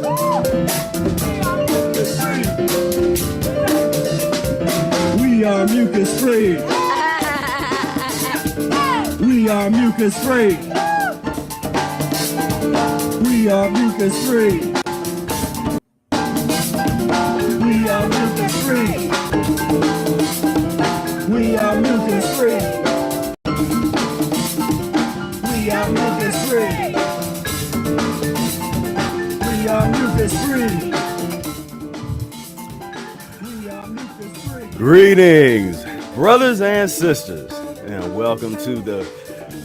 We are mucus-free. We are mucus-free. We are mucus-free. We are mucus-free. We are mucus-free. We are mucus-free. We are mucus-free. Greetings, brothers and sisters, and welcome to the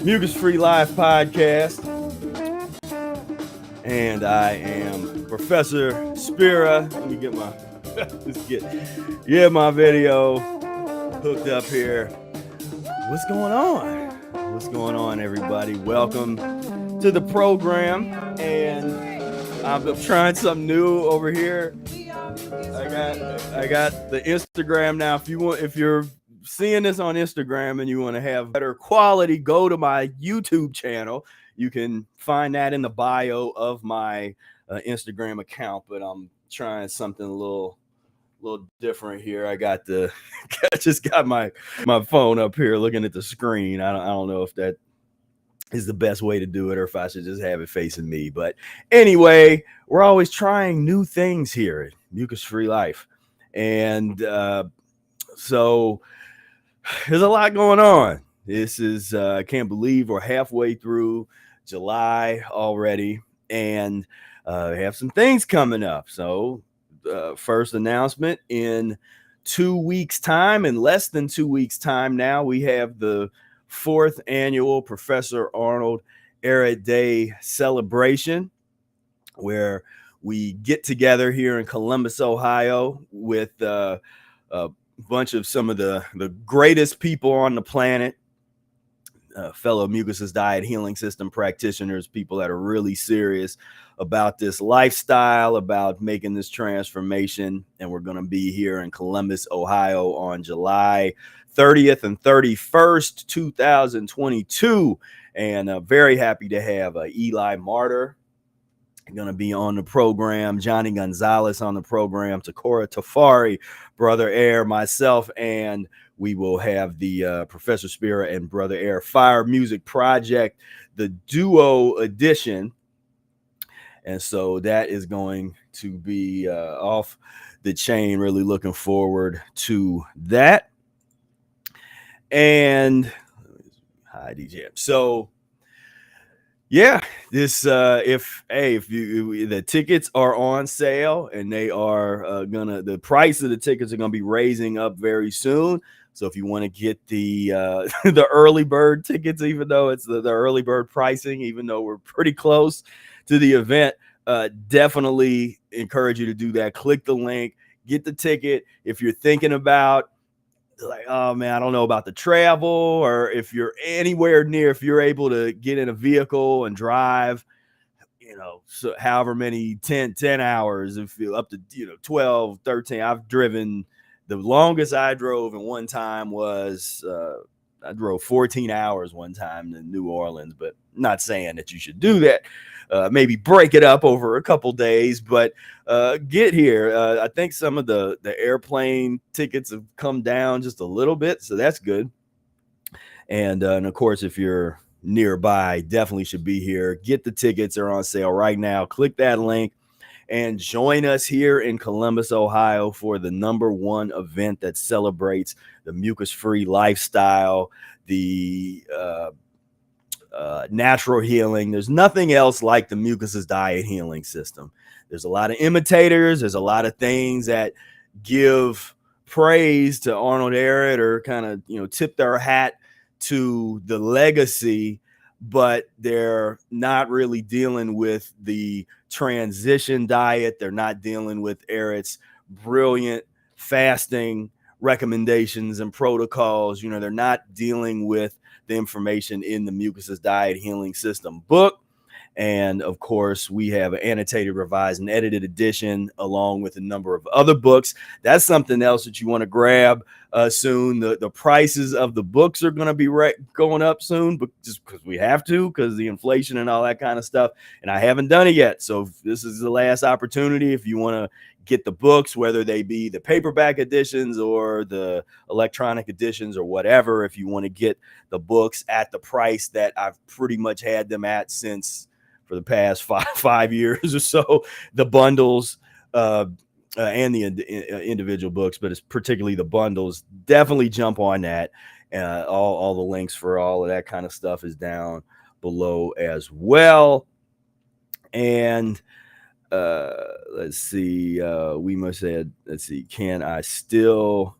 Mucus-free Life podcast. And I am Professor Spira. Let me get my my video hooked up here. What's going on? What's going on, everybody? Welcome to the program. And I'm trying something new over here. I got the Instagram now. If you're seeing this on Instagram and you want to have better quality, go to my YouTube channel. You can find that in the bio of my Instagram account. But I'm trying something a little different here. I just got my phone up here looking at the screen. I don't know if that is the best way to do it or if I should just have it facing me. But anyway, we're always trying new things here at Mucus-free Life. And so there's a lot going on. This is, I can't believe we're halfway through July already. And we have some things coming up. So first announcement, in 2 weeks' time, in less than 2 weeks' time now, we have the 4th annual Professor Arnold Ehret Day celebration, where we get together here in Columbus, Ohio, with a bunch of some of the greatest people on the planet, fellow Mucusless Diet Healing System practitioners, people that are really serious about this lifestyle, about making this transformation. And we're going to be here in Columbus, Ohio on July 30th and 31st, 2022. And very happy to have Eli Martyr going to be on the program, Johnny Gonzalez on the program, Takora Tafari, Brother Air, myself, and we will have the Professor Spira and Brother Air Fire Music Project, the duo edition. And so that is going to be off the chain. Really looking forward to that. And hi, DJ. So yeah, this if you the tickets are on sale, and they are the price of the tickets are gonna be raising up very soon. So if you want to get the the early bird tickets, even though it's the early bird pricing, even though we're pretty close to the event, definitely encourage you to do that. Click the link, get the ticket. If you're thinking about, like, oh man, I don't know about the travel, or if you're anywhere near, if you're able to get in a vehicle and drive, so however many 10 hours, if you up to 12, 13. I've driven, the longest I drove in one time was I drove 14 hours one time to New Orleans. But not saying that you should do that. Maybe break it up over a couple days, but get here. I think some of the airplane tickets have come down just a little bit, so that's good. And of course, if you're nearby, definitely should be here. Get the tickets. They're on sale right now. Click that link and join us here in Columbus, Ohio, for the #1 event that celebrates the mucus-free lifestyle, the natural healing. There's nothing else like the Mucusless Diet Healing System. There's a lot of imitators. There's a lot of things that give praise to Arnold Ehret, or kind of, tip their hat to the legacy, but they're not really dealing with the transition diet. They're not dealing with Ehret's brilliant fasting recommendations and protocols. They're not dealing with the information in the Mucusless Diet Healing System book. And of course, we have an annotated, revised, and edited edition along with a number of other books. That's something else that you want to grab soon. The prices of the books are going to be going up soon, but just because we have to, because the inflation and all that kind of stuff. And I haven't done it yet. So this is the last opportunity. If you want to get the books, whether they be the paperback editions or the electronic editions or whatever, if you want to get the books at the price that I've pretty much had them at since for the past five years or so, the bundles and the individual books, but it's particularly the bundles, definitely jump on that. All the links for all of that kind of stuff is down below as well. And let's see, we must add, let's see, can I still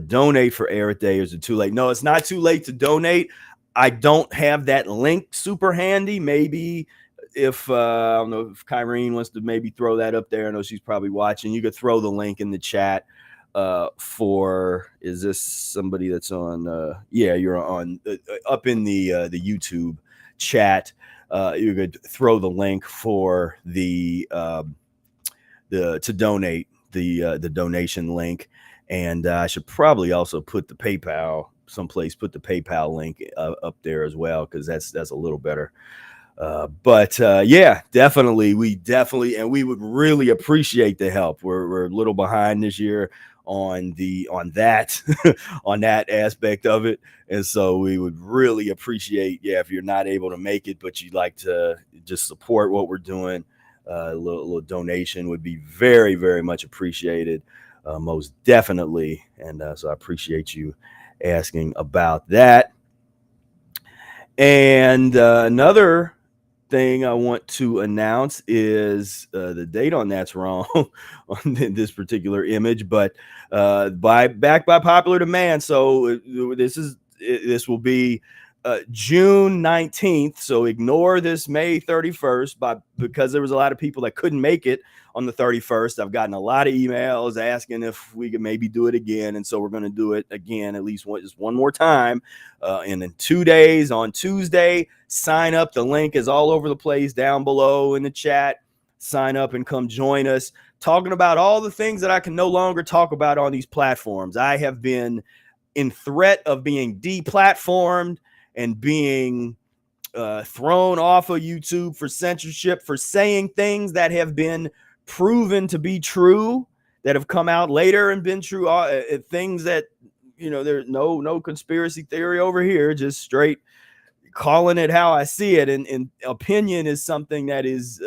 donate for Ehret Day? Is it too late? No, it's not too late to donate. I don't have that link super handy. Maybe if I don't know if Kyrene wants to maybe throw that up there. I know she's probably watching. You could throw the link in the chat for, is this somebody that's on yeah, you're on up in the YouTube chat. You could throw the link for the to donate, the donation link. And I should probably also put the PayPal someplace, put the PayPal link up there as well, because that's a little better. But yeah, definitely, and we would really appreciate the help. We're a little behind this year on that on that aspect of it, and so we would really appreciate, yeah, if you're not able to make it, but you'd like to just support what we're doing, a little donation would be very, very much appreciated, most definitely. And so I appreciate you asking about that. And another thing I want to announce is the date on that's wrong on this particular image, but back by popular demand. So this will be June 19th. So ignore this May 31st, because there was a lot of people that couldn't make it on the 31st. I've gotten a lot of emails asking if we could maybe do it again. And so we're going to do it again, at least just one more time. And in 2 days on Tuesday, sign up. The link is all over the place down below in the chat. Sign up and come join us, talking about all the things that I can no longer talk about on these platforms. I have been in threat of being deplatformed and being thrown off of YouTube for censorship, for saying things that have been proven to be true, that have come out later and been true, things that, you know, there's no conspiracy theory over here, just straight calling it how I see it. And opinion is something that is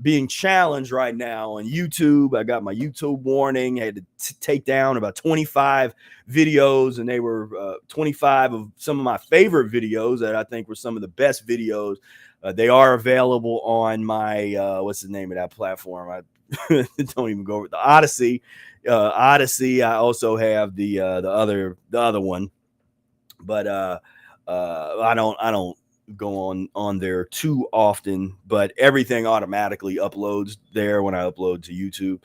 being challenged right now on YouTube. I got my YouTube warning. I had to take down about 25 videos, and they were 25 of some of my favorite videos that I think were some of the best videos. They are available on my what's the name of that platform? I don't even go over the Odyssey. Odyssey. I also have the other one, but I don't go on there too often, but everything automatically uploads there when I upload to YouTube.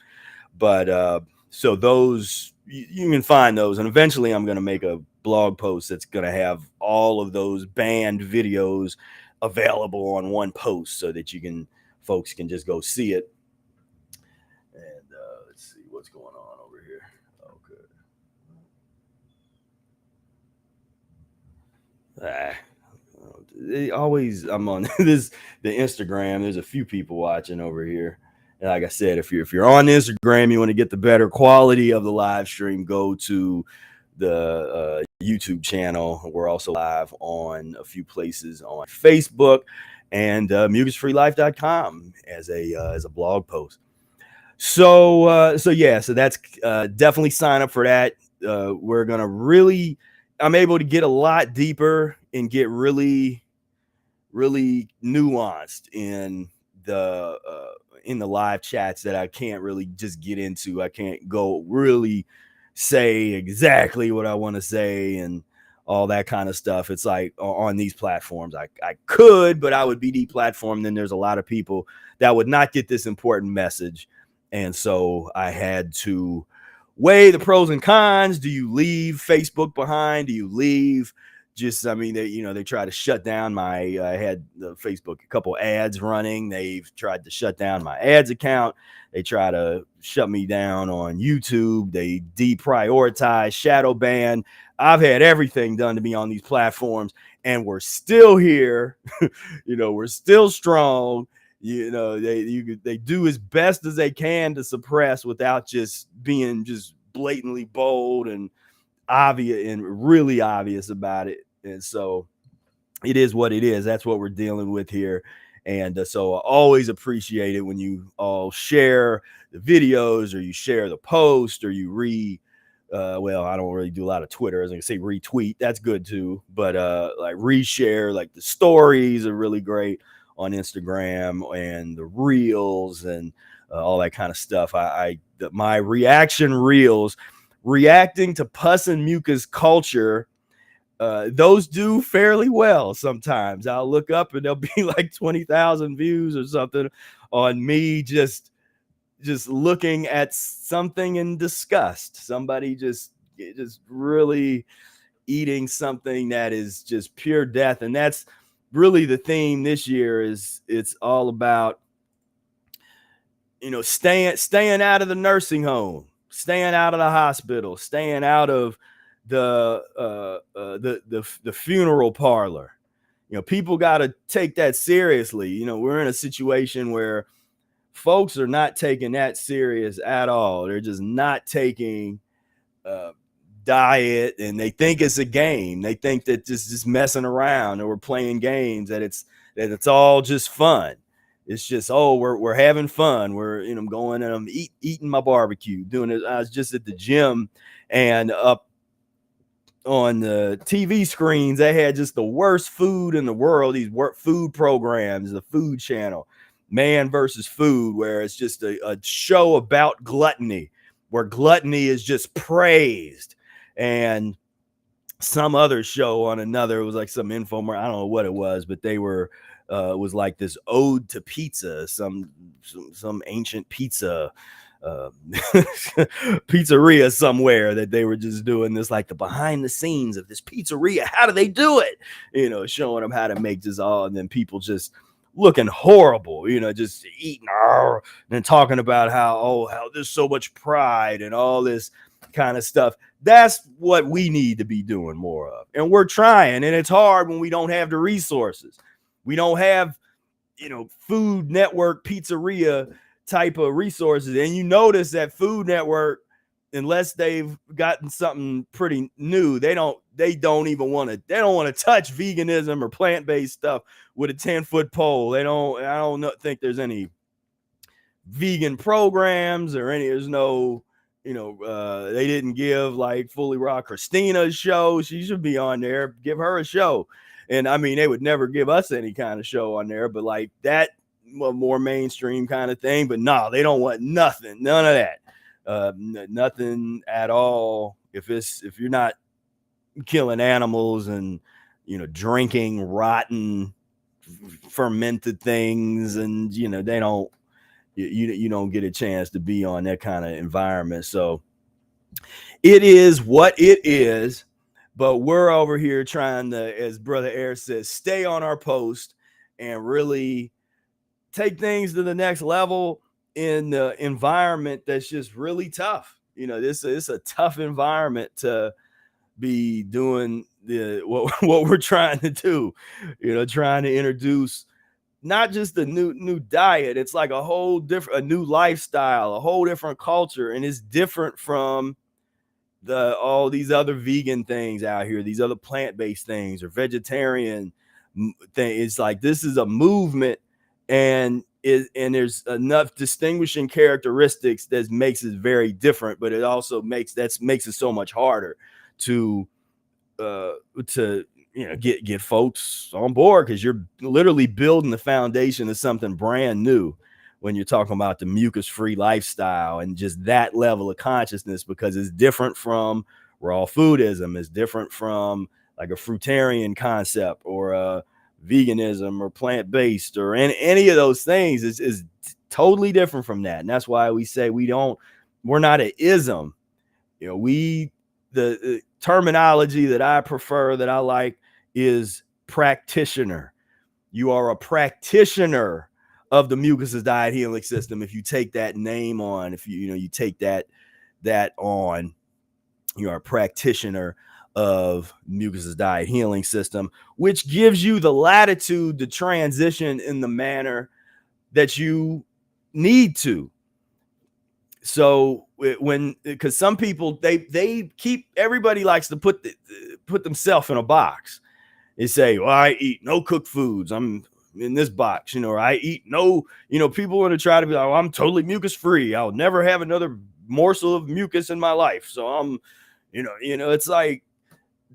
But so those, you can find those, and eventually I'm going to make a blog post that's going to have all of those banned videos available on one post, so that folks can just go see it. And let's see what's going on over here. Okay. I'm on the Instagram. There's a few people watching over here. And like I said, if you're on Instagram, you want to get the better quality of the live stream, go to the YouTube channel. We're also live on a few places on Facebook and mucusfreelife.com as a blog post. So yeah, so that's definitely sign up for that. We're gonna really, I'm able to get a lot deeper and get really nuanced in the live chats that I can't really just get into. I can't go really say exactly what I want to say and all that kind of stuff. It's like on these platforms, I could, but I would be deplatformed. Then there's a lot of people that would not get this important message. And so I had to weigh the pros and cons. Do you leave Facebook behind? Do you leave just, I mean, they try to shut down I had the Facebook, a couple ads running. They've tried to shut down my ads account. They try to shut me down on YouTube. They deprioritize, shadow ban. I've had everything done to me on these platforms, and we're still here. We're still strong. They do as best as they can to suppress without just being just blatantly bold and obvious and really obvious about it. And so it is what it is. That's what we're dealing with here. And so I always appreciate it when you all share the videos, or you share the post, or you well, I don't really do a lot of Twitter, as I can say retweet. That's good too. But like reshare, like the stories are really great on Instagram, and the reels, and all that kind of stuff. My reaction reels, reacting to pus and mucus culture, those do fairly well. Sometimes I'll look up and there'll be like 20,000 views or something on me just looking at something in disgust. Somebody just really eating something that is just pure death. And that's really the theme this year. It's all about, staying out of the nursing home, staying out of the hospital, staying out of the funeral parlor. People got to take that seriously. We're in a situation where folks are not taking that serious at all. They're just not taking diet, and they think it's a game. They think that just messing around, or we're playing games, that it's all just fun. It's just, we're having fun. We're, going and I'm eating my barbecue, doing it. I was just at the gym, and up on the TV screens, they had just the worst food in the world. These food programs, the Food Channel, Man versus Food, where it's just a show about gluttony, where gluttony is just praised. And some other show on another, it was like some infomer, I don't know what it was, but they were it was like this ode to pizza, some ancient pizza pizzeria somewhere, that they were just doing this, like the behind the scenes of this pizzeria. How do they do it? Showing them how to make this all, and then people just looking horrible, just eating and then talking about how there's so much pride and all this kind of stuff. That's what we need to be doing more of. And we're trying, and it's hard when we don't have the resources. We don't have, Food Network pizzeria type of resources. And you notice that Food Network, unless they've gotten something pretty new, they don't want to touch veganism or plant-based stuff with a 10-foot pole. I don't think there's any vegan programs or any. There's no, they didn't give like Fully Raw Christina a show. She should be on there. Give her a show. And I mean, they would never give us any kind of show on there, but like that, more mainstream kind of thing. But no, they don't want nothing, none of that, nothing at all. If you're not killing animals and drinking rotten fermented things, and they don't, you don't get a chance to be on that kind of environment. So it is what it is. But we're over here trying to, as Brother Ehret says, stay on our post and really take things to the next level in the environment that's just really tough. This is a tough environment to be doing what we're trying to do. Trying to introduce not just the new diet. It's like a new lifestyle, a whole different culture, and it's different from all these other vegan things out here, these other plant-based things or vegetarian thing. It's like, this is a movement, and there's enough distinguishing characteristics that makes it very different, but it also makes it so much harder to get folks on board, because you're literally building the foundation of something brand new when you're talking about the mucus-free lifestyle and just that level of consciousness, because it's different from raw foodism. It's different from like a fruitarian concept or veganism or plant-based or any of those things. Is totally different from that. And that's why we say we're not an ism. The terminology that I prefer, that I like, is practitioner. You are a practitioner of the Mucusless Diet Healing System. If you take that name on, if you take that on, you are a practitioner of Mucusless Diet Healing System, which gives you the latitude to transition in the manner that you need to. So because some people they keep, everybody likes to put themselves in a box. They say, well, I eat no cooked foods, I'm in this box, or I eat no, people want to try to be like, oh, I'm totally mucus free, I'll never have another morsel of mucus in my life, so I'm, it's like,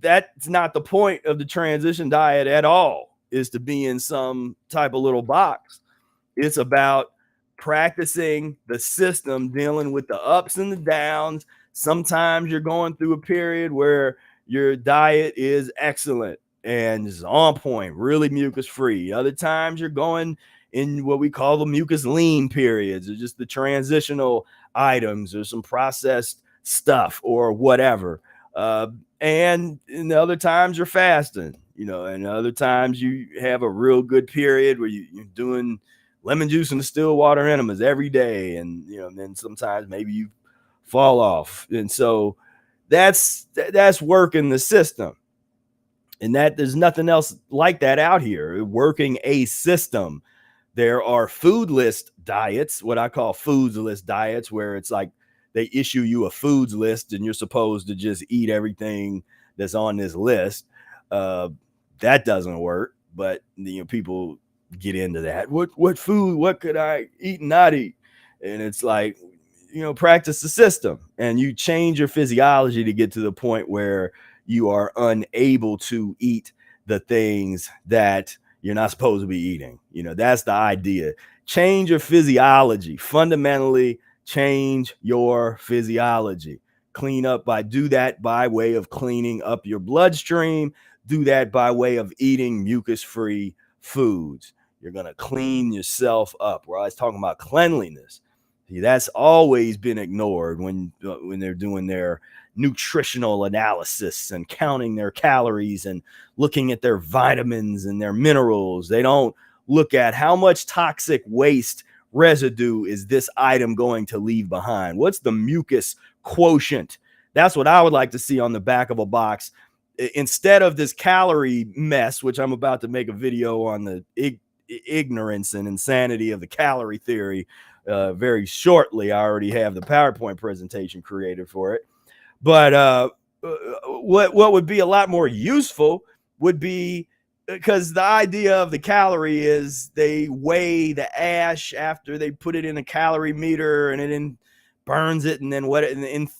that's not the point of the transition diet at all, is to be in some type of little box. It's about practicing the system, dealing with the ups and the downs. Sometimes you're going through a period where your diet is excellent and is on point, really mucus free. Other times you're going in what we call the mucus lean periods, or just the transitional items or some processed stuff or whatever. And in the other times you're fasting, and other times you have a real good period where you're doing lemon juice and distilled water enemas every day, and then sometimes maybe you fall off. And so that's working the system, and that there's nothing else like that out here, working a system. There are foodless diets, what I call foodless diets, where it's like they issue you a foods list and you're supposed to just eat everything that's on this list. That doesn't work, but people get into that. What food, what could I eat and not eat? And it's like, practice the system, and you change your physiology to get to the point where you are unable to eat the things that you're not supposed to be eating. That's the idea. Change your physiology. Fundamentally change your physiology. Do that by way of cleaning up your bloodstream. Do that by way of eating mucus-free foods. You're going to clean yourself up. We're always talking about cleanliness. See, that's always been ignored when they're doing their nutritional analysis and counting their calories and looking at their vitamins and their minerals. They don't look at how much toxic waste residue is this item going to leave behind. What's the mucus quotient? That's what I would like to see on the back of a box, instead of this calorie mess, which I'm about to make a video on the ignorance and insanity of the calorie theory very shortly. I already have the PowerPoint presentation created for it. But what would be a lot more useful would be, because the idea of the calorie is they weigh the ash after they put it in a calorie meter, and it burns it, and then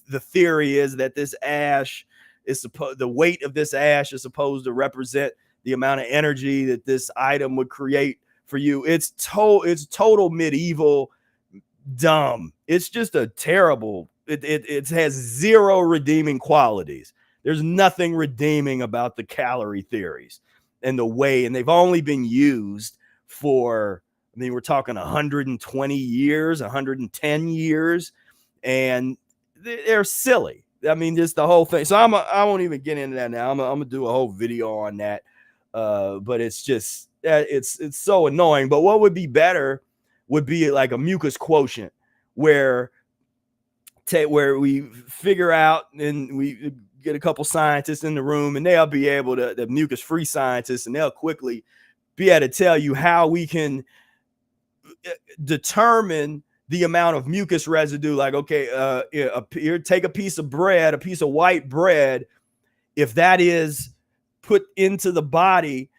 the theory is that this ash is the weight of this ash is supposed to represent the amount of energy that this item would create for you. It's total medieval dumb. It's just a terrible, it has zero redeeming qualities. There's nothing redeeming about the calorie theories and the way, and they've only been used for, we're talking 120 years, 110 years, and they're silly. Just the whole thing. So I won't even get into that now. I'm gonna do a whole video on that. But it's just, it's so annoying. But what would be better would be like a mucus quotient, where we figure out, and we get a couple scientists in the room, and they'll be able to, the mucus-free scientists, and they'll quickly be able to tell you how we can determine the amount of mucus residue. Like, okay, here, take a piece of bread, a piece of white bread. If that is put into the body,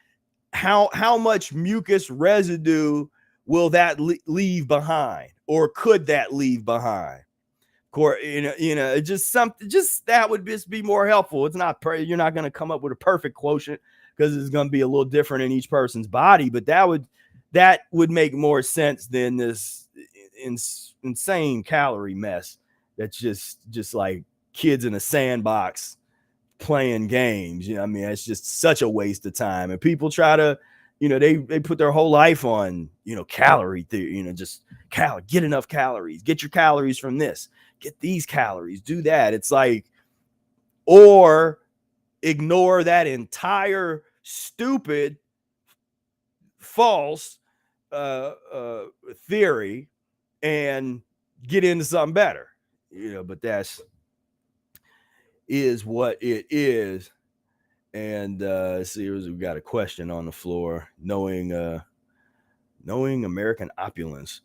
how much mucus residue will that leave behind, or could that leave behind? Just something, just that would just be more helpful. It's not, you're not going to come up with a perfect quotient, because it's going to be a little different in each person's body, but that would make more sense than this insane calorie mess that's just like kids in a sandbox playing games. It's just such a waste of time. And people try to, they put their whole life on, calorie theory, just get enough calories, get your calories from this, get these calories, do that. It's like, or ignore that entire stupid, false theory and get into something better, but that's is what it is. And see, we got a question on the floor. Knowing American opulence,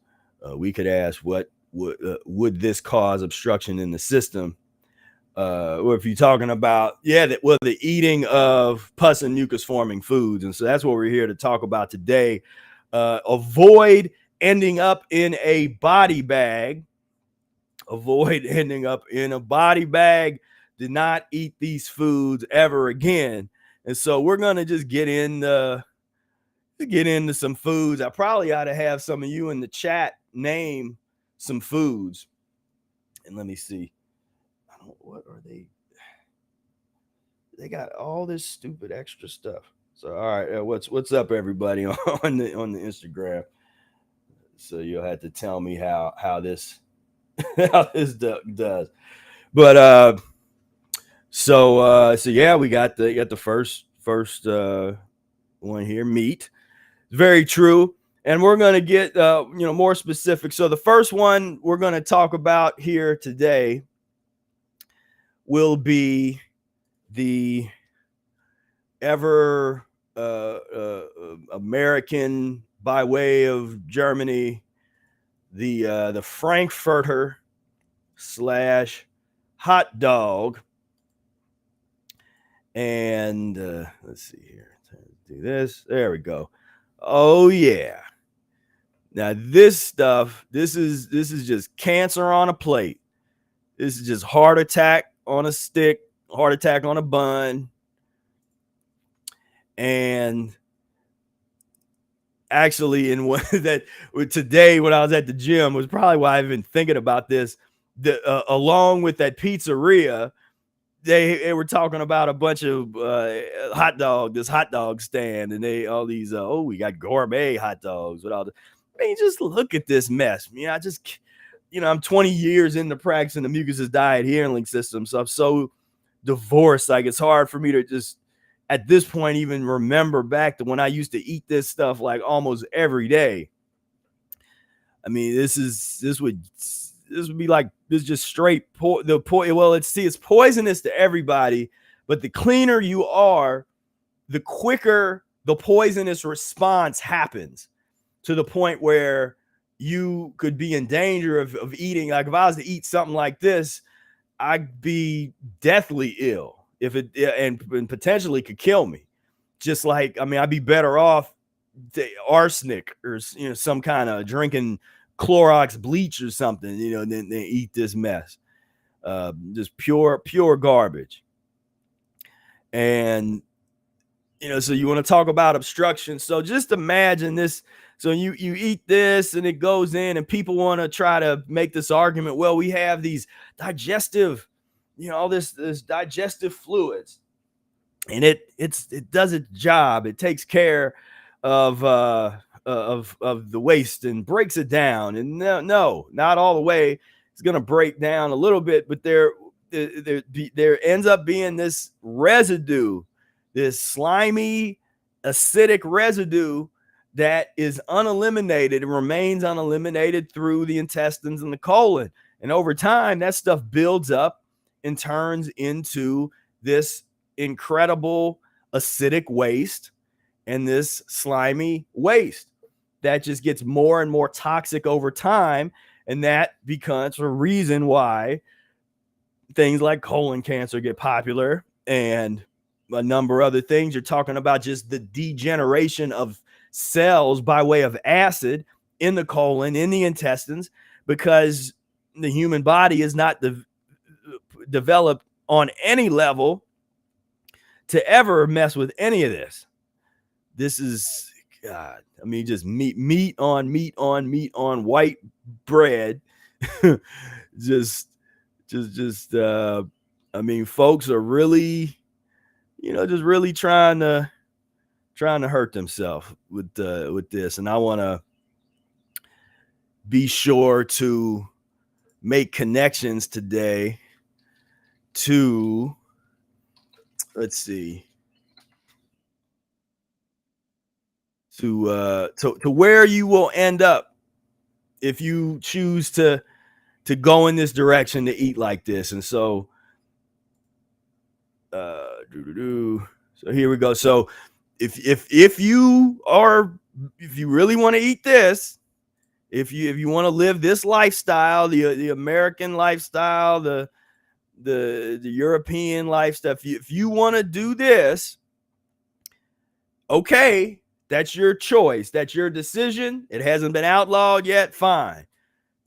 we could ask, what would this cause obstruction in the system? Or if you're talking about, the eating of pus and mucus forming foods. And so that's what we're here to talk about today. Avoid ending up in a body bag. Avoid ending up in a body bag. Do not eat these foods ever again. And so we're going to just get into some foods. I probably ought to have some of you in the chat name some foods. And let me see. What are they? They got all this stupid extra stuff. So, all right, what's up, everybody on the Instagram? So you'll have to tell me how this does. But so yeah, we got the first one here, meat. Very true. And we're going to get more specific. So the first one we're going to talk about here today will be the ever American, by way of Germany, the Frankfurter / hot dog. And let's see here. Do this. There we go. Oh yeah. Now this stuff, this is just cancer on a plate. This is just heart attack on a stick, heart attack on a bun. And actually, in one today when I was at the gym was probably why I've been thinking about this. Along with that pizzeria, they were talking about a bunch of this hot dog stand, and we got gourmet hot dogs with all the. I mean, just look at this mess. I'm 20 years into practicing the Mucusless Diet Healing System, so I'm so divorced. Like, it's hard for me to just at this point even remember back to when I used to eat this stuff like almost every day. I mean, this would be like this, just straight it's poisonous to everybody, but the cleaner you are, the quicker the poisonous response happens, to the point where you could be in danger of eating. Like, if I was to eat something like this, I'd be deathly ill and potentially could kill me. Just like, I mean, I'd be better off arsenic or some kind of drinking Clorox bleach or something, than eat this mess. Just pure garbage. And so you want to talk about obstruction. So just imagine this. So you eat this and it goes in, and people want to try to make this argument. Well, we have these digestive, all this digestive fluids, and it does its job. It takes care of the waste and breaks it down. And no, not all the way. It's going to break down a little bit, but there ends up being this residue, this slimy, acidic residue that is uneliminated and remains uneliminated through the intestines and the colon. And over time, that stuff builds up and turns into this incredible acidic waste and this slimy waste that just gets more and more toxic over time. And that becomes a reason why things like colon cancer get popular, and a number of other things. You're talking about just the degeneration of cells by way of acid in the colon, in the intestines, because the human body is not developed on any level to ever mess with any of this. This is, God, I mean, just meat on white bread. I mean, folks are really, just really trying to hurt themselves with this. And I want to be sure to make connections today to, let's see. to where you will end up if you choose to go in this direction to eat like this. And so so here we go. So if you really want to eat this, if you want to live this lifestyle, the American lifestyle, the European lifestyle, if you want to do this, okay, that's your choice, that's your decision. It hasn't been outlawed yet, fine,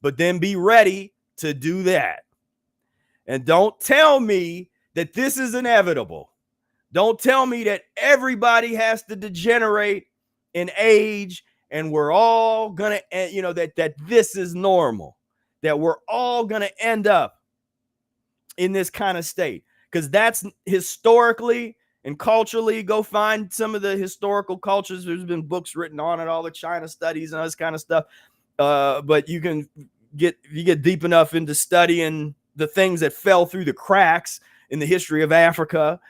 but then be ready to do that. And don't tell me that this is inevitable. Don't tell me that everybody has to degenerate in age and we're all gonna, that this is normal, that we're all gonna end up in this kind of state, because that's historically and culturally. Go find some of the historical cultures. There's been books written on it, all the China studies and all this kind of stuff. But you can get deep enough into studying the things that fell through the cracks in the history of Africa,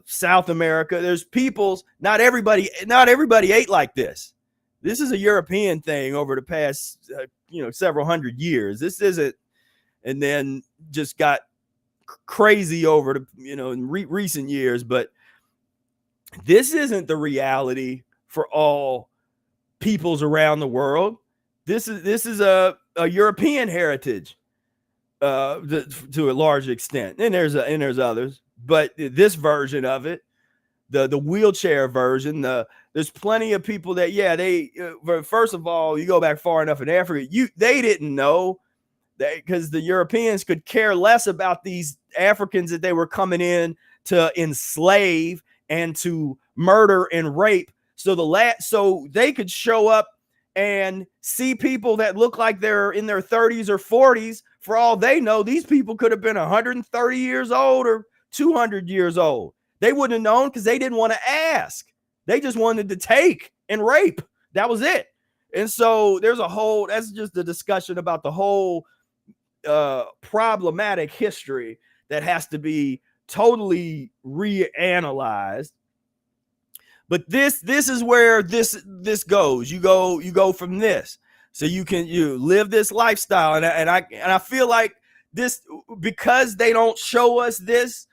South America. There's peoples. Not everybody ate like this. This is a European thing over the past, several hundred years. This isn't, and then just got crazy over the, in recent years. But this isn't the reality for all peoples around the world. This is a European heritage, to a large extent, and there's others, but this version of it, the wheelchair version, there's plenty of people that, they first of all, you go back far enough in Africa, they didn't know that, because the Europeans could care less about these Africans that they were coming in to enslave and to murder and rape. So they could show up and see people that look like they're in their 30s or 40s. For all they know, these people could have been 130 years old or 200 years old. They wouldn't have known because they didn't want to ask. They just wanted to take and rape. That was it. And so that's just a discussion about the whole problematic history that has to be totally reanalyzed. But this is where this goes. You go from this, so you live this lifestyle, and I feel like this, because they don't show us this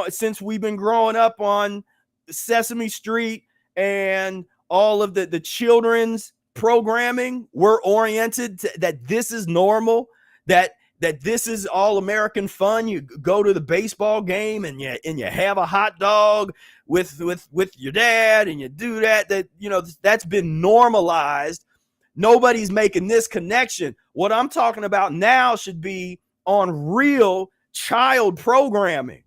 since we've been growing up on Sesame Street and all of the children's programming. We're oriented to that this is normal, that this is all American fun. You go to the baseball game and you have a hot dog with your dad, and you do that that's been normalized. Nobody's making this connection. What I'm talking about now should be on real child programming,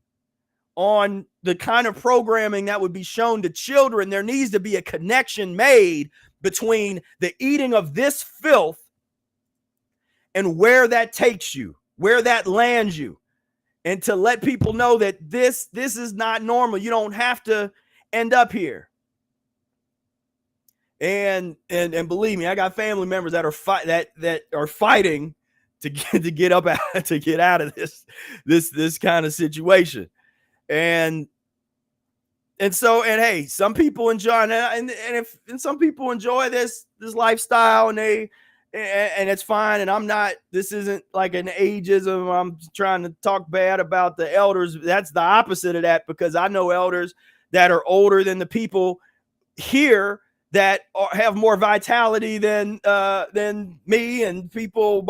on the kind of programming that would be shown to children. There needs to be a connection made between the eating of this filth and where that takes you, where that lands you, and to let people know that this is not normal. You don't have to end up here. And believe me, I got family members that are fighting to get out of this kind of situation. And hey, some people enjoy, and some people enjoy this lifestyle, and it's fine. And this isn't like an ageism. I'm trying to talk bad about the elders. That's the opposite of that, because I know elders that are older than the people here that have more vitality than me, and people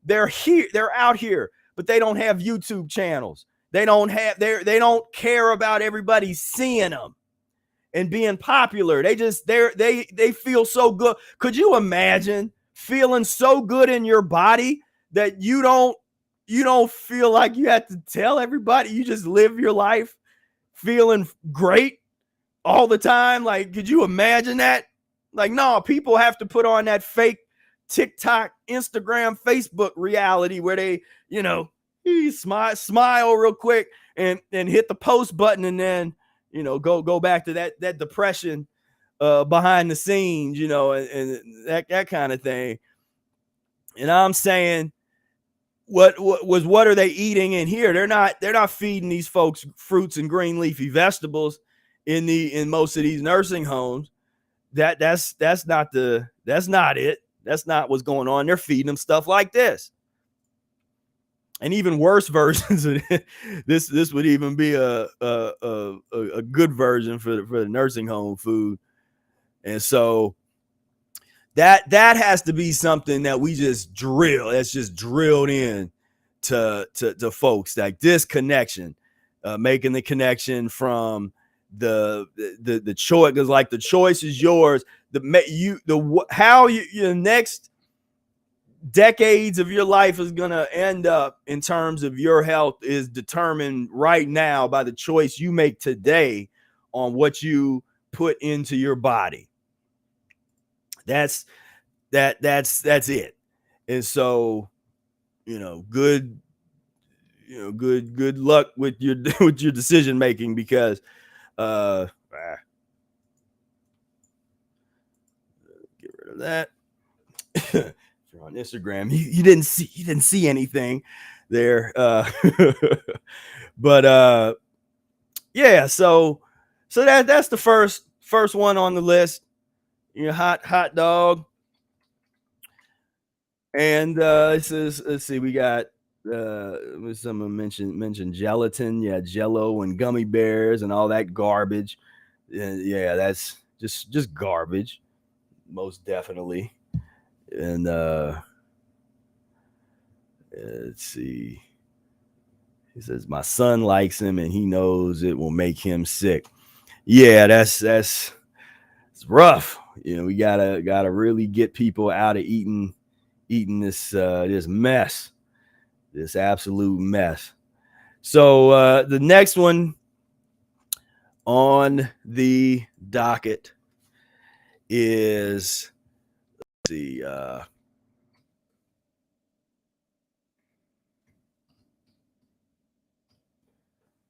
they're here, they're out here, but they don't have YouTube channels. They don't care about everybody seeing them and being popular. They feel so good. Could you imagine feeling so good in your body that you don't feel like you have to tell everybody? You just live your life feeling great all the time. Like, could you imagine that? Like, no, people have to put on that fake TikTok, Instagram, Facebook reality where they, smile real quick and hit the post button, and then, go back to that depression behind the scenes, and that kind of thing. And I'm saying, what are they eating in here? They're not feeding these folks fruits and green leafy vegetables in most of these nursing homes. that's not it. That's not what's going on. They're feeding them stuff like this. And even worse versions of this would even be a good version for the nursing home food. And so that has to be something that we just drill. That's just drilled in to folks, like this connection, making the connection from the choice, because like the choice is yours. How your next decades of your life is going to end up in terms of your health is determined right now by the choice you make today on what you put into your body. That's it. And so, good luck with your decision making, because get rid of that. On Instagram, you didn't see anything there, but yeah, so that's the first one on the list. Hot dog. And it says, let's see, we got someone mentioned gelatin, Jello and gummy bears and all that garbage. Yeah, that's just garbage, most definitely. And let's see, he says my son likes him and he knows it will make him sick. Yeah, that's rough. We gotta really get people out of eating this mess, this absolute mess. So the next one on the docket is, let's see,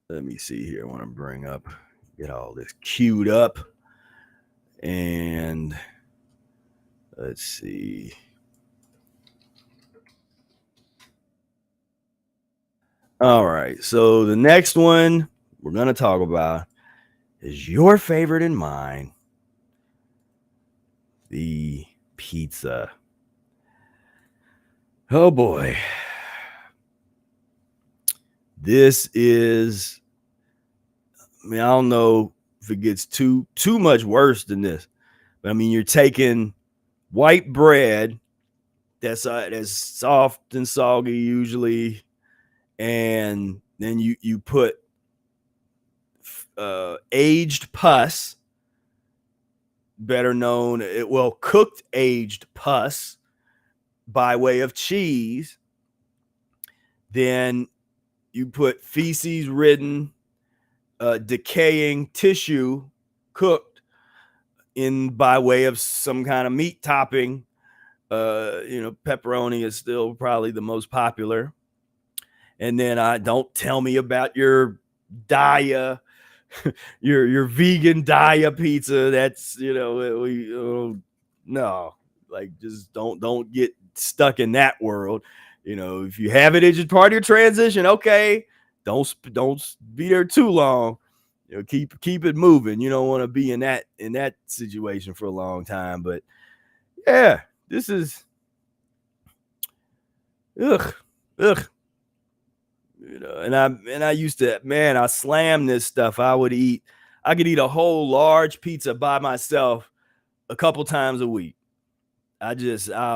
let me see here. I want to get all this queued up, and let's see. All right, so the next one we're going to talk about is your favorite and mine, the pizza. Oh boy. This is, I don't know if it gets too much worse than this, but you're taking white bread that's soft and soggy usually, and then you put aged pus, better known, cooked aged pus by way of cheese. Then you put feces ridden, decaying tissue cooked in by way of some kind of meat topping. Pepperoni is still probably the most popular. And then don't tell me about your Daya, your vegan Daya pizza. That's, no, like, just don't get stuck in that world. If you have it as part of your transition, okay, don't be there too long. Keep it moving. You don't want to be in that situation for a long time. But yeah, this is ugh. And I used to, man, I slammed this stuff. I could eat a whole large pizza by myself a couple times a week. I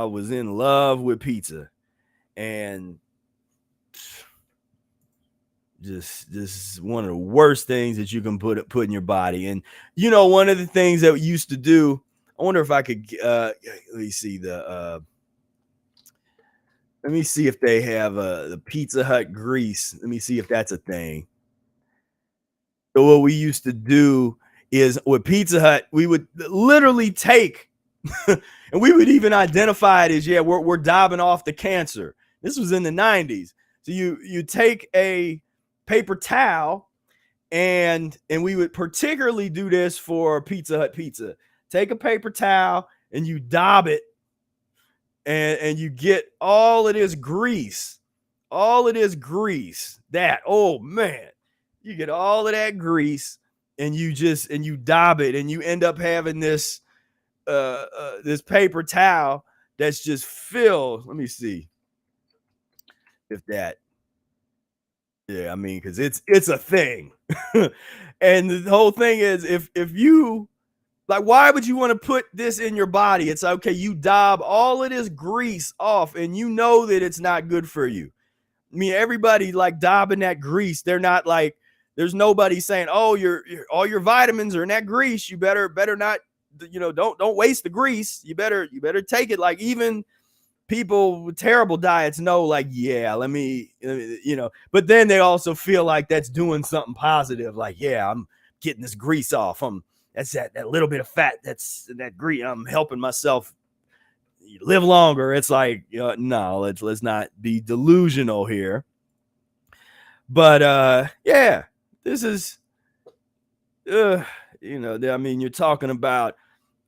was in love with pizza, and just this is one of the worst things that you can put in your body. And one of the things that we used to do, I wonder if I could let me see let me see if they have the Pizza Hut grease. Let me see if that's a thing. So what we used to do is with Pizza Hut, we would literally take and we would even identify it as, we're dabbing off the cancer. This was in the 90s. So you take a paper towel, and we would particularly do this for Pizza Hut pizza. Take a paper towel and you dab it, and you get all of this grease. That, oh man, you get all of that grease, and you dab it, and you end up having this this paper towel that's just filled. Let me see if that. Yeah, I mean, because it's a thing, and the whole thing is if you like, why would you want to put this in your body? It's okay. You daub all of this grease off, and you know that it's not good for you. I mean, everybody like daubing that grease. They're not like, there's nobody saying, "Oh, all your vitamins are in that grease. You better not, don't waste the grease. You better take it." Like, even people with terrible diets know, like, yeah, let me, but then they also feel like that's doing something positive. Like, yeah, I'm getting this grease off. That's that little bit of fat that's that grease. I'm helping myself live longer. It's like, no, let's not be delusional here. But yeah, this is, I mean, you're talking about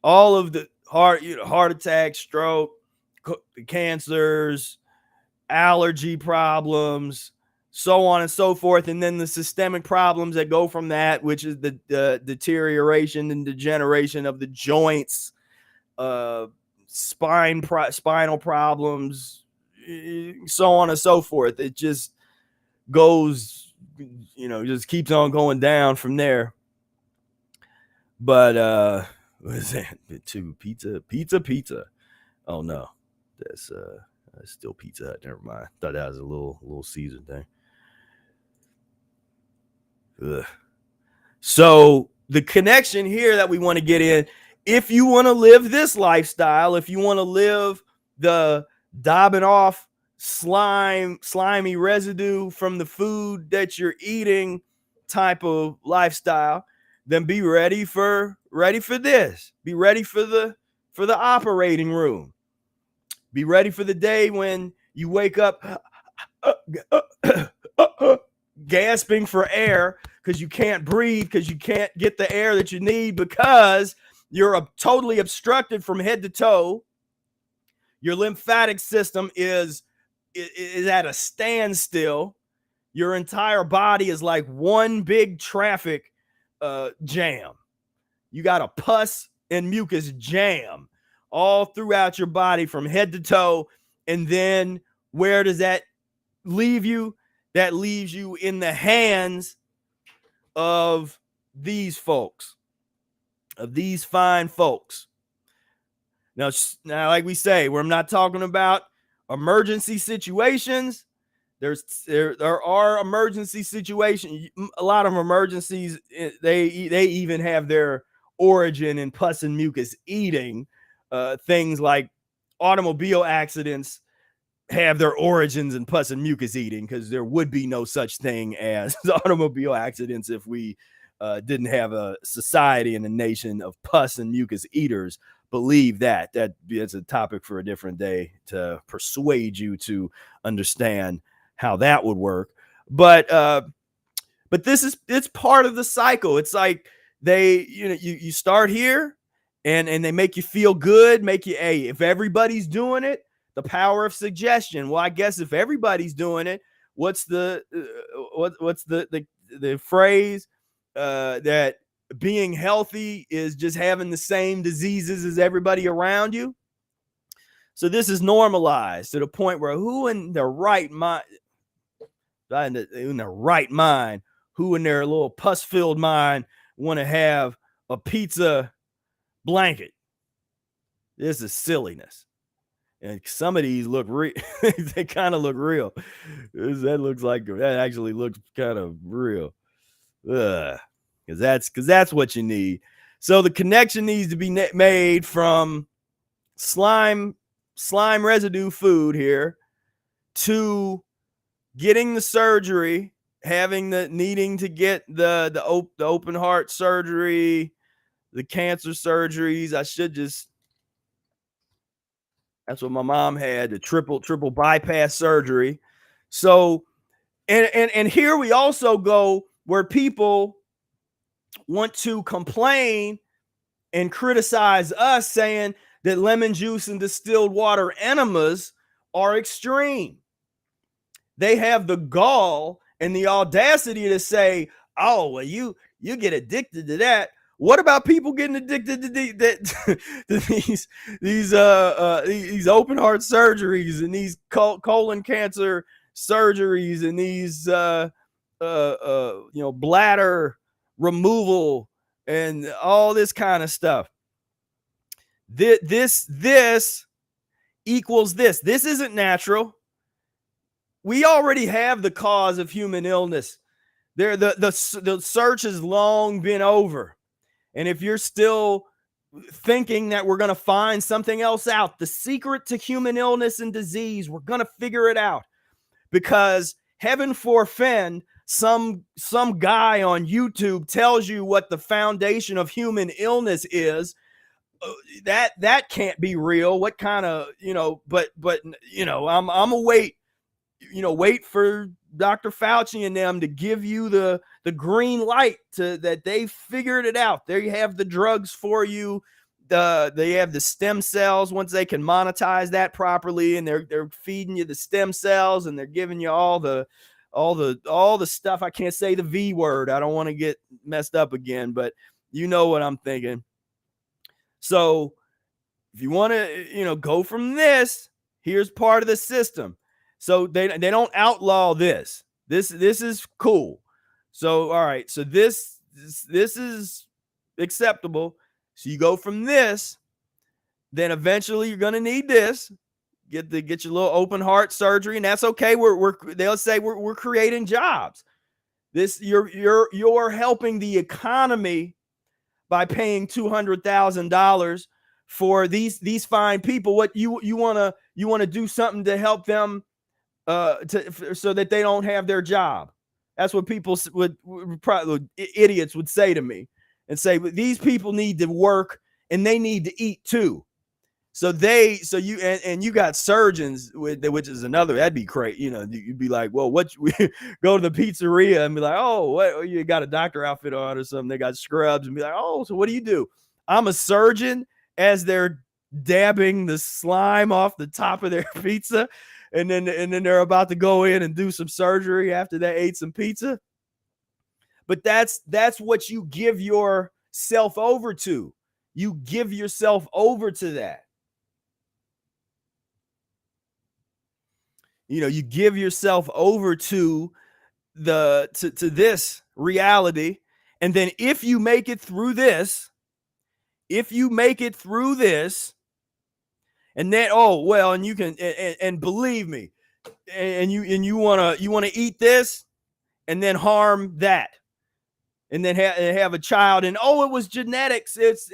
all of the heart attack, stroke, cancers, allergy problems, so on and so forth, and then the systemic problems that go from that, which is the deterioration and degeneration of the joints, spinal problems, so on and so forth. It just goes, just keeps on going down from there. But what is that? Pizza. Oh no, that's still Pizza Hut. Never mind. Thought that was a little Caesar thing. Ugh. So the connection here that we want to get in, if you want to live this lifestyle, if you want to live the daubing off slimy residue from the food that you're eating type of lifestyle, then be ready for this. Be ready for the operating room. Be ready for the day when you wake up gasping for air because you can't breathe, because you can't get the air that you need, because you're totally obstructed from head to toe. Your lymphatic system is at a standstill. Your entire body is like one big traffic jam. You got a pus and mucus jam all throughout your body from head to toe. And then where does that leave you? That leaves you in the hands of these folks, of these fine folks. Now, like we say, we're not talking about emergency situations. There are emergency situations. A lot of emergencies, they even have their origin in pus and mucus eating. Things like automobile accidents have their origins in pus and mucus eating, because there would be no such thing as automobile accidents if we didn't have a society and a nation of pus and mucus eaters. Believe that's a topic for a different day, to persuade you to understand how that would work. But it's part of the cycle. It's like you start here, and they make you feel good, hey, if everybody's doing it, the power of suggestion. Well, I guess if everybody's doing it, what's the phrase that being healthy is just having the same diseases as everybody around you? So this is normalized to the point where who in their right mind, who in their little pus-filled mind want to have a pizza blanket? This is silliness. And some of these look real. They kind of look real. That actually looks kind of real. Because that's what you need. So the connection needs to be made from slime residue food here to getting the surgery, needing to get the open heart surgery, the cancer surgeries. That's what my mom had, the triple bypass surgery. So, and here we also go where people want to complain and criticize us, saying that lemon juice and distilled water enemas are extreme. They have the gall and the audacity to say, oh, well, you get addicted to that. What about people getting addicted to, to these open heart surgeries and these colon cancer surgeries and these bladder removal and all this kind of stuff? This equals this. This isn't natural. We already have the cause of human illness. The search has long been over. And if you're still thinking that we're going to find something else out, the secret to human illness and disease, we're going to figure it out. Because heaven forfend, some guy on YouTube tells you what the foundation of human illness is. That can't be real. What kind of, but I'm gonna wait for Dr. Fauci and them to give you the green light to that they figured it out. They have the drugs for you. They have the stem cells once they can monetize that properly, and they're feeding you the stem cells, and they're giving you all the stuff. I can't say the V word. I don't want to get messed up again, but you know what I'm thinking. So if you want to, go from this, here's part of the system. So they don't outlaw this. This is cool. So all right, so this is acceptable. So you go from this, then eventually you're gonna need this. Get your little open heart surgery, and that's okay. They'll say we're creating jobs. This you're helping the economy by paying $200,000 for these fine people. What you want to do something to help them so that they don't have their job. That's what people would probably idiots would say to me, and say, but these people need to work and they need to eat too. So you got surgeons which is another, that'd be great. You'd be like, well, go to the pizzeria and be like, oh, what, you got a doctor outfit on or something. They got scrubs and be like, oh, so what do you do? I'm a surgeon, as they're dabbing the slime off the top of their pizza. And then they're about to go in and do some surgery after they ate some pizza. But that's what you give yourself over to. You give yourself over to that. You give yourself over to this reality. And then if you make it through this, and then, and you can, and believe me, and you want to eat this and then harm that, and then have a child, and it was genetics. It's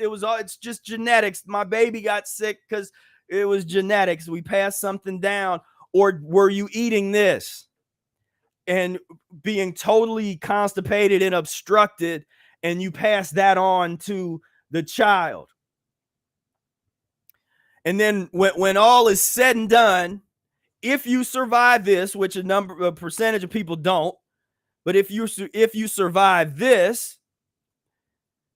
just genetics. My baby got sick because it was genetics. We passed something down. Or were you eating this and being totally constipated and obstructed, and you pass that on to the child? And then when all is said and done, if you survive this, which a percentage of people don't, but if you survive this,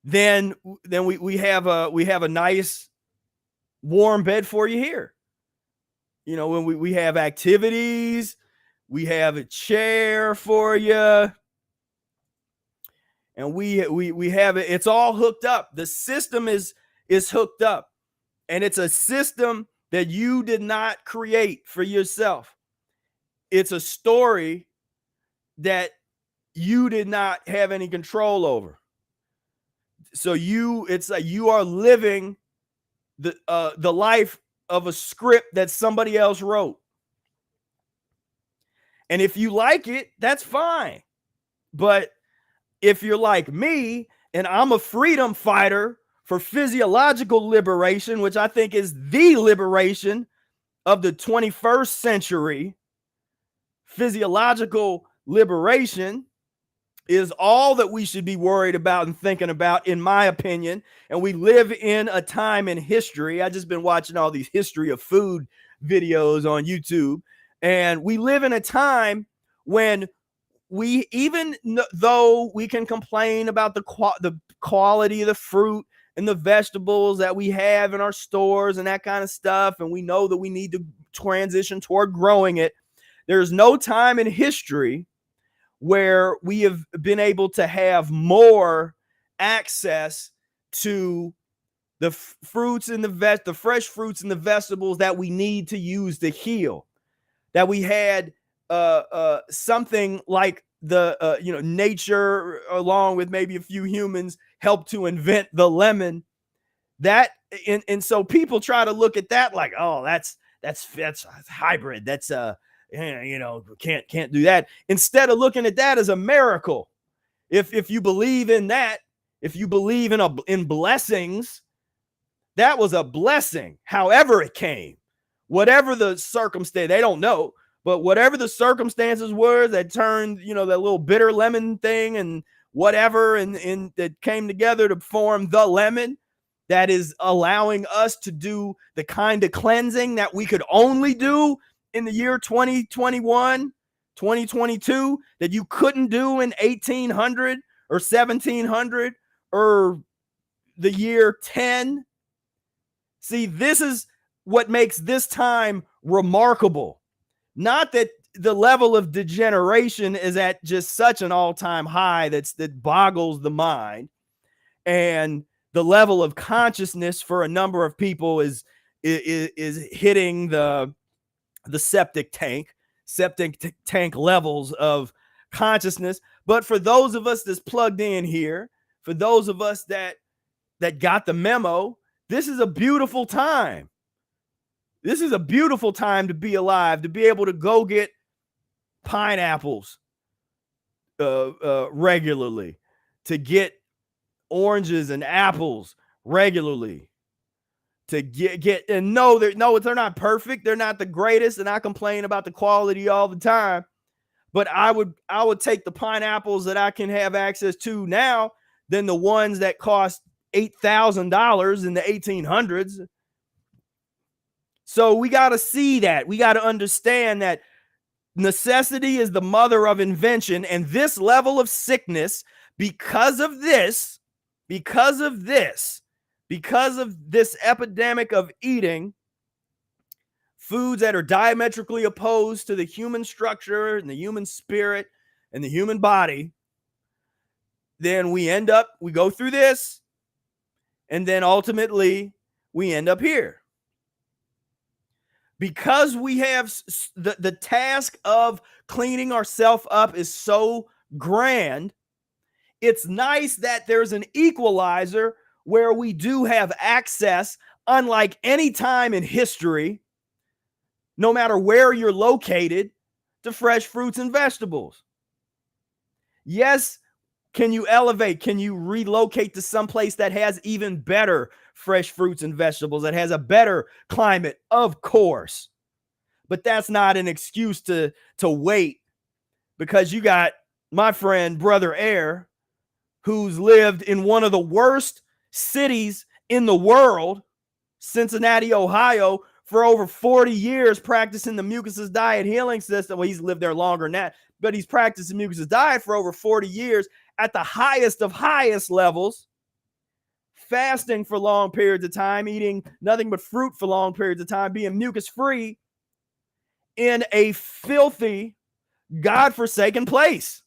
then we have a nice warm bed for you here. When we have activities, we have a chair for you, and we have it. It's all hooked up. The system is hooked up. And it's a system that you did not create for yourself. It's a story that you did not have any control over. So it's like you are living the life of a script that somebody else wrote. And if you like it, that's fine. But if you're like me, and I'm a freedom fighter for physiological liberation, which I think is the liberation of the 21st century. Physiological liberation is all that we should be worried about and thinking about, in my opinion. And we live in a time in history. I just been watching all these history of food videos on YouTube. And we live in a time when even though we can complain about the quality of the fruit and the vegetables that we have in our stores and that kind of stuff, and we know that we need to transition toward growing it, there's no time in history where we have been able to have more access to the fruits and the fresh fruits and the vegetables that we need to use to heal. That we had something like the nature, along with maybe a few humans, helped to invent the lemon. That and so people try to look at that like, oh, that's hybrid. That's can't do that. Instead of looking at that as a miracle. If you believe in that, if you believe in blessings, that was a blessing. However it came, whatever the circumstance, they don't know, but whatever the circumstances were that turned, that little bitter lemon thing and whatever, and that came together to form the lemon, that is allowing us to do the kind of cleansing that we could only do in the year 2021, 2022, that you couldn't do in 1800 or 1700 or the year 10. See, this is what makes this time remarkable. Not that the level of degeneration is at just such an all-time high that boggles the mind, and the level of consciousness for a number of people is hitting the septic tank levels of consciousness. But for those of us that's plugged in here, for those of us that got the memo, this is a beautiful time. This is a beautiful time to be alive, to be able to go get pineapples regularly, to get oranges and apples regularly, to get and know that they're not perfect, they're not the greatest, and I complain about the quality all the time, but I would take the pineapples that I can have access to now than the ones that cost $8,000 in the 1800s. So we got to see that. We got to understand that necessity is the mother of invention, and this level of sickness, because of this epidemic of eating foods that are diametrically opposed to the human structure and the human spirit and the human body, then we go through this, and then ultimately we end up here. Because we have the task of cleaning ourselves up is so grand, it's nice that there's an equalizer where we do have access, unlike any time in history, no matter where you're located, to fresh fruits and vegetables. Yes, can you elevate? Can you relocate to someplace that has even better fresh fruits and vegetables, that has a better climate? Of course. But that's not an excuse to wait, because you got my friend, Brother Air, who's lived in one of the worst cities in the world, Cincinnati, Ohio, for over 40 years, practicing the Mucusless Diet Healing System. Well, he's lived there longer than that, but he's practiced the Mucusless Diet for over 40 years at the highest of highest levels, fasting for long periods of time, eating nothing but fruit for long periods of time, being mucus-free in a filthy, godforsaken place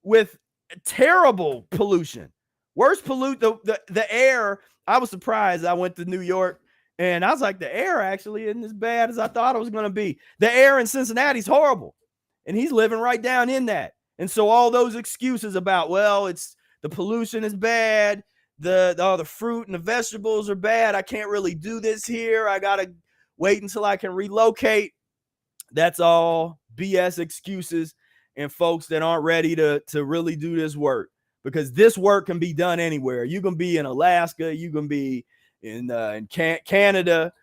with terrible pollution. Worst pollute the air. I was surprised. I went to New York and I was like, the air actually isn't as bad as I thought it was going to be. The air in Cincinnati is horrible, and he's living right down in that. And so all those excuses about, well, it's the pollution is bad, the fruit and the vegetables are bad, I can't really do this here, I gotta wait until I can relocate. That's all BS excuses, and folks that aren't ready to really do this work, because this work can be done anywhere. You can be in Alaska, you can be in Canada,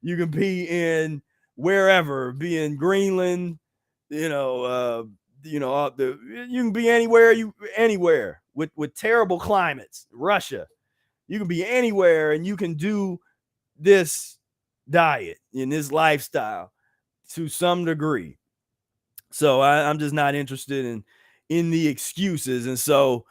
you can be in wherever, be in Greenland, you can be anywhere with terrible climates. Russia, you can be anywhere, and you can do this diet in this lifestyle to some degree. So I'm just not interested in the excuses. And so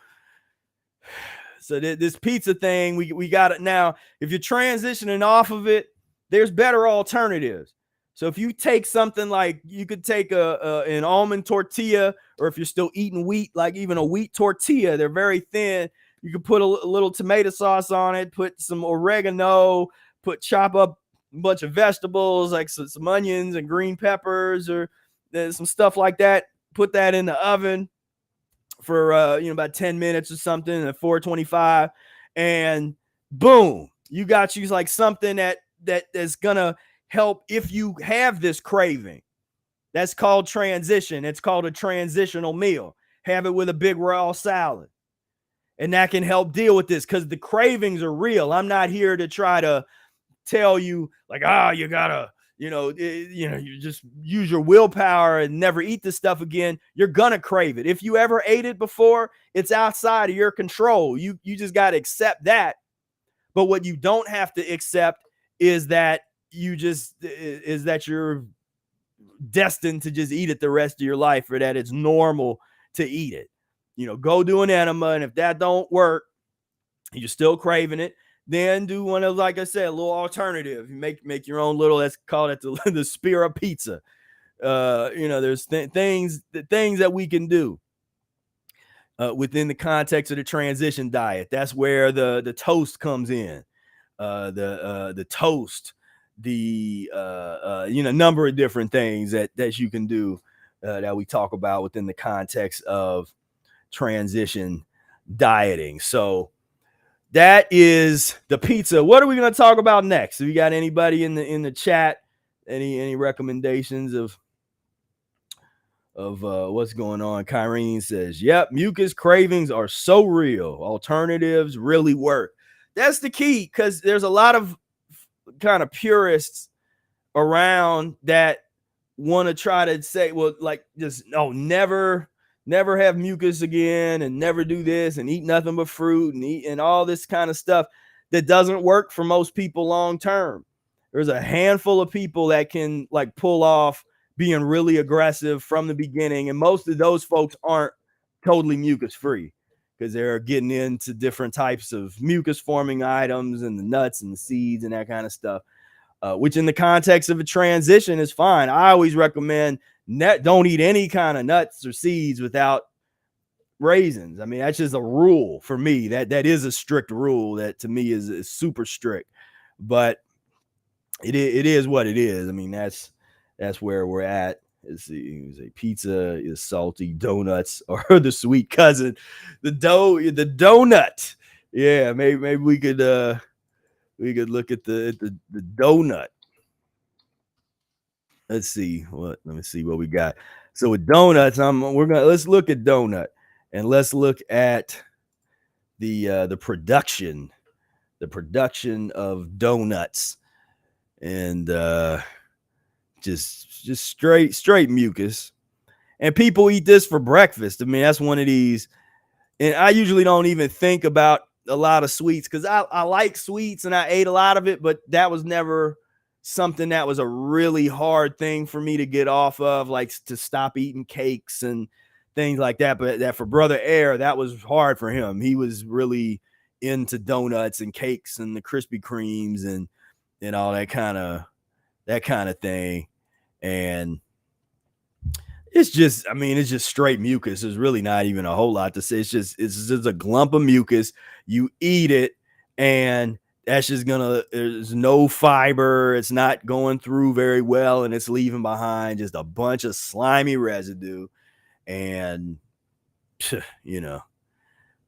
this pizza thing, we got it now. If you're transitioning off of it, there's better alternatives. So if you take something like, you could take an almond tortilla, or if you're still eating wheat, like even a wheat tortilla, they're very thin. You can put a little tomato sauce on it, put some oregano, chop up a bunch of vegetables like some onions and green peppers or some stuff like that. Put that in the oven for about 10 minutes or something at 425, and boom, you got you like something that is gonna help if you have this craving. That's called transition. It's called a transitional meal. Have it with a big raw salad, and that can help deal with this because the cravings are real. I'm not here to try to tell you like, you gotta, you just use your willpower and never eat this stuff again. You're gonna crave it. If you ever ate it before, it's outside of your control. You just gotta accept that. But what you don't have to accept is that you're destined to just eat it the rest of your life, or that it's normal to eat it. Go do an enema, and if that don't work, you're still craving it, then do one of, like I said, a little alternative. You make your own little, let's call it the Spira pizza. There's things that we can do within the context of the transition diet. That's where the toast comes in. The toast, the number of different things that you can do that we talk about within the context of transition dieting. So that is the pizza. What are we going to talk about next? Have you got anybody in the chat? Any recommendations of what's going on? Kyrene says, "Yep, mucus cravings are so real. Alternatives really work." That's the key, because there's a lot of kind of purists around that want to try to say, well, like, just never have mucus again, and never do this, and eat nothing but fruit, and all this kind of stuff that doesn't work for most people long term. There's a handful of people that can like pull off being really aggressive from the beginning, and most of those folks aren't totally mucus free, because they're getting into different types of mucus forming items and the nuts and the seeds and that kind of stuff, which in the context of a transition is fine. I always recommend don't eat any kind of nuts or seeds without raisins. I mean, that's just a rule for me. That is a strict rule that to me is super strict, but it is what it is. I mean, that's where we're at. Let's see, pizza is salty, donuts or the sweet cousin, the donut. Yeah, maybe we could look at the donut. Let's let me see what we got. So with donuts, let's look at donut, and let's look at the production of donuts, and just straight mucus. And people eat this for breakfast. I mean, that's one of these, and I usually don't even think about a lot of sweets, because I like sweets and I ate a lot of it, but that was never something that was a really hard thing for me to get off of, like to stop eating cakes and things like that. But that for Brother Air, that was hard for him. He was really into donuts and cakes and the Krispy Kremes and all that kind of thing. And it's just straight mucus. There's really not even a whole lot to say. It's just a glump of mucus. You eat it, and that's just there's no fiber. It's not going through very well, and it's leaving behind just a bunch of slimy residue. And,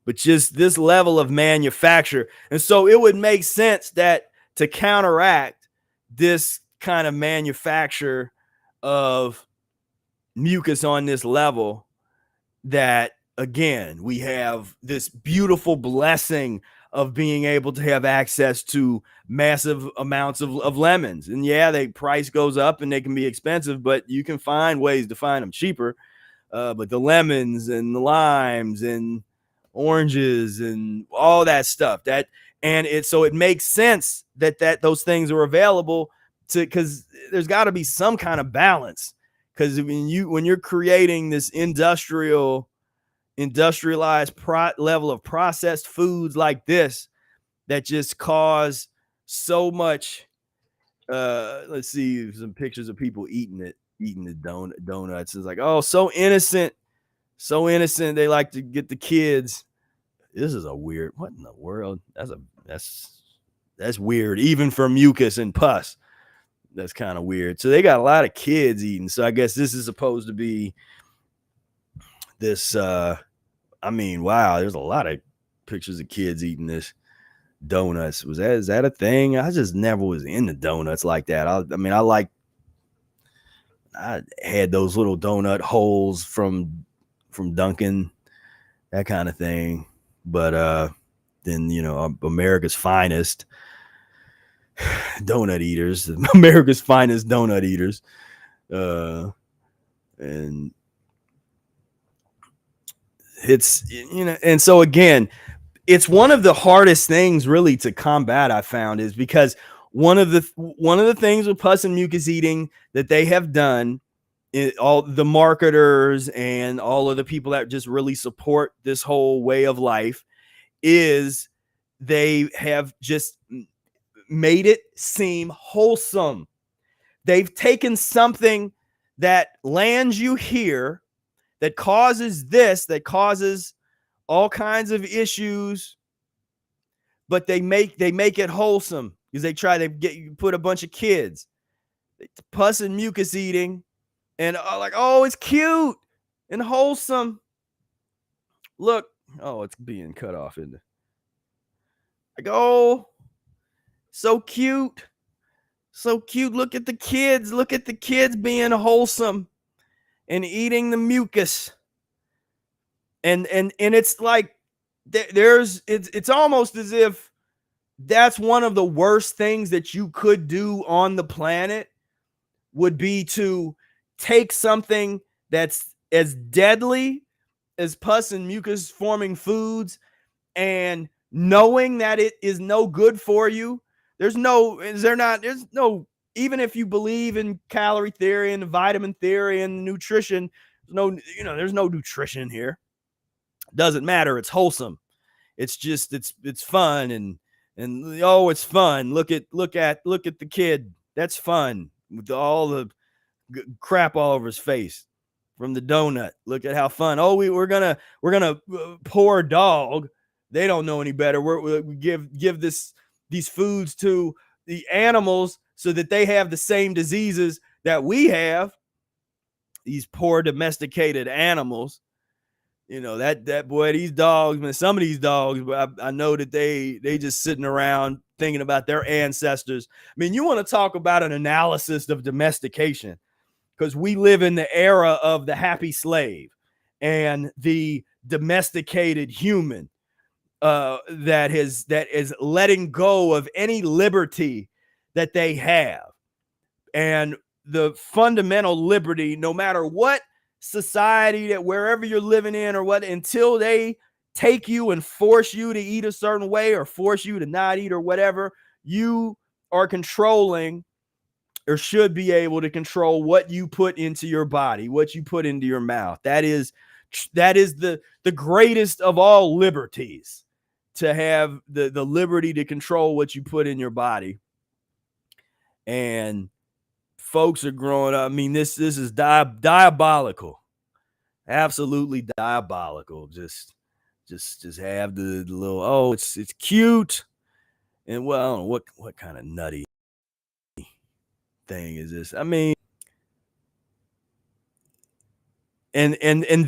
but just this level of manufacture. And so it would make sense that to counteract this kind of manufacture of mucus on this level, that again, we have this beautiful blessing of being able to have access to massive amounts of lemons. And yeah, the price goes up and they can be expensive, but you can find ways to find them cheaper. But the lemons and the limes and oranges and all that stuff, so it makes sense that those things are available because there's got to be some kind of balance. Because when you're creating this industrialized level of processed foods like this, that just cause so much. Let's see some pictures of people eating the donuts. It's like, oh, so innocent. They like to get the kids, this is a weird, what in the world? That's weird, even for mucus and pus. That's kind of weird. So they got a lot of kids eating. So I guess this is supposed to be this. I mean, wow, there's a lot of pictures of kids eating this donuts. Is that a thing? I just never was into donuts like that. I had those little donut holes from Dunkin', that kind of thing. But then, you know, America's finest donut eaters, America's finest donut eaters. And it's, you know, and so again, it's one of the hardest things really to combat, I found, is because one of the things with pus and mucus eating that they have done, all the marketers and all of the people that just really support this whole way of life, is they have just made it seem wholesome. They've taken something that lands you here, that causes all kinds of issues, but they make it wholesome because they try to put a bunch of kids, pus and mucus eating, and like, oh, it's cute and wholesome. Look, oh, it's being cut off, isn't it? Like, oh, so cute. So cute. Look at the kids. Look at the kids being wholesome and eating the mucus. And it's like it's almost as if that's one of the worst things that you could do on the planet, would be to take something that's as deadly as pus and mucus forming foods, and knowing that it is no good for you. There's no, even if you believe in calorie theory and vitamin theory and nutrition, there's no nutrition here. Doesn't matter. It's wholesome. It's just, it's fun. And oh, it's fun. Look at the kid. That's fun, with all the crap all over his face from the donut. Look at how fun. Oh, we're gonna poor dog. They don't know any better. We give these foods to the animals so that they have the same diseases that we have. These poor domesticated animals. You know, that boy, these dogs, man, some of these dogs, I know that they just sitting around thinking about their ancestors. I mean, you want to talk about an analysis of domestication, because we live in the era of the happy slave and the domesticated human, that is letting go of any liberty that they have. And the fundamental liberty, no matter what society, that wherever you're living in or what, until they take you and force you to eat a certain way or force you to not eat or whatever, you are controlling, or should be able to control, what you put into your body, what you put into your mouth. That is the greatest of all liberties, to have the liberty to control what you put in your body. And folks are growing up. I mean, this is diabolical, absolutely diabolical. Just have the little, oh, it's cute, and well, I don't know what kind of nutty thing is this. I mean, and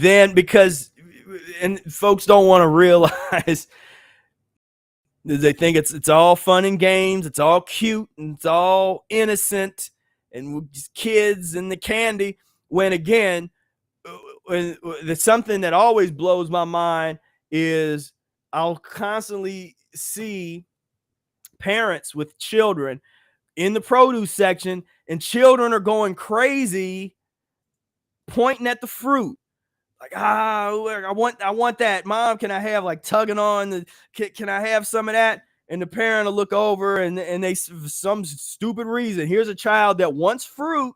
then, because, and folks don't want to realize, they think it's all fun and games, it's all cute, and it's all innocent, and just kids and the candy. When again, there's something that always blows my mind is I'll constantly see parents with children in the produce section, and children are going crazy pointing at the fruit. Like, I want that. Mom, can I have, like, tugging on the, can I have some of that? And the parent will look over, and they, for some stupid reason, here's a child that wants fruit,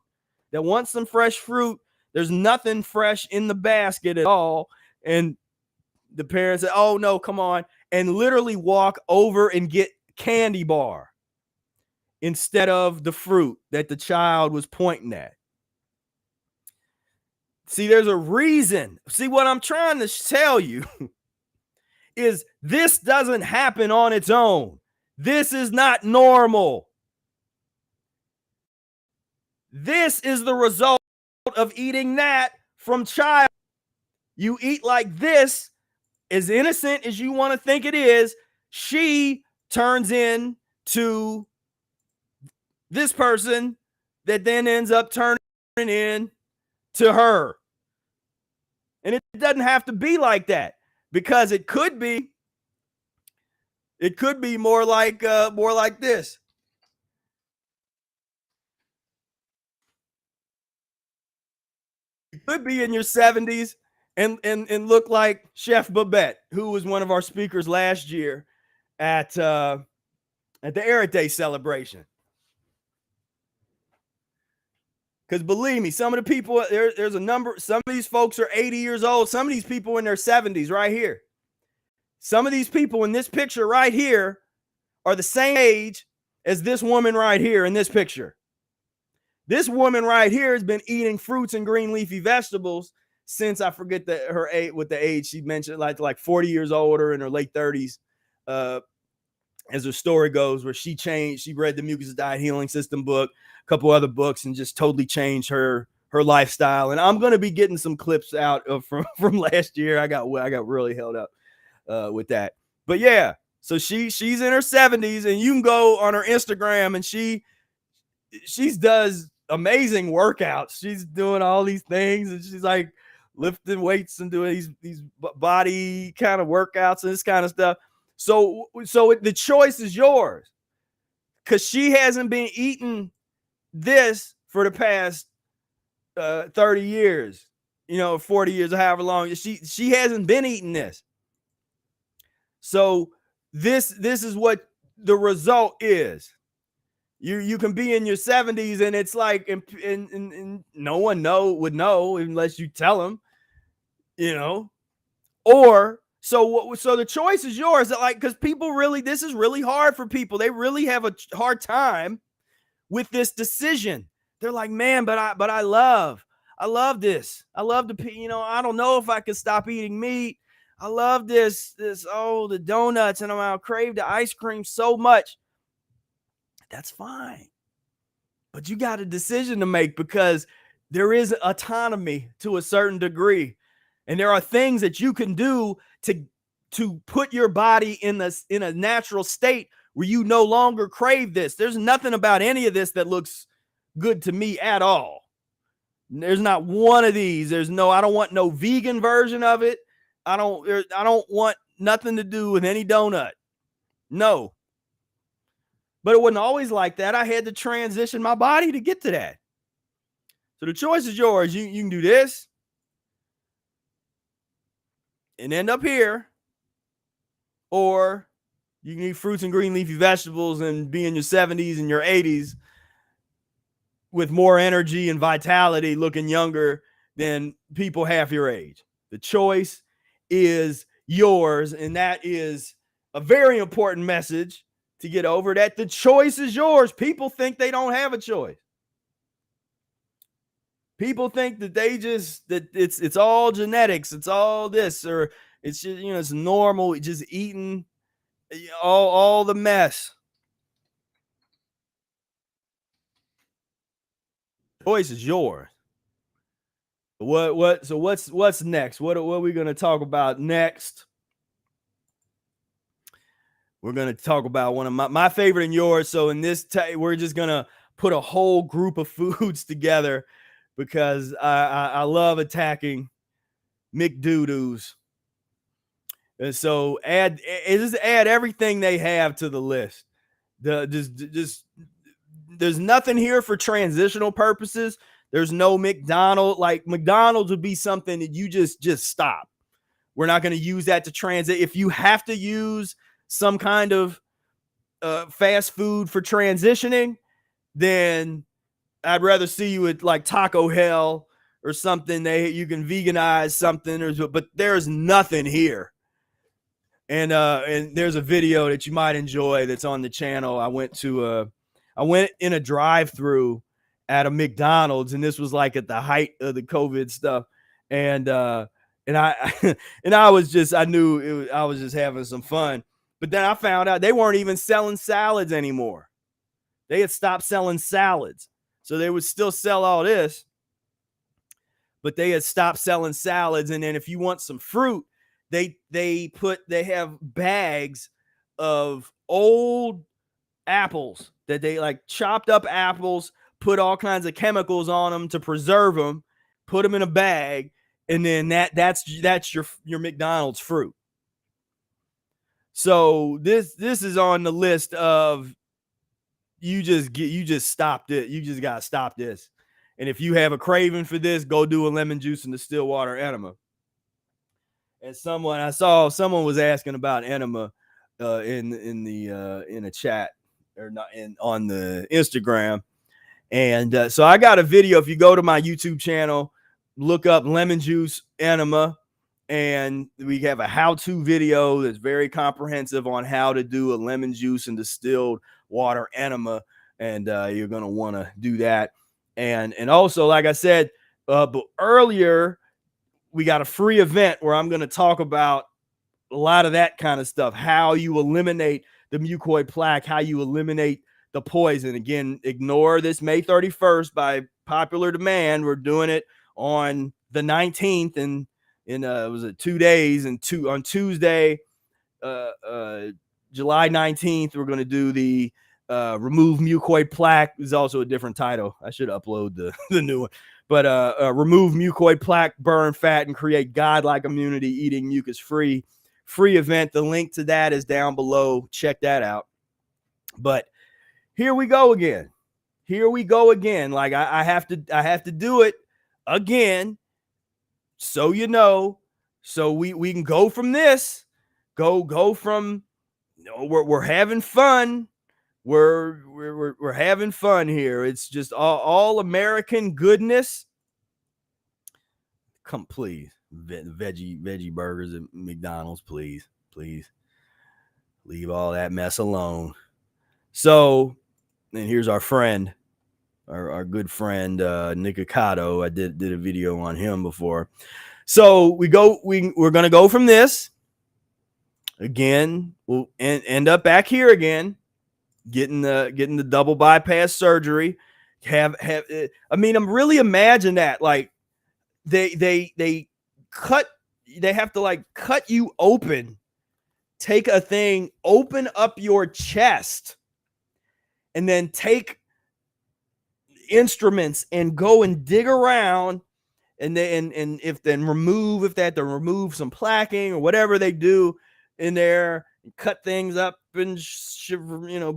that wants some fresh fruit. There's nothing fresh in the basket at all. And the parents say, oh no, come on. And literally walk over and get candy bar instead of the fruit that the child was pointing at. See, there's a reason. See, what I'm trying to tell you is this doesn't happen on its own. This is not normal. This is the result of eating that from child. You eat like this, as innocent as you want to think it is, she turns into this person that then ends up turning in to her. And it doesn't have to be like that, because it could be more like this. You could be in your 70s and look like Chef Babette, who was one of our speakers last year at the Ehret Day celebration. Because believe me, some of the people, there's a number, some of these folks are 80 years old. Some of these people in their 70s right here. Some of these people in this picture right here are the same age as this woman right here in this picture. This woman right here has been eating fruits and green leafy vegetables since, I forget her age, with the age she mentioned, like 40 years old or in her late 30s, as her story goes, where she read the Mucusless Diet Healing System book, a couple other books, and just totally changed her lifestyle. And I'm going to be getting some clips out of from last year. I got really held up with that. But yeah, so she's in her 70s, and you can go on her Instagram, and she does amazing workouts. She's doing all these things, and she's like lifting weights and doing these body kind of workouts and this kind of stuff. So the choice is yours, because she hasn't been eating this for the past 30 years, 40 years, or however long. She hasn't been eating this. So this is what the result is. You can be in your 70s, and it's like, and no one would know unless you tell them, or so the choice is yours. Like, because people this is really hard for people. They really have a hard time with this decision. They're like, man, but I love this. I love I don't know if I could stop eating meat. I love this, the donuts, and I'll crave the ice cream so much. That's fine. But you got a decision to make, because there is autonomy to a certain degree. And there are things that you can do to put your body in a natural state where you no longer crave this. There's nothing about any of this that looks good to me at all. There's not one of these. I don't want no vegan version of it. I don't want nothing to do with any donut. No. But it wasn't always like that. I had to transition my body to get to that. So the choice is yours. You can do this and end up here, or you can eat fruits and green leafy vegetables and be in your 70s and your 80s with more energy and vitality, looking younger than people half your age. The choice is yours, and that is a very important message to get over, that the choice is yours. People think they don't have a choice. People think that it's all genetics, it's all this, or it's just, it's normal, just eating all the mess. The choice is yours. So what's next? What are we going to talk about next? We're going to talk about one of my favorite and yours. So in this, we're just going to put a whole group of foods together, because I love attacking McDoo-doos. And so add everything they have to the list. Just there's nothing here for transitional purposes. There's no McDonald's. Like, McDonald's would be something that you just stop. We're not going to use that to transit. If you have to use some kind of fast food for transitioning, then I'd rather see you at like Taco Hell or something. You can veganize something, but there's nothing here. And there's a video that you might enjoy that's on the channel. I went in a drive-through at a McDonald's, and this was like at the height of the COVID stuff. And And I and I was just, I knew it was, I was just having some fun. But then I found out they weren't even selling salads anymore. They had stopped selling salads. So they would still sell all this, but they had stopped selling salads. And then if you want some fruit, they have bags of old apples that they like chopped up apples, put all kinds of chemicals on them to preserve them, put them in a bag, and then that's your McDonald's fruit. So this is on the list of you just stopped it. You just gotta stop this. And if you have a craving for this, go do a lemon juice and distilled water enema. And I saw someone was asking about enema in a chat or not on the Instagram. And so I got a video. If you go to my YouTube channel, look up lemon juice enema, and we have a how-to video that's very comprehensive on how to do a lemon juice and distilled water enema. And you're going to want to do that. And also, like I said, but earlier, we got a free event where I'm going to talk about a lot of that kind of stuff, how you eliminate the mucoid plaque, how you eliminate the poison. Again, ignore this May 31st by popular demand. We're doing it on the 19th, and was it 2 days, and on Tuesday, July 19th, we're going to do the remove mucoid plaque. Is also a different title. I should upload the new one. But remove mucoid plaque, burn fat, and create godlike immunity eating mucus-free. Free event. The link to that is down below. Check that out. But here we go again. Like I have to do it again, so you know, so we can go from this, go from, you know, we're having fun. We're having fun here. It's just all American goodness. Come, please, veggie burgers at McDonald's, please leave all that mess alone. So, and here's our friend, our good friend Nick Ocado. I did a video on him before. So we're gonna go from this again. We'll end up back here again, getting the double bypass surgery. I mean, I'm really imagine that, like, they have to like cut you open, take a thing, open up your chest, and then take instruments and go and dig around, and then if they have to remove some plaquing or whatever they do in there, and cut things up and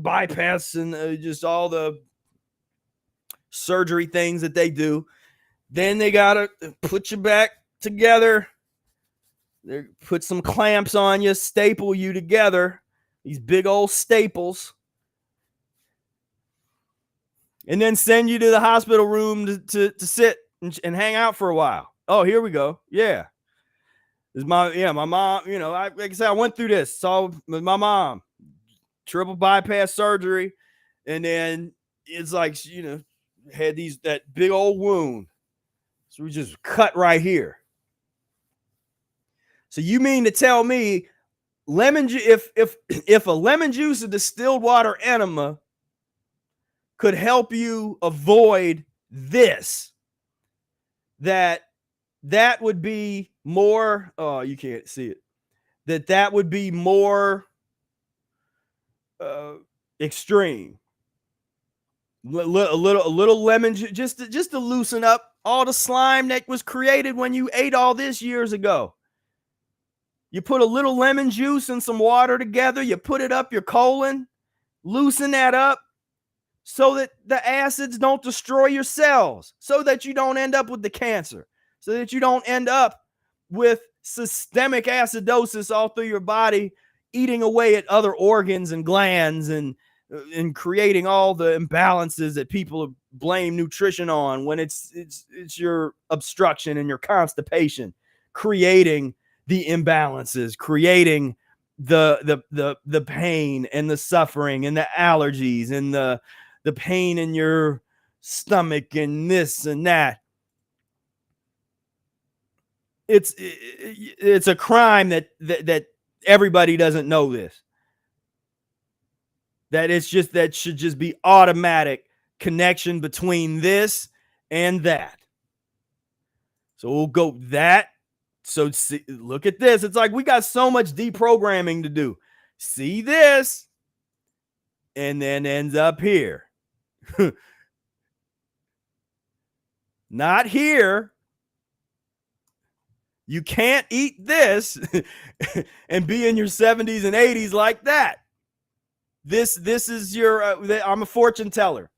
bypass and just all the surgery things that they do. Then they gotta put you back together. They put some clamps on you, staple you together, these big old staples, and then send you to the hospital room to sit and hang out for a while. Oh, here we go. Yeah. My mom, like I said, I went through this. Saw with my mom, triple bypass surgery. And then it's like, had that big old wound. So we just cut right here. So you mean to tell me if a lemon juice and distilled water enema could help you avoid this, that would be more, oh, you can't see it, that would be more extreme. A little lemon juice just to loosen up all the slime that was created when you ate all this years ago. You put a little lemon juice and some water together, you put it up your colon, loosen that up so that the acids don't destroy your cells, so that you don't end up with the cancer, so that you don't end up with systemic acidosis all through your body, eating away at other organs and glands and creating all the imbalances that people blame nutrition on, when it's your obstruction and your constipation creating the imbalances, creating the pain and the suffering and the allergies and the pain in your stomach and this and that. It's a crime that everybody doesn't know this. That should just be automatic connection between this and that. So we'll go that. So look at this. It's like we got so much deprogramming to do. See this, and then ends up here. Not here. You can't eat this and be in your 70s and 80s like that. This is your. I'm a fortune teller.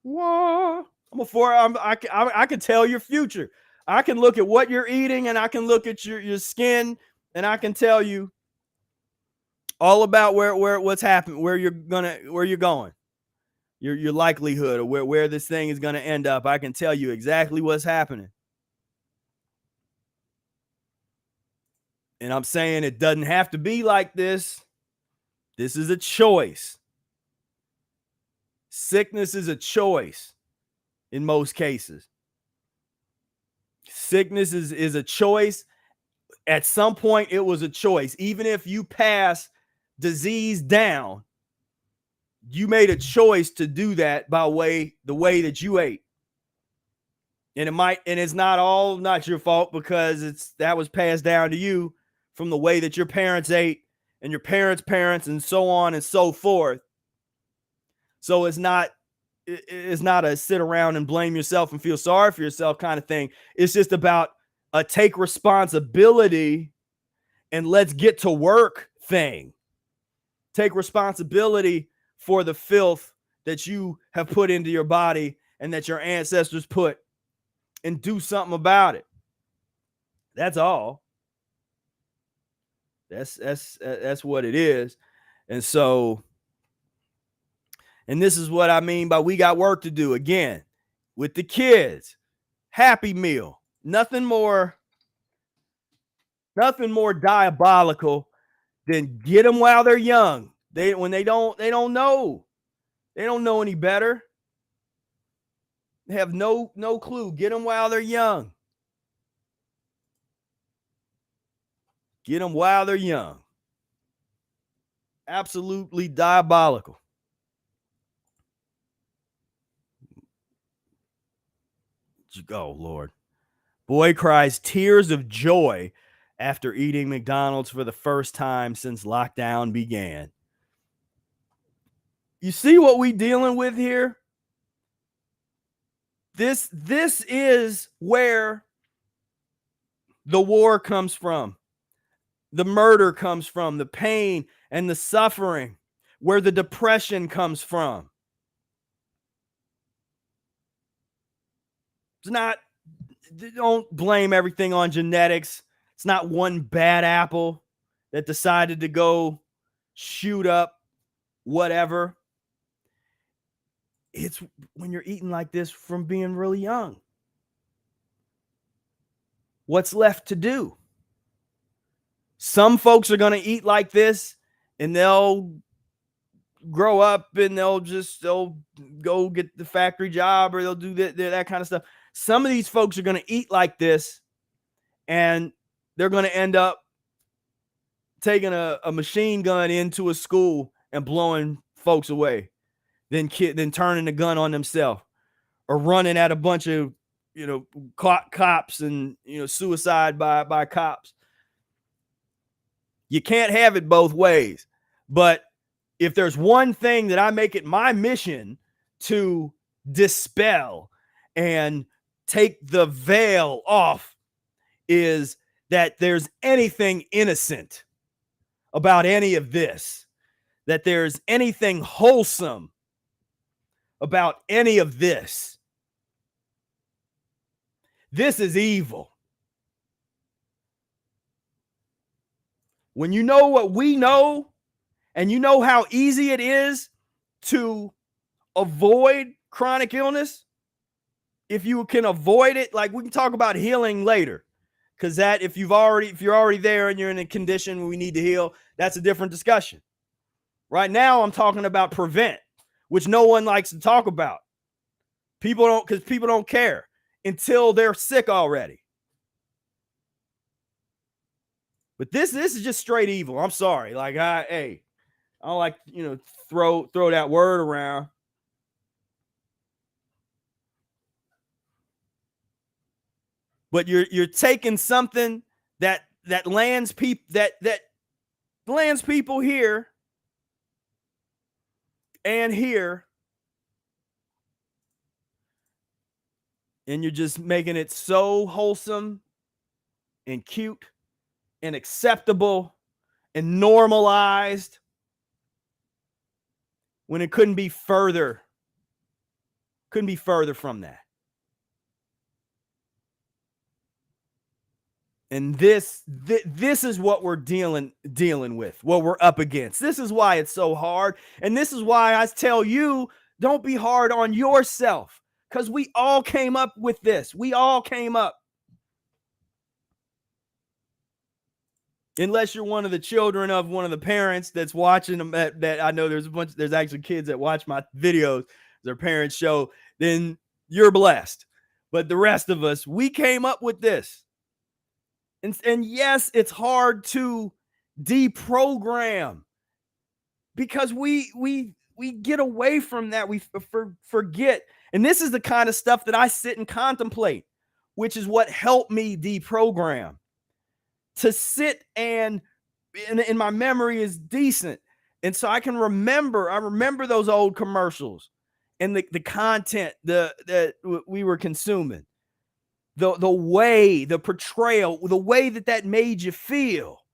Whoa. I can tell your future. I can look at what you're eating, and I can look at your skin, and I can tell you all about what's happening, where you're going, your likelihood of where this thing is gonna end up. I can tell you exactly what's happening. And I'm saying it doesn't have to be like this. This is a choice. Sickness is a choice in most cases. Sickness is a choice. At some point, it was a choice. Even if you pass disease down, you made a choice to do that by the way that you ate. And it's not your fault, because that was passed down to you from the way that your parents ate and your parents' parents and so on and so forth. So it's not a sit around and blame yourself and feel sorry for yourself kind of thing. It's just about a take responsibility and let's get to work thing. Take responsibility for the filth that you have put into your body and that your ancestors put, and do something about it. That's all. That's what it is. And so, and this is what I mean by we got work to do. Again, with the kids, Happy Meal. Nothing more diabolical than get them while they're young. They don't know any better. They have no clue. Get them while they're young. Get them while they're young. Absolutely diabolical. Oh, Lord. Boy cries tears of joy after eating McDonald's for the first time since lockdown began. You see what we dealing with here? This is where the war comes from. The murder comes from, the pain and the suffering, where the depression comes from. Don't blame everything on genetics. It's not one bad apple that decided to go shoot up whatever. It's when you're eating like this from being really young. What's left to do? Some folks are going to eat like this and they'll grow up and they'll go get the factory job, or they'll do that kind of stuff. Some of these folks are going to eat like this and they're going to end up taking a machine gun into a school and blowing folks away, then turning the gun on themselves, or running at a bunch of cops and suicide by cops. You can't have it both ways. But if there's one thing that I make it my mission to dispel and take the veil off, is that there's anything innocent about any of this, that there's anything wholesome about any of this. This is evil. When you know what we know, and you know how easy it is to avoid chronic illness, if you can avoid it, like we can talk about healing later, because that if you're already there and you're in a condition where we need to heal, that's a different discussion. Right now, I'm talking about prevent, which no one likes to talk about. Because people don't care until they're sick already. But this is just straight evil. I'm sorry. Like I don't like, throw that word around. But you're taking something that lands people that lands people here and here, and you're just making it so wholesome and cute and acceptable and normalized when it couldn't be further from that. And this is what we're dealing with, what we're up against. This is why it's so hard. And this is why I tell you, don't be hard on yourself, because we all came up with this. We all came up. Unless you're one of the children of one of the parents that's watching them, that I know there's actually kids that watch my videos, their parents show, then you're blessed. But the rest of us, we came up with this. And yes, it's hard to deprogram, because we get away from that. We forget. And this is the kind of stuff that I sit and contemplate, which is what helped me deprogram. To sit and my memory is decent. And so I remember those old commercials and the content that we were consuming. The way, the portrayal, the way that made you feel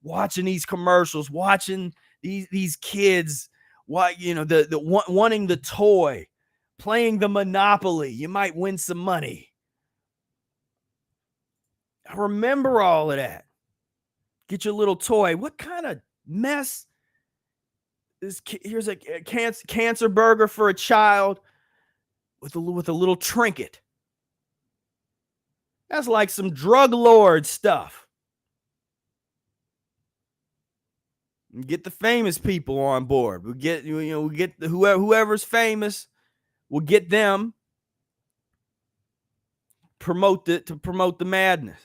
watching these commercials, watching these kids, wanting the toy, playing the Monopoly, you might win some money. I remember all of that. Get your little toy. What kind of mess is? Here's a cancer burger for a child with a little trinket. That's like some drug lord stuff. Get the famous people on board. We get whoever's famous. We'll get them. Promote the madness.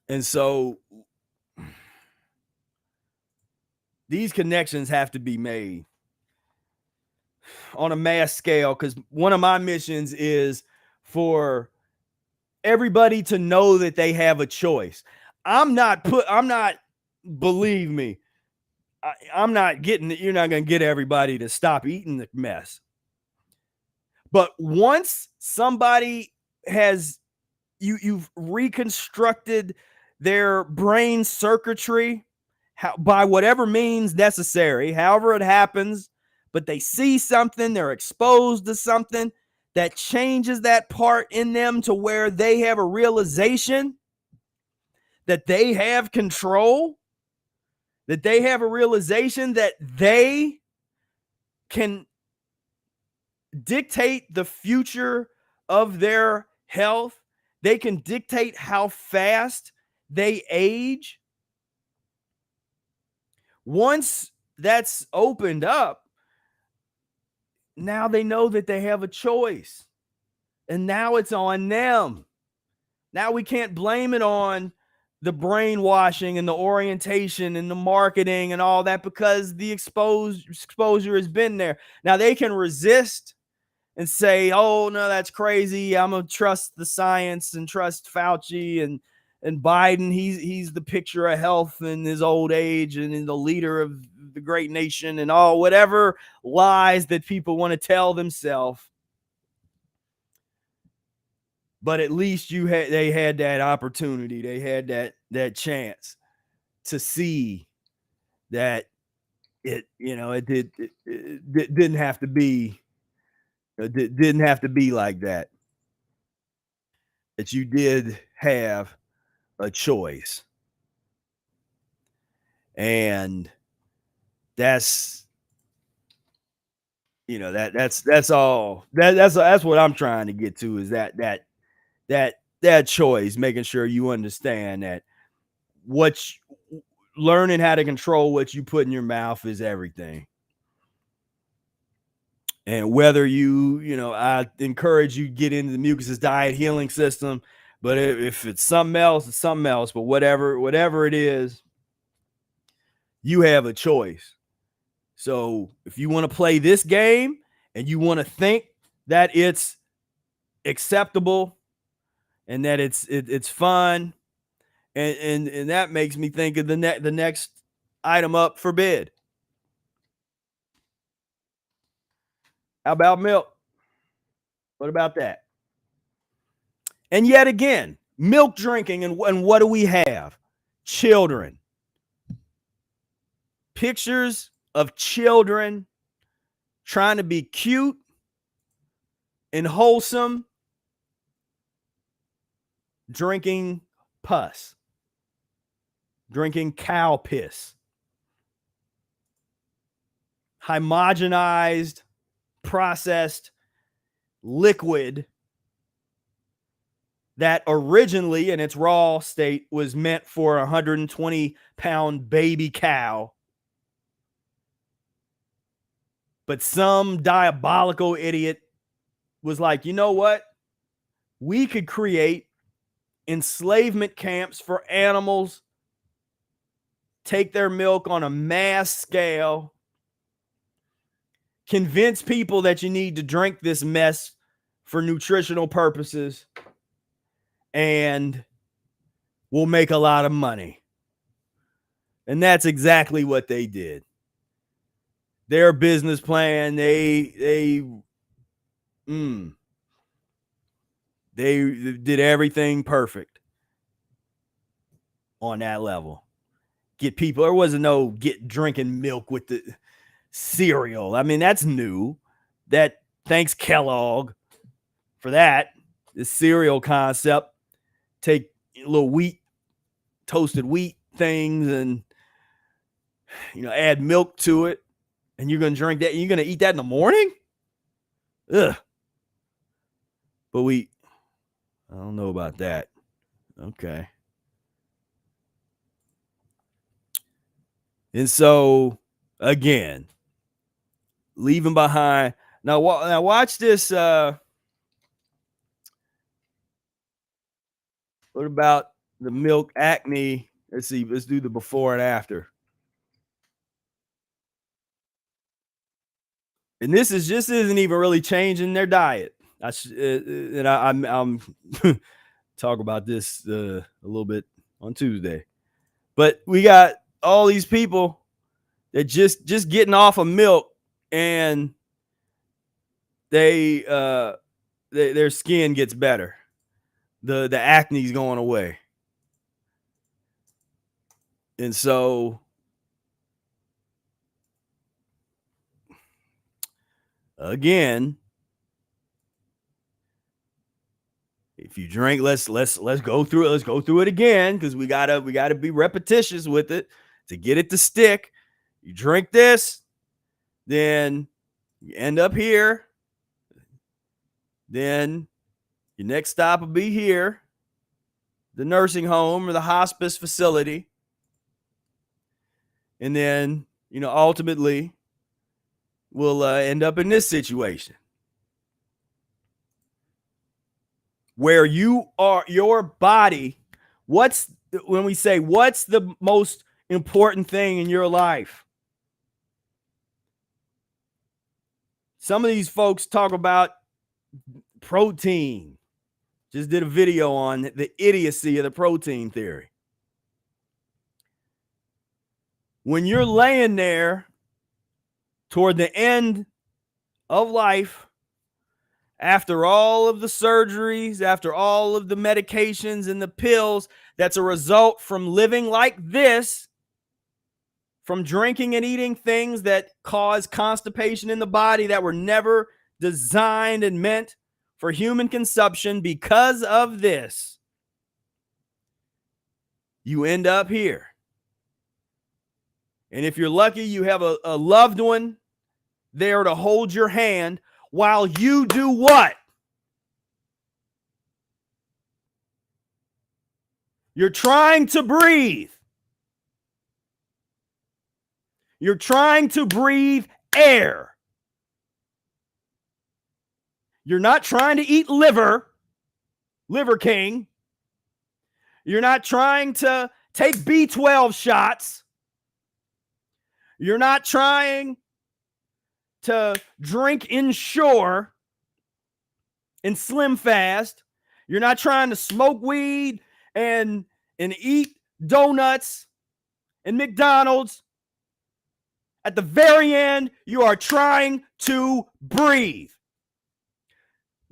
And so these connections have to be made on a mass scale, because one of my missions is for everybody to know that they have a choice. Believe me, I'm not getting it. You're not going to get everybody to stop eating the mess. But once somebody has, you've reconstructed their brain circuitry by whatever means necessary, however it happens, but they see something, they're exposed to something that changes that part in them to where they have a realization that they have control, that they have a realization that they can dictate the future of their health. They can dictate how fast they age. Once that's opened up, now they know that they have a choice. And now it's on them. Now we can't blame it on the brainwashing and the orientation and the marketing and all that, because the exposure has been there. Now they can resist and say, oh, no, that's crazy. I'm going to trust the science and trust Fauci and Biden. He's the picture of health in his old age and the leader of the great nation and all whatever lies that people want to tell themselves. But at least they had that opportunity. They had that chance to see that it didn't have to be. It didn't have to be like that. That you did have a choice, and that's that's all. That's what I'm trying to get to, is that choice, making sure you understand that learning how to control what you put in your mouth is everything. And whether I encourage you to get into the Mucusless Diet Healing System, but if it's something else, it's something else. But whatever it is, you have a choice. So if you want to play this game and you want to think that it's acceptable and that it's fun, and that makes me think of the next item up for bid. How about milk? What about that? And yet again, milk drinking, and what do we have? Children. Pictures of children trying to be cute and wholesome, drinking pus, drinking cow piss, homogenized, processed liquid that originally in its raw state was meant for a 120-pound baby cow. But some diabolical idiot was like, you know what? We could create enslavement camps for animals, take their milk on a mass scale, convince people that you need to drink this mess for nutritional purposes, and we'll make a lot of money. And that's exactly what they did. Their business plan, they did everything perfect on that level. Get people, there wasn't no get drinking milk with the cereal. I mean, that's new. That, thanks Kellogg for that. The cereal concept. Take little wheat, toasted wheat things, and add milk to it, and you're gonna drink that. You're gonna eat that in the morning. Ugh. But I don't know about that. Okay. And so again, leaving behind. Now watch this. What about the milk acne? Let's see. Let's do the before and after. And this isn't even really changing their diet. I'm talk about this a little bit on Tuesday. But we got all these people that just getting off of milk, and their skin gets better. The acne's going away. And so again, if you drink, let's go through it. Let's go through it again, because we gotta be repetitious with it to get it to stick. You drink this, then you end up here. Then your next stop will be here, the nursing home or the hospice facility. And then, ultimately we'll end up in this situation where your body, when we say what's the most important thing in your life? Some of these folks talk about protein. Just did a video on the idiocy of the protein theory. When you're laying there toward the end of life, after all of the surgeries, after all of the medications and the pills, that's a result from living like this, from drinking and eating things that cause constipation in the body that were never designed and meant for human consumption. Because of this, you end up here. And if you're lucky, you have a loved one there to hold your hand while you do what? You're trying to breathe. You're trying to breathe air. You're not trying to eat liver king. You're not trying to take B12 shots. You're not trying to drink Ensure and Slim Fast. You're not trying to smoke weed and eat donuts and McDonald's. At the very end, you are trying to breathe.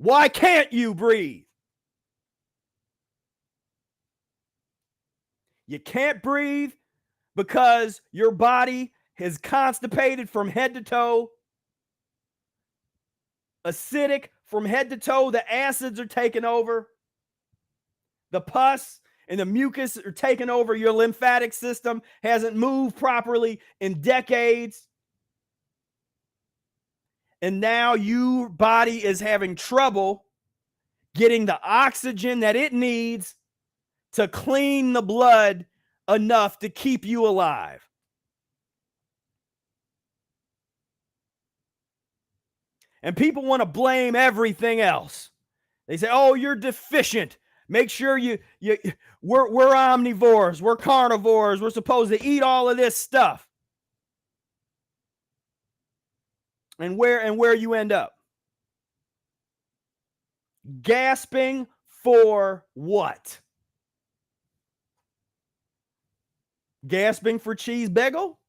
Why can't you breathe? You can't breathe because your body is constipated from head to toe, acidic from head to toe. The acids are taking over. The pus and the mucus are taking over. Your lymphatic system hasn't moved properly in decades. And now your body is having trouble getting the oxygen that it needs to clean the blood enough to keep you alive. And people want to blame everything else. They say, oh, you're deficient. Make sure we're omnivores, we're carnivores, we're supposed to eat all of this stuff. And where you end up? Gasping for what? Gasping for cheese bagel?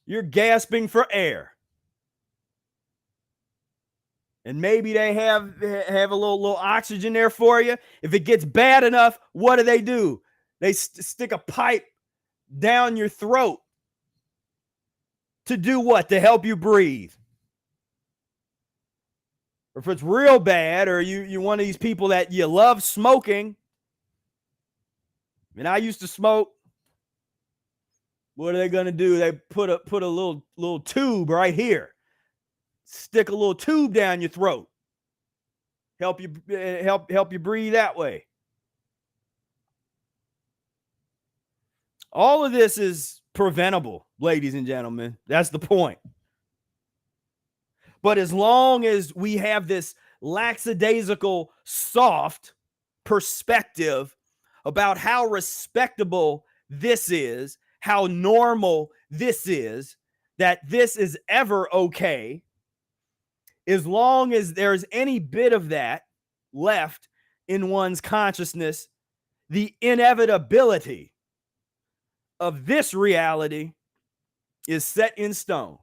You're gasping for air. And maybe they have a little oxygen there for you. If it gets bad enough, what do? They stick a pipe down your throat. To do what? To help you breathe. Or if it's real bad, or you're one of these people that you love smoking. And I used to smoke. What are they going to do? They put a little tube right here. Stick a little tube down your throat. Help you breathe that way. All of this is preventable, ladies and gentlemen. That's the point. But as long as we have this lackadaisical, soft perspective about how respectable this is, how normal this is, that this is ever okay, as long as there's any bit of that left in one's consciousness, the inevitability of this reality is set in stone.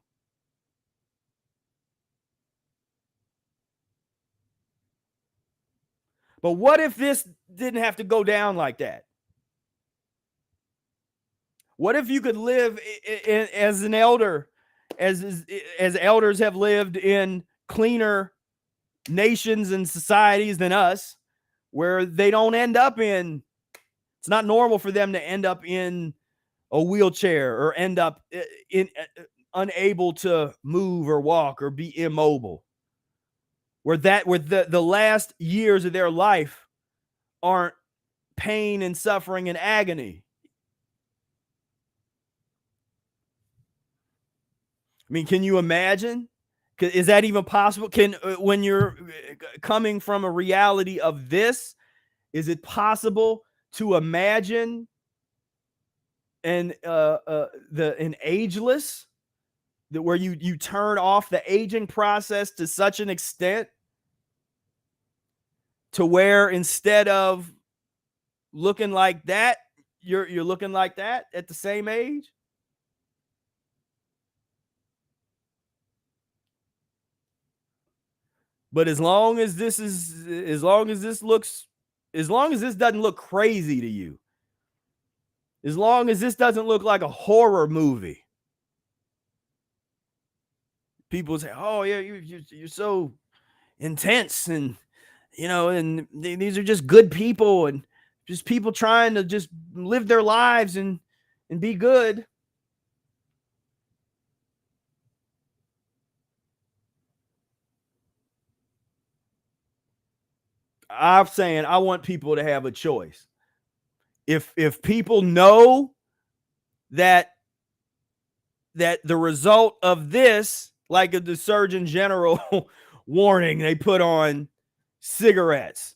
But what if this didn't have to go down like that? What if you could live as an elder, as elders have lived in cleaner nations and societies than us, where they don't end up in, it's not normal for them to end up in a wheelchair or end up in unable to move or walk or be immobile, where the last years of their life aren't pain and suffering and agony. I mean, can you imagine? Is that even possible? When you're coming from a reality of this, is it possible to imagine an ageless, that where you turn off the aging process to such an extent to where instead of looking like that, you're looking like that at the same age? But as long as this doesn't look crazy to you, as long as this doesn't look like a horror movie, people say, "Oh yeah, you're so intense, and and these are just good people, and just people trying to just live their lives and be good." I'm saying I want people to have a choice. If people know that that the result of this, like the Surgeon General warning they put on cigarettes,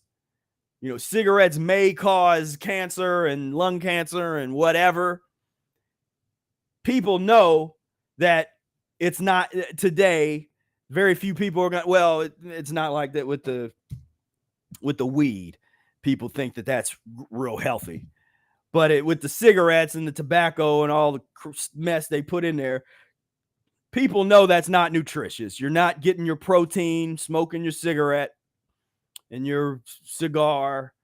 cigarettes may cause cancer and lung cancer and whatever. People know that it's not today. Very few people are going to, well, it's not like that with the weed. People think that that's real healthy. But with the cigarettes and the tobacco and all the mess they put in there, people know that's not nutritious. You're not getting your protein smoking your cigarette and your cigar.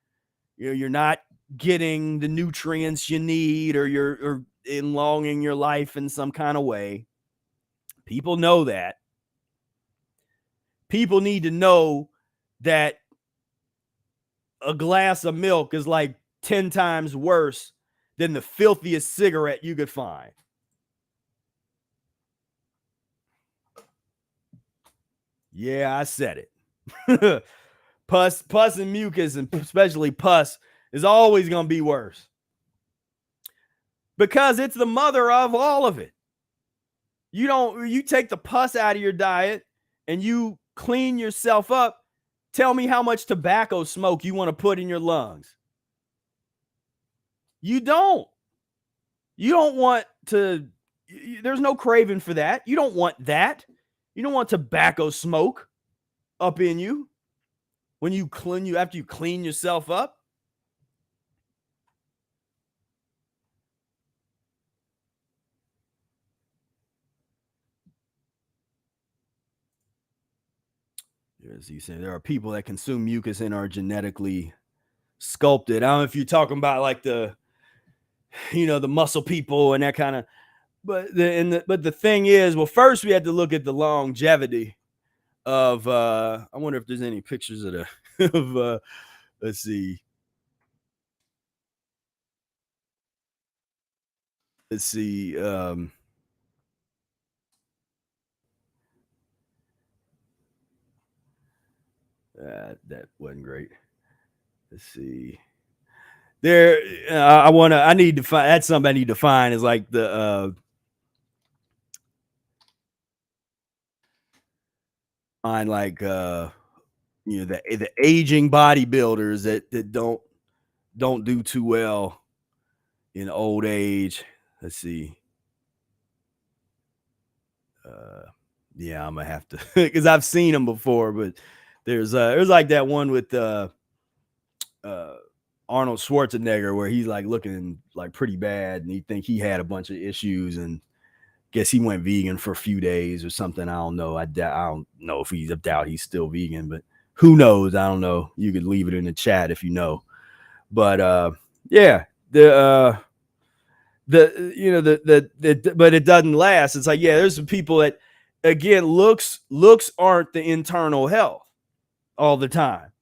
You're not getting the nutrients you need, or you're elonging your life in some kind of way. People know that. People need to know that a glass of milk is like 10 times worse than the filthiest cigarette you could find. Yeah, I said it. Pus and mucus, and especially pus, is always going to be worse because it's the mother of all of it. You take the pus out of your diet and you clean yourself up. Tell me how much tobacco smoke you want to put in your lungs. You don't want to. There's no craving for that. You don't want that. You don't want tobacco smoke up in you after you clean yourself up. As you say, there are people that consume mucus and are genetically sculpted. I don't know if you're talking about like the muscle people and that kind of, but the thing is, well, first we had to look at the longevity of I wonder if there's any pictures of the of let's see. That wasn't great. Let's see. There, I need to find. That's something I need to find. Is like the find like the aging bodybuilders that don't do too well in old age. Let's see. Yeah, I'm gonna have to because I've seen them before, but there's like that one with Arnold Schwarzenegger where he's like looking like pretty bad, and he think he had a bunch of issues, and guess he went vegan for a few days or something. I don't know. I don't know if I doubt he's still vegan, but who knows? I don't know. You could leave it in the chat if you know. But yeah, but it doesn't last. It's like, yeah, there's some people that, again, looks aren't the internal health all the time.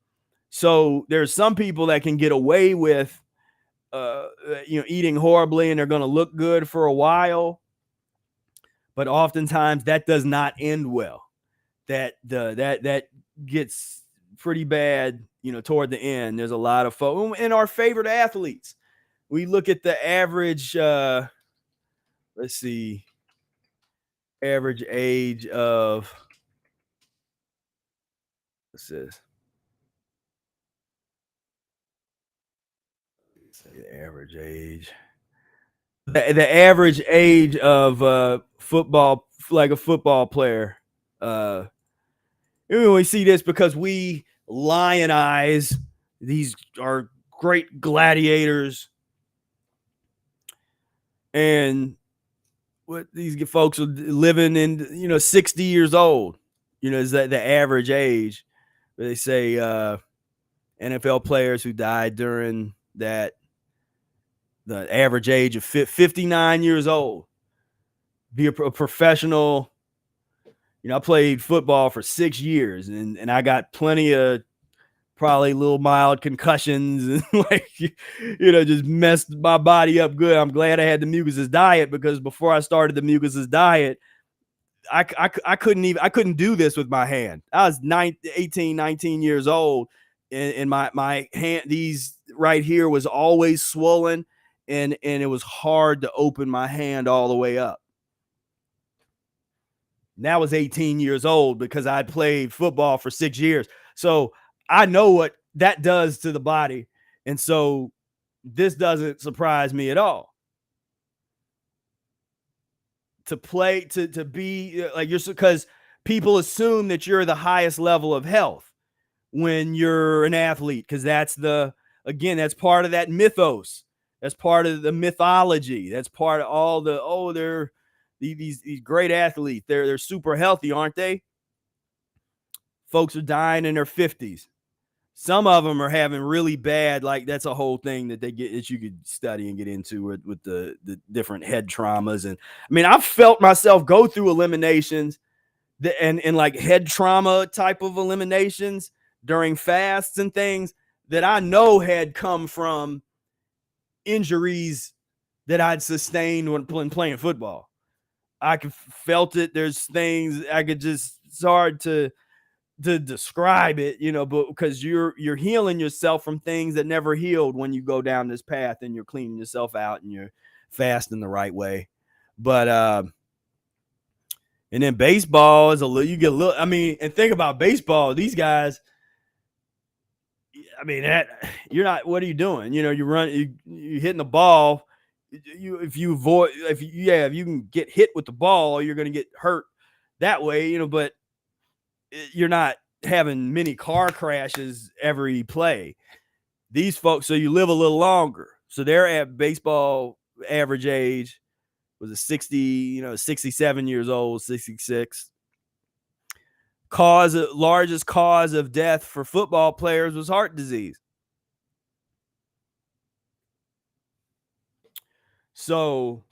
So there's some people that can get away with eating horribly, and they're going to look good for a while, but oftentimes that does not end well. That gets pretty bad, toward the end. There's a lot of folks and our favorite athletes. We look at the average let's see, average age of, what's this? The average age. The average age of football, like a football player. We see this because we lionize these are great gladiators, and what these folks are living in, 60 years old, is that the average age. But they say NFL players who died during that, the average age of 59 years old, be a professional. I played football for 6 years, and I got plenty of probably little mild concussions and just messed my body up good. I'm glad I had the Mucusless diet, because before I started the Mucusless diet, I couldn't do this with my hand. I was 18, 19 years old, and my hand, these right here, was always swollen, and it was hard to open my hand all the way up. Now I was 18 years old because I played football for 6 years. So I know what that does to the body. And so this doesn't surprise me at all. To play, to be like, you're, because people assume that you're the highest level of health when you're an athlete, because that's that's part of that mythos. That's part of the mythology. That's part of all the, they're these great athletes. They're super healthy, aren't they? Folks are dying in their 50s. Some of them are having really bad, like, that's a whole thing that you could study and get into with the different head traumas. And I mean, I've felt myself go through eliminations and like head trauma type of eliminations during fasts and things that I know had come from injuries that I'd sustained when playing football. I felt it. There's things I could just, it's hard to describe it, but because you're healing yourself from things that never healed when you go down this path, and you're cleaning yourself out and you're fasting the right way. But and then baseball is you get a little, I mean, and think about baseball, these guys, I mean, you're not, what are you doing? You run, you hitting the ball. If you can get hit with the ball, you're going to get hurt that way, but you're not having many car crashes every play. These folks, so you live a little longer. So they're at baseball average age was a 67 years old, 66. Largest cause of death for football players was heart disease. So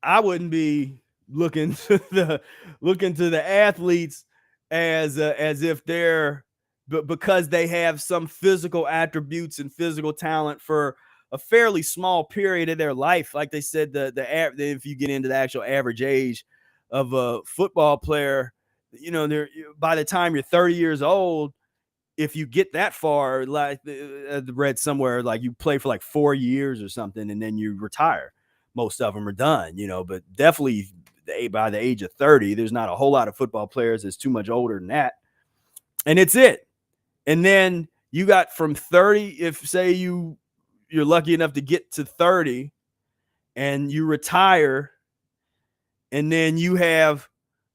I wouldn't be looking to the athletes as if they're, but because they have some physical attributes and physical talent for a fairly small period of their life. Like they said, if you get into the actual average age of a football player, they're, by the time you're 30 years old, if you get that far, like I read somewhere, like you play for like 4 years or something, and then you retire. Most of them are done, but definitely by the age of 30, there's not a whole lot of football players that's too much older than that. And it's it. And then you got from 30, if say you're lucky enough to get to 30 and you retire, and then you have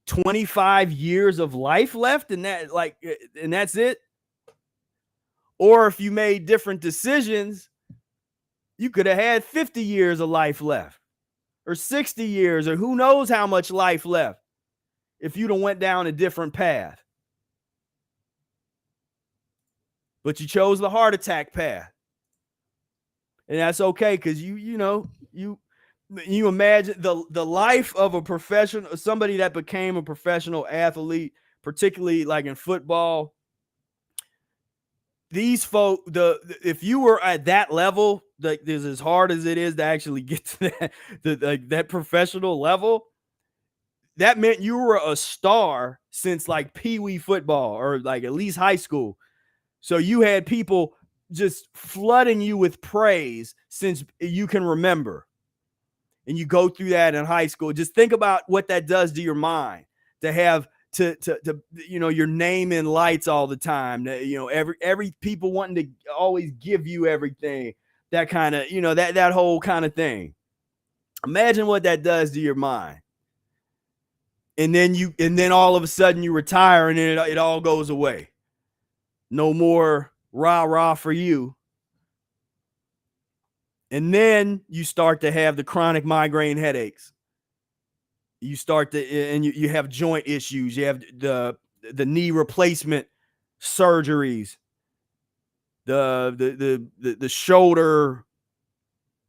25 years of life left, and that's it. Or if you made different decisions, you could have had 50 years of life left, or 60 years, or who knows how much life left if you'd have went down a different path. But you chose the heart attack path. And that's okay, because you imagine the life of a professional, somebody that became a professional athlete, particularly like in football. These folk, if you were at that level, like, this, as hard as it is to actually get to that professional level, that meant you were a star since like peewee football, or like at least high school. So you had people just flooding you with praise since you can remember. And you go through that in high school. Just think about what that does to your mind, to have to your name in lights all the time. Every people wanting to always give you everything. That kind of, that whole kind of thing. Imagine what that does to your mind. And then all of a sudden you retire, and then it all goes away. No more rah for you. And then you start to have the chronic migraine headaches. You start to, and you have joint issues. You have the knee replacement surgeries, the shoulder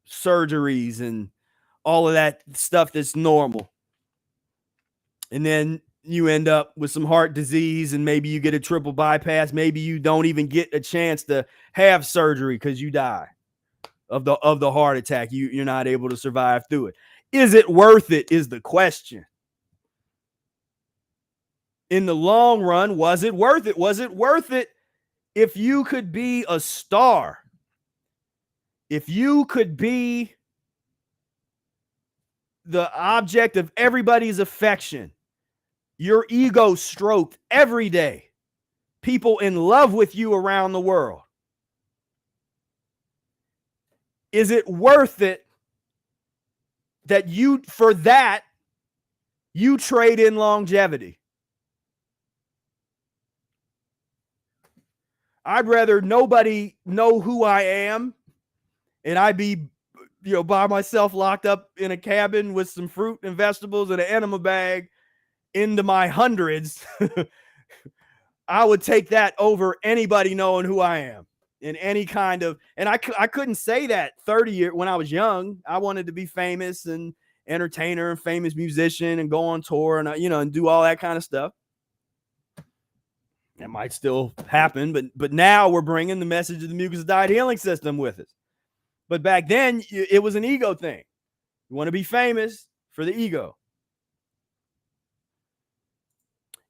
surgeries, and all of that stuff that's normal. And then you end up with some heart disease, and maybe you get a triple bypass. Maybe you don't even get a chance to have surgery because you die of the heart attack. You're not able to survive through it. Is it worth it is the question. In the long run, was it worth it? Was it worth it if you could be a star? If you could be the object of everybody's affection, your ego stroked every day, people in love with you around the world. Is it worth it that you trade in longevity? I'd rather nobody know who I am and I be, by myself locked up in a cabin with some fruit and vegetables and an enema bag into my hundreds. I would take that over anybody knowing who I am in any kind of, and I couldn't say that 30 years when I was young. I wanted to be famous and entertainer and famous musician and go on tour and, and do all that kind of stuff. That might still happen, but now we're bringing the message of the Mucusless Diet Healing System with us. But back then, it was an ego thing. You want to be famous for the ego.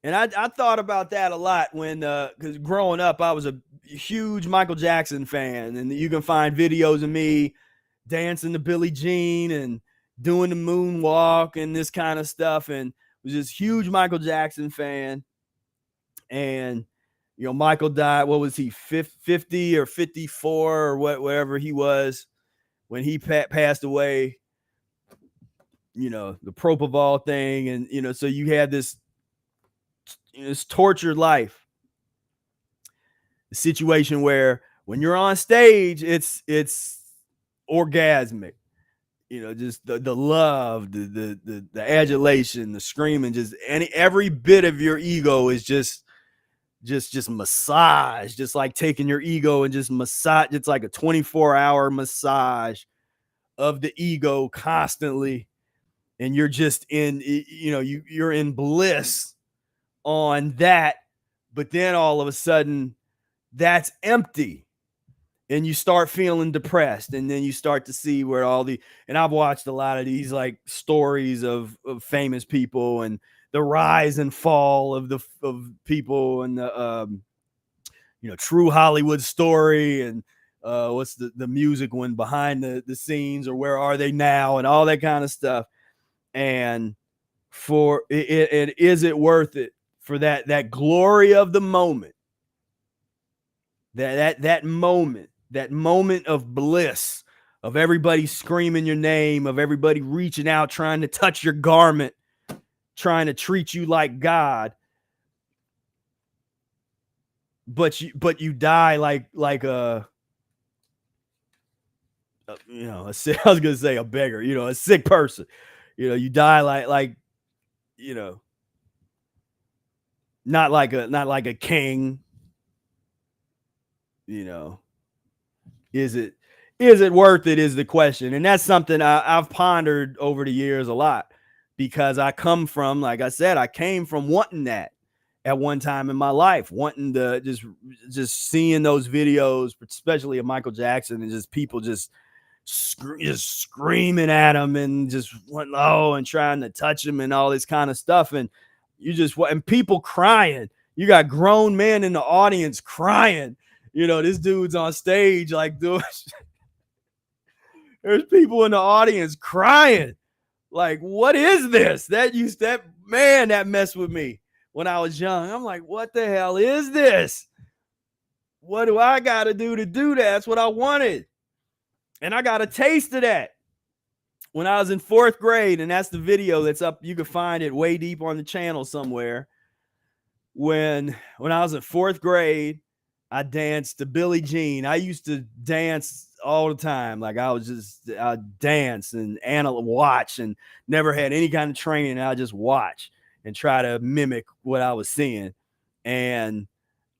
And I thought about that a lot when, because growing up, I was a huge Michael Jackson fan. And you can find videos of me dancing to Billie Jean and doing the moonwalk and this kind of stuff. And was this huge Michael Jackson fan. And, Michael died, what was he, 50 or 54 or whatever he was when he passed away, the propofol thing. And, so you had this tortured life, a situation where when you're on stage, it's orgasmic, just the love, the adulation, the screaming, just every bit of your ego is just massage, just like taking your ego and just massage. It's like a 24-hour massage of the ego constantly. And you're just in, you're in bliss on that. But then all of a sudden that's empty and you start feeling depressed. And then you start to see where and I've watched a lot of these like stories of famous people and the rise and fall of people and the, true Hollywood story and what's the music one, behind the scenes, or where are they now, and all that kind of stuff. And for it is it worth it for that glory of the moment, that moment of bliss, of everybody screaming your name, of everybody reaching out, trying to touch your garment, trying to treat you like God, but you die like I was gonna say a beggar, a sick person, you die like not like a king, is it worth it is the question. And that's something I've pondered over the years a lot, because I come from, like I said, I came from wanting that at one time in my life, wanting to just seeing those videos, especially of Michael Jackson, and just people just screaming at him and just and trying to touch him and all this kind of stuff. And and people crying. You got grown men in the audience crying. This dude's on stage like doing. There's people in the audience crying. Like, what is this? That messed with me when I was young. I'm like, what the hell is this? What do I got to do that? That's what I wanted. And I got a taste of that when I was in 4th grade. And that's the video that's up. You can find it way deep on the channel somewhere. When I was in 4th grade, I danced to Billie Jean. I used to dance all the time. Like I'd dance and watch, and never had any kind of training. I just watch and try to mimic what I was seeing. And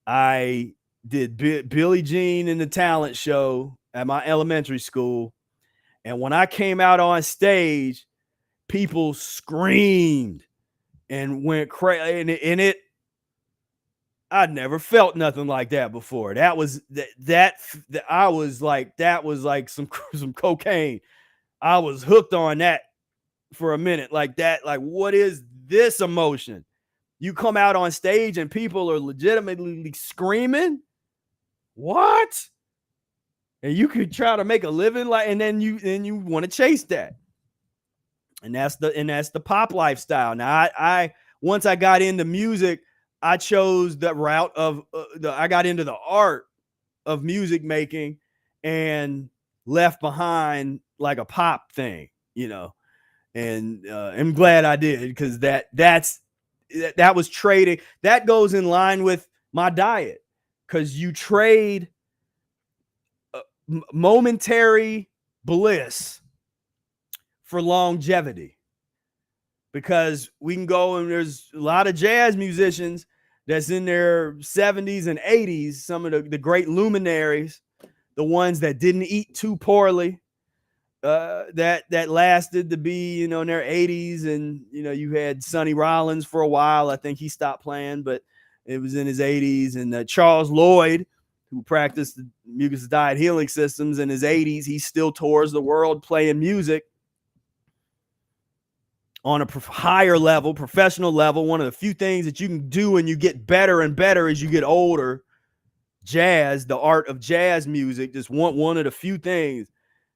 I did Billie Jean in the talent show at my elementary school. And when I came out on stage, people screamed and went crazy. And I'd never felt nothing like that before. That was I was like, that was like some cocaine. I was hooked on that for a minute. Like that, like, what is this emotion? You come out on stage and people are legitimately screaming. What? And you could try to make a living and then you want to chase that. and that's the pop lifestyle. Now, I once I got into music, I chose the route of I got into the art of music making and left behind like a pop thing, and I'm glad I did, because that was trading. That goes in line with my diet, because you trade momentary bliss for longevity. Because we can go, and there's a lot of jazz musicians that's in their 70s and 80s, some of the great luminaries, the ones that didn't eat too poorly, that lasted to be, in their 80s. And you had Sonny Rollins for a while. I think he stopped playing, but it was in his 80s. And Charles Lloyd, who practiced the Mucusless Diet Healing Systems, in his 80s, he still tours the world playing music on a higher level, professional level. One of the few things that you can do and you get better and better as you get older. Jazz, the art of jazz music, just one of the few things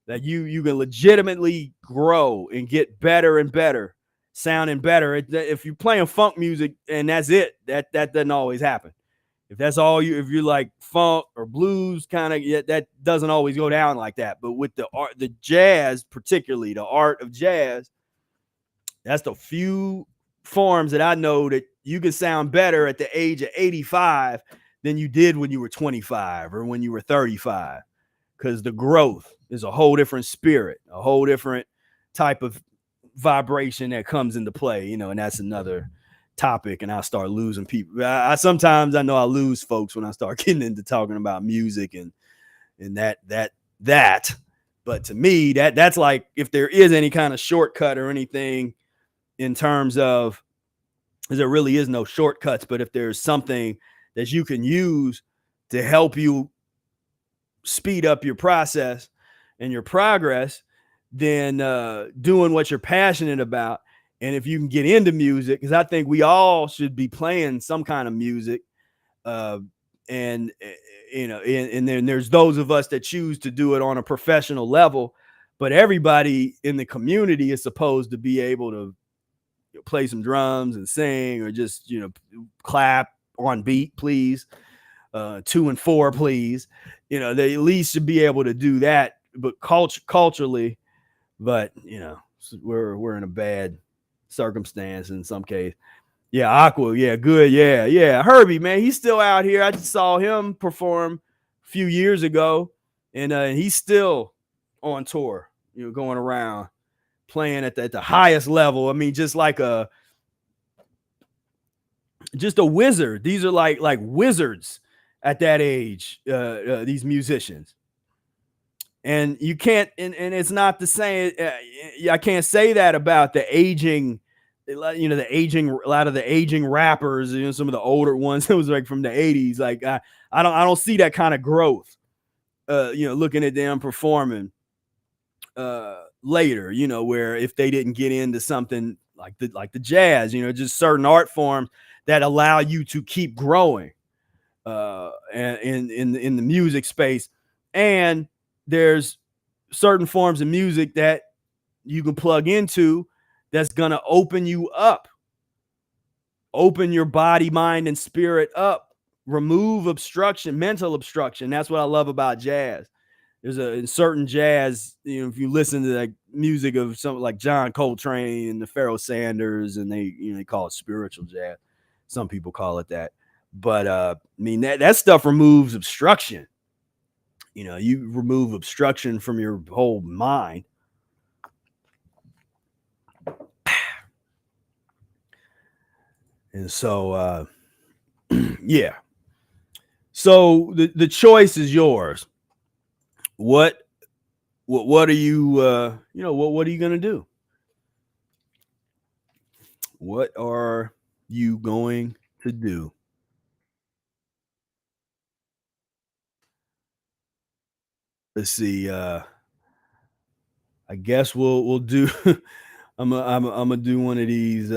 that you can legitimately grow and get better and better, sounding better. If you're playing funk music and that's it, that doesn't always happen. If that's all if you're like funk or blues kind of, that doesn't always go down like that. But with the art, the jazz, particularly the art of jazz, that's the few forms that I know that you can sound better at the age of 85 than you did when you were 25 or when you were 35, because the growth is a whole different spirit, a whole different type of vibration that comes into play, and that's another topic. And I'll start losing people. I sometimes, I know I lose folks when I start getting into talking about music and that. But to me, that's like, if there is any kind of shortcut or anything in terms of, because there really is no shortcuts, but if there's something that you can use to help you speed up your process and your progress, then doing what you're passionate about. And if you can get into music, because I think we all should be playing some kind of music, and then there's those of us that choose to do it on a professional level, but everybody in the community is supposed to be able to play some drums and sing, or just clap on beat, please, 2 and 4, please. They at least should be able to do that. But culturally, but we're in a bad circumstance in some case. Yeah, Aqua, yeah, good, yeah. Herbie, man, he's still out here. I just saw him perform a few years ago, and he's still on tour, going around playing at the highest level. I mean, just a wizard. These are like wizards at that age, these musicians. And you can't, and it's not the same. I can't say that about the aging, a lot of the aging rappers, some of the older ones. It was like from the 80s. Like, I don't see that kind of growth, looking at them performing later, where if they didn't get into something like the jazz, just certain art forms that allow you to keep growing and in the music space. And there's certain forms of music that you can plug into that's going to open you up, open your body, mind, and spirit up, remove obstruction, mental obstruction. That's what I love about jazz. There's in certain jazz, if you listen to the music of something like John Coltrane and the Pharoah Sanders, and they call it spiritual jazz. Some people call it that. But I mean, that stuff removes obstruction. You remove obstruction from your whole mind. And so, yeah. So the choice is yours. What are you, what are you going to do? What are you going to do? Let's see. I guess we'll do. I'm gonna do one of these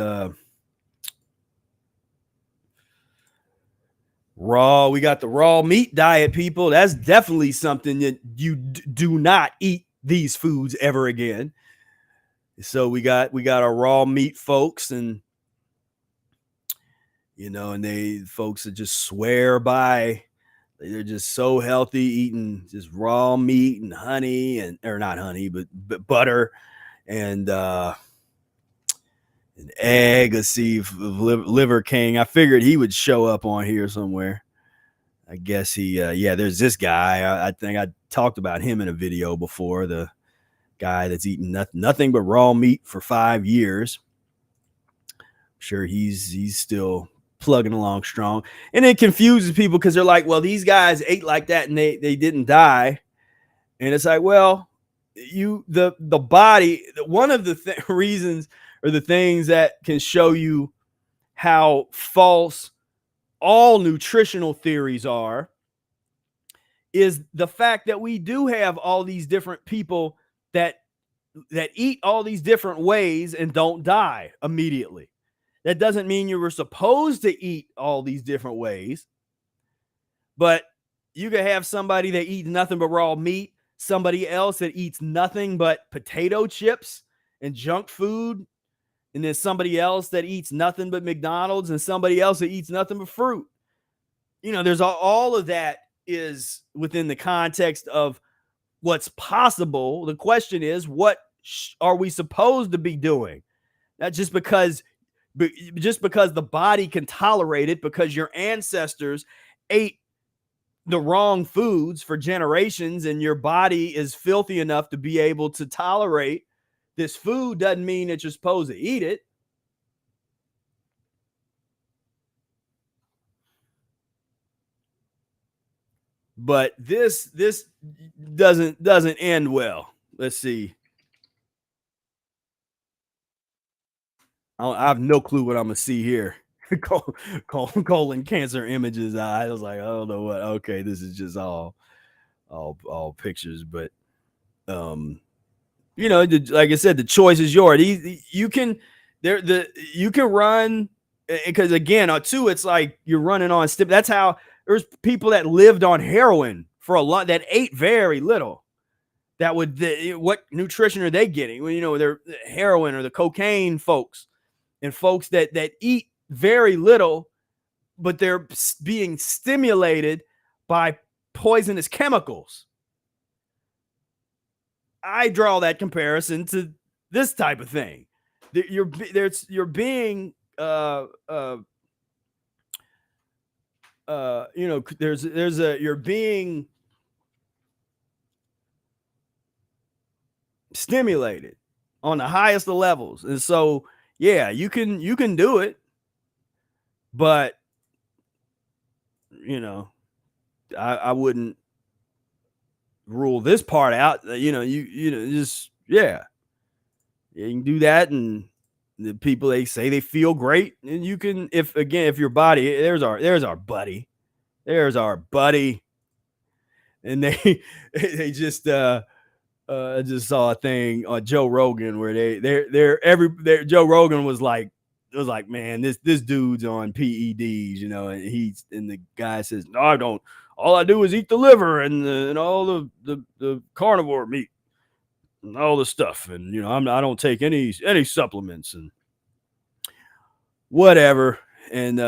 raw. We got the raw meat diet, people. That's definitely something that you do not eat these foods ever again. So we got our raw meat folks, and and they folks that just swear by, they're just so healthy, eating just raw meat and honey, and or not honey, but butter and an egg. Let's see, Liver King. I figured he would show up on here somewhere. I guess he, there's this guy. I think I talked about him in a video before. The guy that's eaten nothing but raw meat for 5 years. I'm sure he's still plugging along strong. And it confuses people because they're like, well, these guys ate like that and they didn't die. And it's like, well, the body, one of the reasons or the things that can show you how false all nutritional theories are is the fact that we do have all these different people that eat all these different ways and don't die immediately. That doesn't mean you were supposed to eat all these different ways, but you could have somebody that eats nothing but raw meat, somebody else that eats nothing but potato chips and junk food, and then somebody else that eats nothing but McDonald's, and somebody else that eats nothing but fruit. There's all of that is within the context of what's possible. The question is, what are we supposed to be doing? Not just because the body can tolerate it, because your ancestors ate the wrong foods for generations and your body is filthy enough to be able to tolerate this food, doesn't mean that you're supposed to eat it. But this doesn't end well. Let's see. I have no clue what I'm gonna see here. Colon cancer images. I was like, I don't know what. Okay, this is just all pictures. But like I said, the choice is yours. You can you can run, because again, too, it's like you're running on stim. That's how there's people that lived on heroin for a lot, that ate very little. That would what nutrition are they getting? Well, they're heroin or the cocaine folks, and folks that eat very little, but they're being stimulated by poisonous chemicals. I draw that comparison to this type of thing. You're being you're being stimulated on the highest of levels. And so, yeah, you can do it, but I wouldn't rule this part out. Just, yeah, you can do that. And the people, they say they feel great, and you can, if your body, there's our buddy, and they just I just saw a thing on Joe Rogan where Joe Rogan was like, man, this dude's on PEDs, and the guy says, no, I don't. All I do is eat the liver and all the carnivore meat and all the stuff, and I don't take any supplements and whatever. And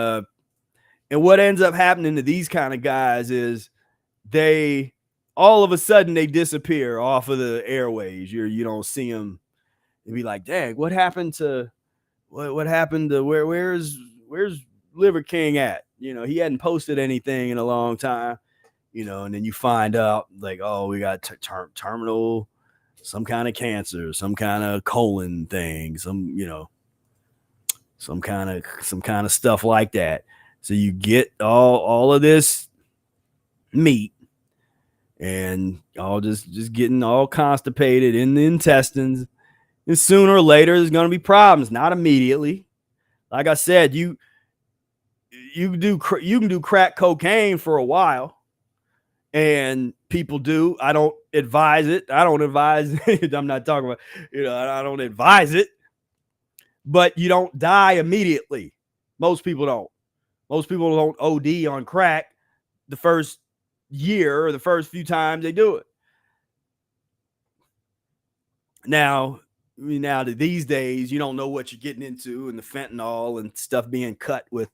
what ends up happening to these kind of guys is they all of a sudden they disappear off of the airways. You don't see them. You'd be like, dang, what happened to where's Liver King at? He hadn't posted anything in a long time, and then you find out like, oh, we got terminal, some kind of cancer, some kind of colon thing, some kind of stuff like that. So you get all of this meat and all just getting all constipated in the intestines, and sooner or later there's going to be problems. Not immediately. Like I said, you can do crack cocaine for a while, and people do. I don't advise it. I'm not talking about, I don't advise it, but you don't die immediately. Most people don't OD on crack the first year or the first few times they do it. Now, now these days, you don't know what you're getting into, and the fentanyl and stuff being cut with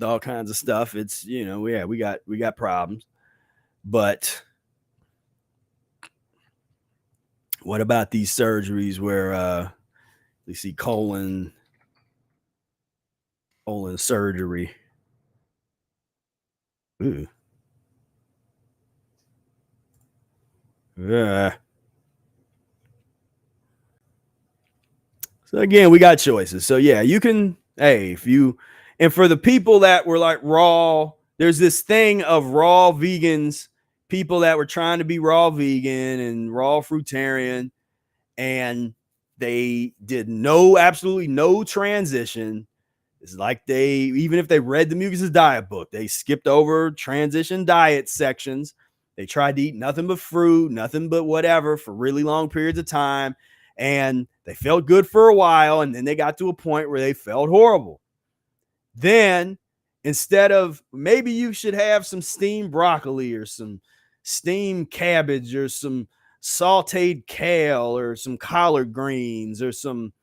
all kinds of stuff. It's, we got problems. But what about these surgeries where you see colon surgery? Ooh. Yeah. So again, we got choices. So yeah, you can, hey, and for the people that were like raw, there's this thing of raw vegans, people that were trying to be raw vegan and raw fruitarian, and they did absolutely no transition. It's like even if they read the Mucusless Diet book, they skipped over transition diet sections. They tried to eat nothing but fruit, nothing but whatever for really long periods of time. And they felt good for a while. And then they got to a point where they felt horrible. Then instead of, maybe you should have some steamed broccoli or some steamed cabbage or some sauteed kale or some collard greens or some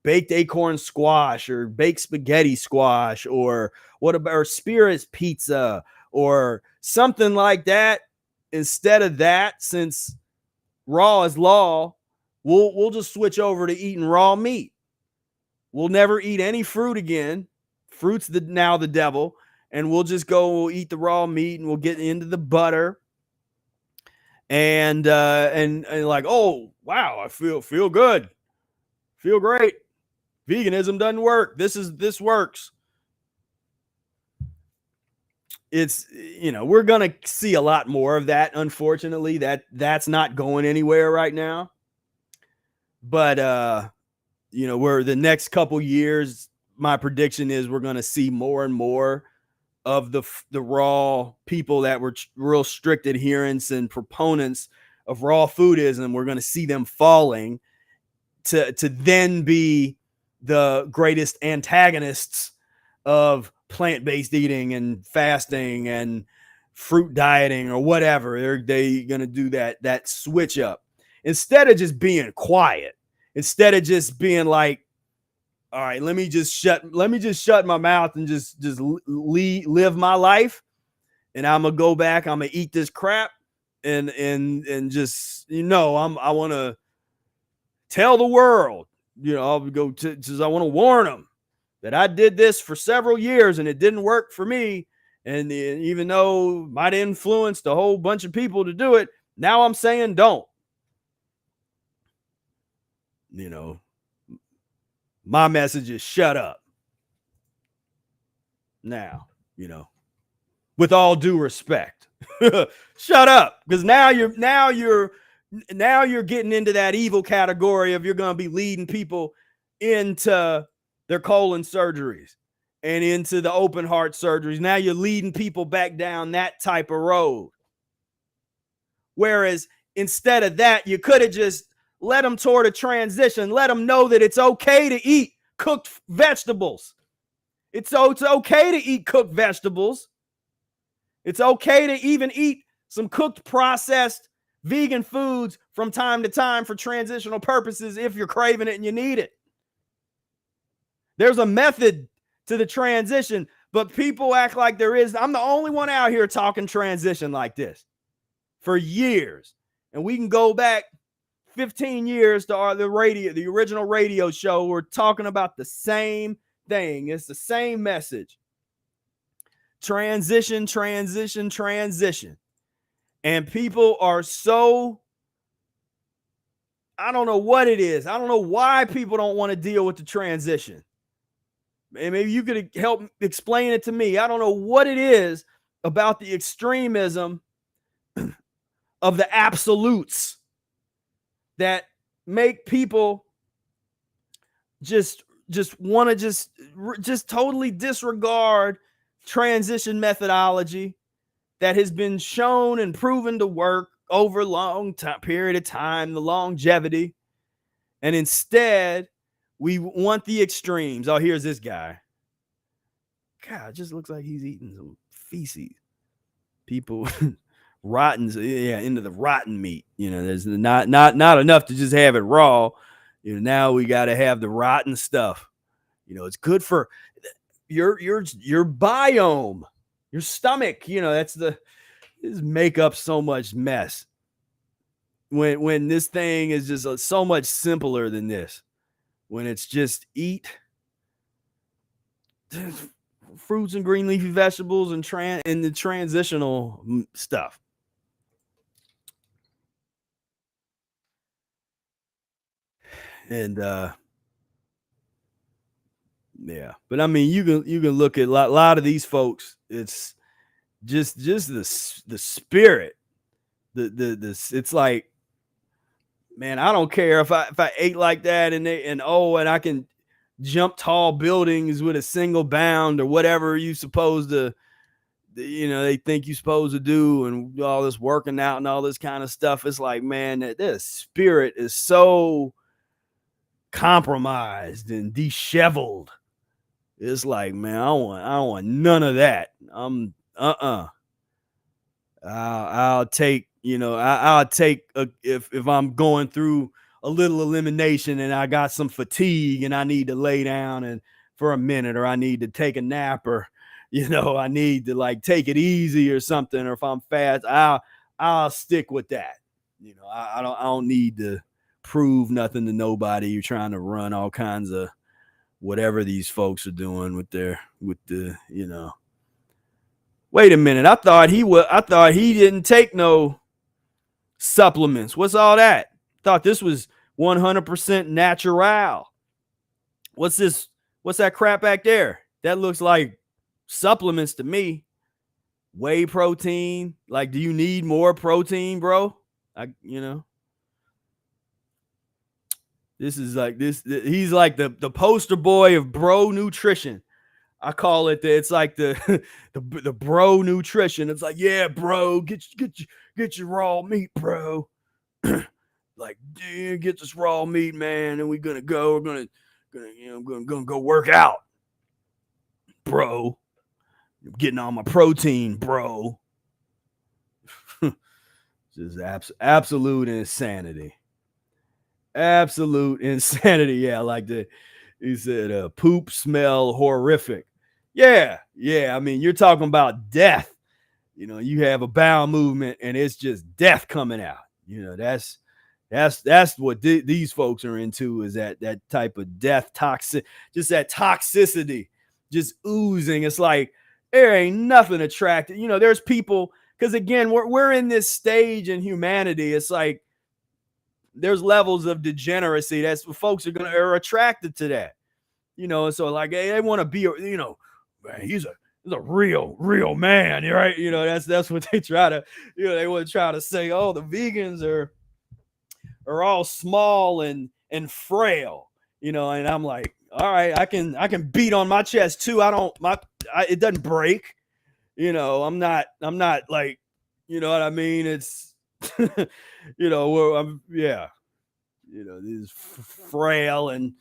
baked acorn squash or baked spaghetti squash, or what about Spira's pizza or something like that. Instead of that, since raw is law, we'll just switch over to eating raw meat. We'll never eat any fruit again. Fruit's now the devil, and we'll just we'll eat the raw meat, and we'll get into the butter. And like, oh wow, I feel good, feel great. Veganism doesn't work. This works. It's, we're going to see a lot more of that. Unfortunately, that's not going anywhere right now. But, we're the next couple years, my prediction is we're going to see more and more of the raw people that were real strict adherents and proponents of raw foodism. We're going to see them falling to then be the greatest antagonists of plant-based eating and fasting and fruit dieting or whatever. They're going to do that switch up instead of just being quiet, instead of just being like, all right, let me just shut my mouth and just live my life. And I'm going to go back. I'm going to eat this crap and just, I want to tell the world, I'll go to, I want to warn them that I did this for several years and it didn't work for me. And even though it might have influenced a whole bunch of people to do it, now I'm saying don't. My message is shut up. Now, with all due respect, shut up, because now you're getting into that evil category of you're going to be leading people into their colon surgeries and into the open heart surgeries. Now you're leading people back down that type of road. Whereas instead of that, you could have just let them toward a transition, let them know that it's okay to eat cooked vegetables. It's okay to eat cooked vegetables. It's okay to even eat some cooked, processed vegan foods from time to time for transitional purposes if you're craving it and you need it. There's a method to the transition, but people act like there is. I'm the only one out here talking transition like this for years. And we can go back 15 years to the original radio show. We're talking about the same thing. It's the same message. Transition. And people are so, I don't know what it is. I don't know why people don't want to deal with the transition. And maybe you could help explain it to me. I don't know what it is about the extremism of the absolutes that make people just want to just totally disregard transition methodology that has been shown and proven to work over a long period of time, the longevity. And instead, we want the extremes. Oh, here's this guy. God, it just looks like he's eating some feces. People rotten, into the rotten meat. There's not enough to just have it raw. Now we got to have the rotten stuff. It's good for your biome, your stomach. That's just make up so much mess when this thing is just so much simpler than this. When it's just eat fruits and green leafy vegetables and the transitional stuff. And yeah, but I mean, you can look at a lot of these folks. It's just the spirit. It's like, man, I don't care if I ate like that and I can jump tall buildings with a single bound or whatever you supposed to, they think you're supposed to do, and all this working out and all this kind of stuff. It's like, man, this spirit is so compromised and disheveled. It's like, man, I don't want none of that. I'll take, I'll take if I'm going through a little elimination and I got some fatigue and I need to lay down and for a minute, or I need to take a nap, or I need to like take it easy or something, or if I'm fast, I'll stick with that. I don't need to prove nothing to nobody. You're trying to run all kinds of whatever these folks are doing with the Wait a minute. I thought he didn't take no supplements. What's all that? Thought this was 100% natural. What's this? What's that crap back there? That looks like supplements to me. Whey protein. Like, do you need more protein, bro? This is like this. He's like the poster boy of bro nutrition. I call it it's like the bro nutrition. It's like, yeah, bro, get your raw meat, bro. Like, dude, get this raw meat, man, and we're gonna go work out, bro. I'm getting all my protein, bro. Just absolute insanity. Absolute insanity. Yeah, like he said, poop smell horrific. Yeah. I mean, you're talking about death. You have a bowel movement and it's just death coming out. That's what these folks are into, is that type of death toxic, just that toxicity, just oozing. It's like there ain't nothing attractive. There's people, because again, we're in this stage in humanity. It's like there's levels of degeneracy. That's what folks are attracted to that. So like they want to be, man, he's a real man, right? That's what they try to, they want to try to say, oh, the vegans are all small and frail, and I'm like, all right, I can beat on my chest too. It doesn't break, I'm not like, what I mean? It's, this is frail and,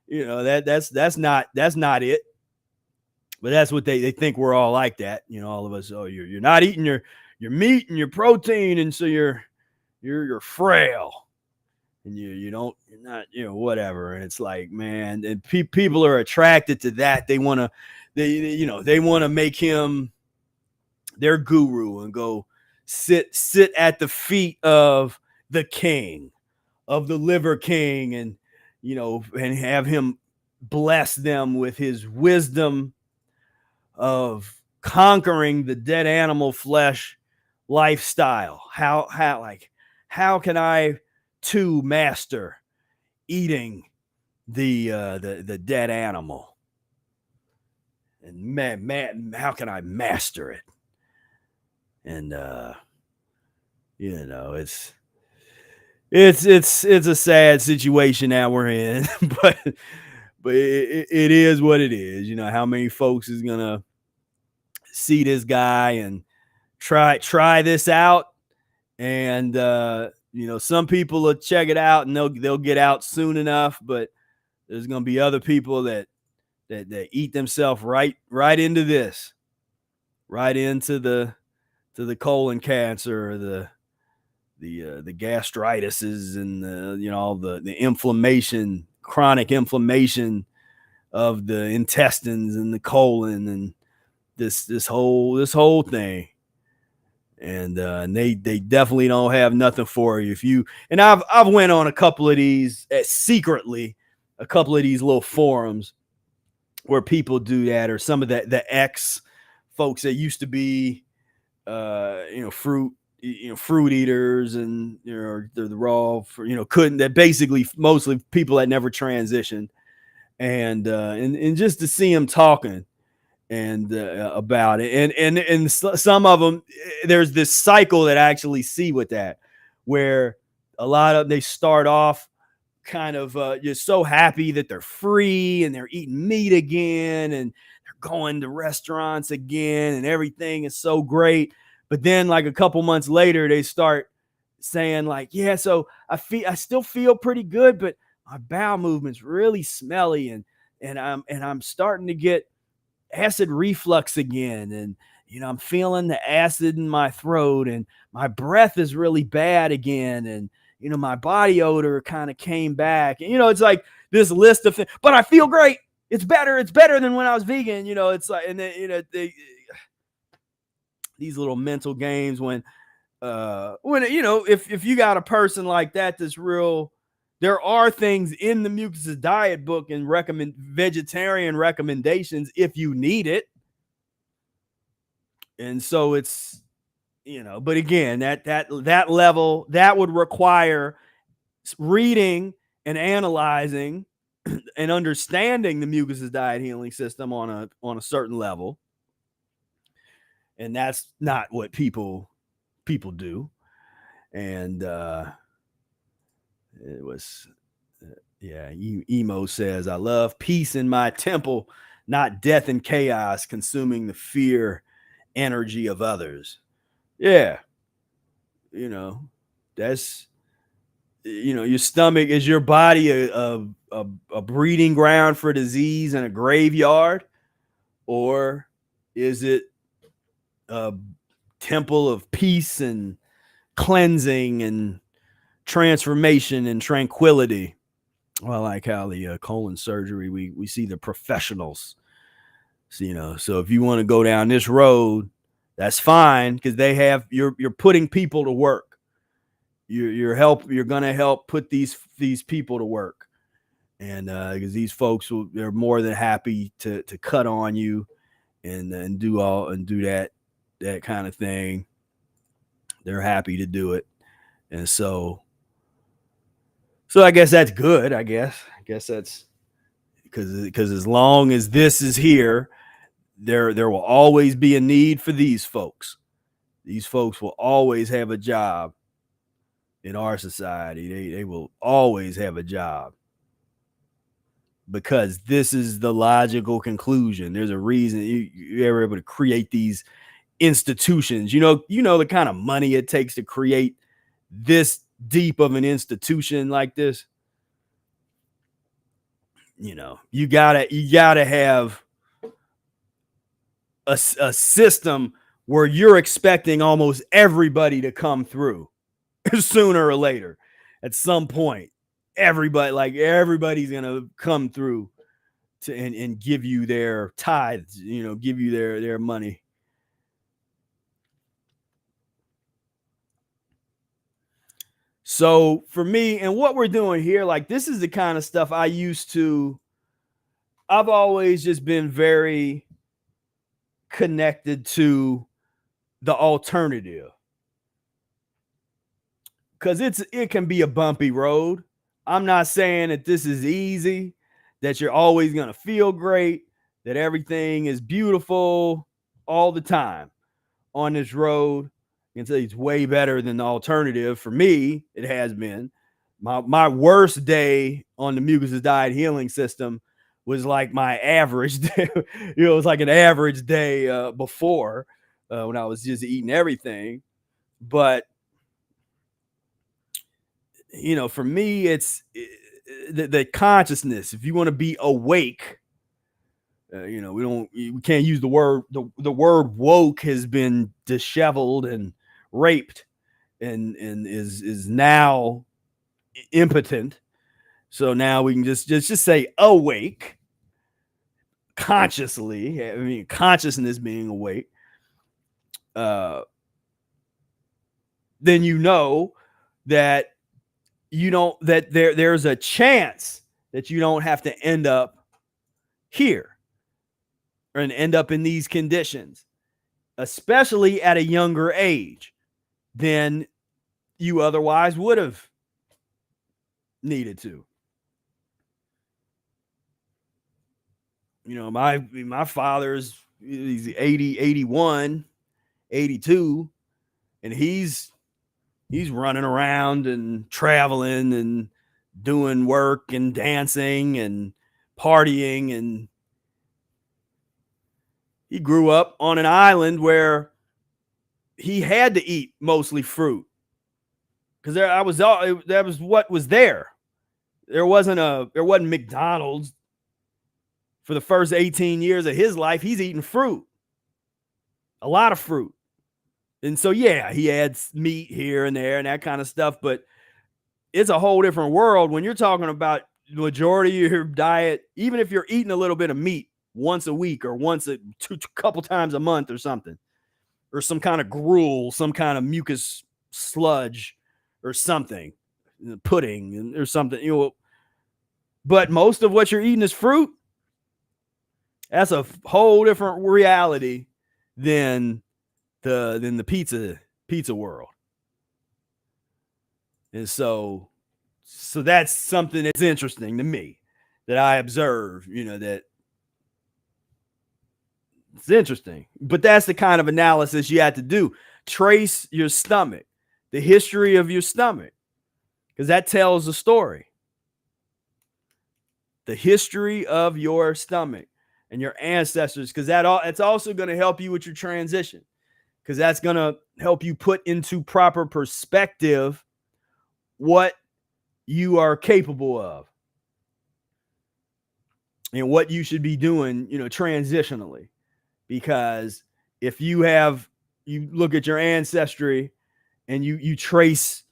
that's not it. But that's what they think we're all like that. All of us. Oh, you're not eating your meat and your protein, and so you're frail, and you're not, whatever. And it's like, man, and people are attracted to that. They want to make him their guru and go sit at the feet of the king, of the liver king, and and have him bless them with his wisdom of conquering the dead animal flesh lifestyle. How can I too master eating the dead animal? And man, how can I master it? And it's a sad situation that we're in, but it is what it is. How many folks is gonna see this guy and try this out, and some people will check it out and they'll get out soon enough, but there's gonna be other people that eat themselves right into this, right into the colon cancer, or the gastritis and the inflammation, chronic inflammation of the intestines and the colon and this whole thing. And they definitely don't have nothing for you. If you and I've went on a couple of these secretly, a couple of these little forums where people do that, or some of the ex folks that used to be fruit eaters, and they're the raw couldn't, that basically mostly people that never transitioned, and just to see them talking and about it, and some of them, there's this cycle that I actually see with that, where a lot of they start off kind of just so happy that they're free and they're eating meat again and they're going to restaurants again and everything is so great. But then like a couple months later, they start saying like, yeah, so I still feel pretty good, but my bowel movement's really smelly, and I'm starting to get acid reflux again, and I'm feeling the acid in my throat, and my breath is really bad again, and my body odor kind of came back, and it's like this list of things, but I feel great. It's better than when I was vegan. It's like, and then these little mental games when if you got a person like that that's real. There are things in the Mucusless Diet book and vegetarian recommendations if you need it. And so it's, but again, that level, that would require reading and analyzing and understanding the Mucusless Diet Healing System on a certain level. And that's not what people do. And it was, Emo says, I love peace in my temple, not death and chaos consuming the fear energy of others. Yeah. That's, your stomach, is your body a breeding ground for disease and a graveyard? Or is it a temple of peace and cleansing and transformation and tranquility? Well, I like how the colon surgery, we see the professionals. So, so if you want to go down this road, that's fine, because they have, you're putting people to work. You're going to help put these people to work, and because these folks they're more than happy to cut on you and do that kind of thing. They're happy to do it, and so I guess that's good. I guess that's because as long as this is here, there will always be a need for these folks. These folks will always have a job in our society. They will always have a job, because this is the logical conclusion. There's a reason you're able to create these institutions. The kind of money it takes to create this deep of an institution like this. You gotta have a system where you're expecting almost everybody to come through sooner or later. At some point, everybody's gonna come through and give you their tithes, give you their money. So for me, and what we're doing here, like, this is the kind of stuff I've always just been very connected to the alternative, because it can be a bumpy road. I'm not saying that this is easy, that you're always going to feel great, that everything is beautiful all the time on this road. I can tell you it's way better than the alternative. For me, it has been. My worst day on the Mucusless Diet Healing System was like my average day. It was like an average day before, when I was just eating everything. But for me, it's the consciousness. If you want to be awake, we can't use the word. The word woke has been disheveled and raped and is now impotent. So now we can just say awake consciously. I mean, consciousness being awake. Then you know that there's a chance that you don't have to end up here and end up in these conditions, especially at a younger age than you otherwise would have needed to. You know, my father's, he's 80, 81, 82, and he's running around and traveling and doing work and dancing and partying, and he grew up on an island where he had to eat mostly fruit because that was what was there. There wasn't McDonald's for the first 18 years of his life. He's eating fruit, a lot of fruit. And so, yeah, he adds meat here and there and that kind of stuff, but it's a whole different world when you're talking about the majority of your diet. Even if you're eating a little bit of meat once a week or couple times a month or something, or some kind of gruel, some kind of mucus sludge or something, pudding or something, you know, but most of what you're eating is fruit. That's a whole different reality than the pizza world. And so that's something that's interesting to me that I observe, you know, that it's interesting. But that's the kind of analysis you have to do. Trace your stomach, the history of your stomach, because that tells the story. The history of your stomach and your ancestors, because it's also going to help you with your transition, because that's going to help you put into proper perspective what you are capable of and what you should be doing, you know, transitionally. Because if you look at your ancestry and you trace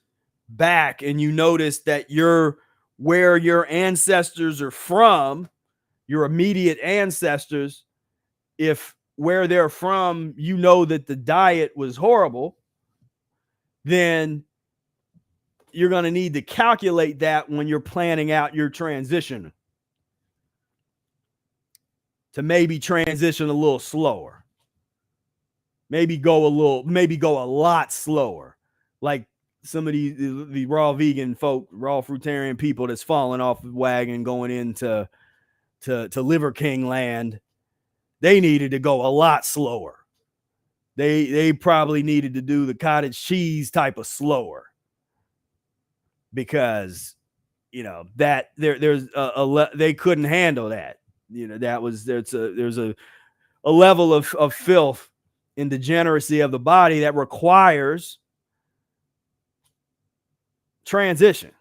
back and you notice that where your ancestors are from, your immediate ancestors, if where they're from, you know that the diet was horrible, then you're going to need to calculate that when you're planning out your transition, to maybe transition a little slower, maybe go a lot slower, like some of the raw vegan folk, raw fruitarian people that's falling off the wagon going into Liver King land. They needed to go a lot slower. They probably needed to do the cottage cheese type of slower, because, you know, that they couldn't handle that. You know, there's a level of filth and degeneracy of the body that requires transition.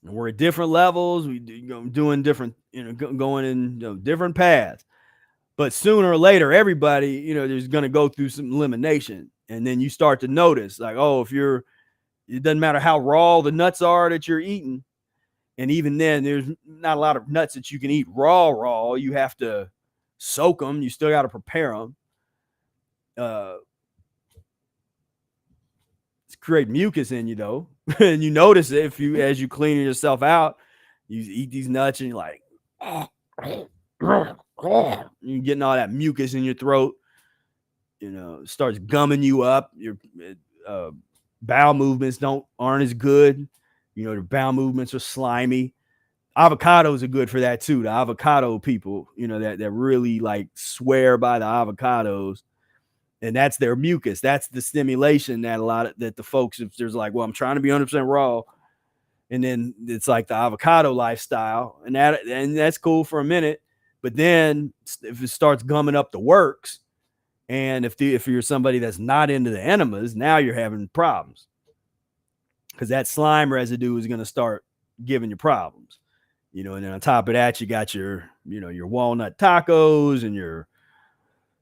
And we're at different levels. We doing different, you know, going in different paths. But sooner or later, everybody, you know, there's going to go through some elimination, and then you start to notice, like, oh, it doesn't matter how raw the nuts are that you're eating. And even then, there's not a lot of nuts that you can eat raw. You have to soak them. You still got to prepare them. It's create mucus in you, though. And you notice it as you clean yourself out, you eat these nuts and you're like, you're getting all that mucus in your throat. You know, it starts gumming you up. Your bowel movements aren't as good. You know, the bowel movements are slimy. Avocados are good for that too. The avocado people, you know, that really like swear by the avocados, and that's their mucus. That's the stimulation that the folks, if there's like, well, I'm trying to be 100% raw, and then it's like the avocado lifestyle, and that's cool for a minute, but then if it starts gumming up the works, and if you're somebody that's not into the enemas, now you're having problems, because that slime residue is going to start giving you problems, you know. And then on top of that, you got your walnut tacos and your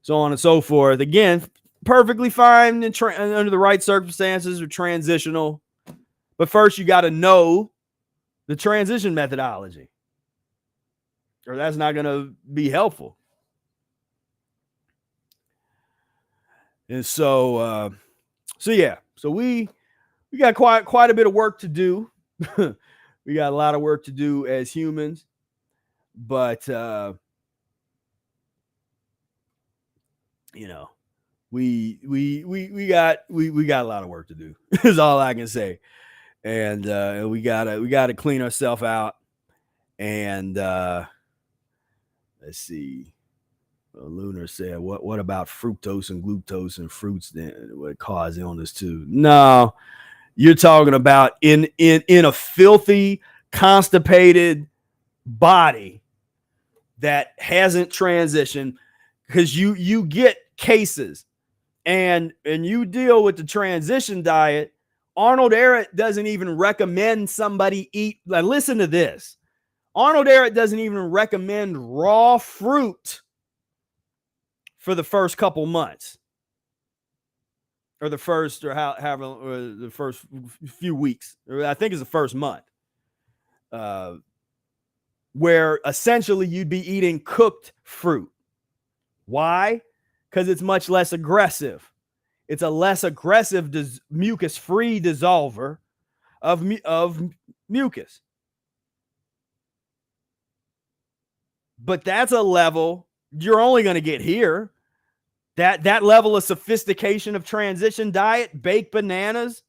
so on and so forth. Again, perfectly fine under the right circumstances or transitional. But first, you got to know the transition methodology, or that's not going to be helpful. And so, so we got quite a bit of work to do. We got a lot of work to do as humans, but we got a lot of work to do. Is all I can say. And we gotta clean ourselves out. And let's see. Lunar said, "What about fructose and glucose and fruits? Then would cause illness too?" No, you're talking about in a filthy, constipated body that hasn't transitioned, because you get cases, and you deal with the transition diet. Arnold Ehret doesn't even recommend somebody eat. Like, listen to this. Arnold Ehret doesn't even recommend raw fruit for the first couple months, or the first, or the first few weeks, or I think it's the first month, where essentially you'd be eating cooked fruit. Why? Because it's much less aggressive. It's a less aggressive mucus-free dissolver of mucus. But that's a level you're only going to get here. That level of sophistication of transition diet: baked bananas,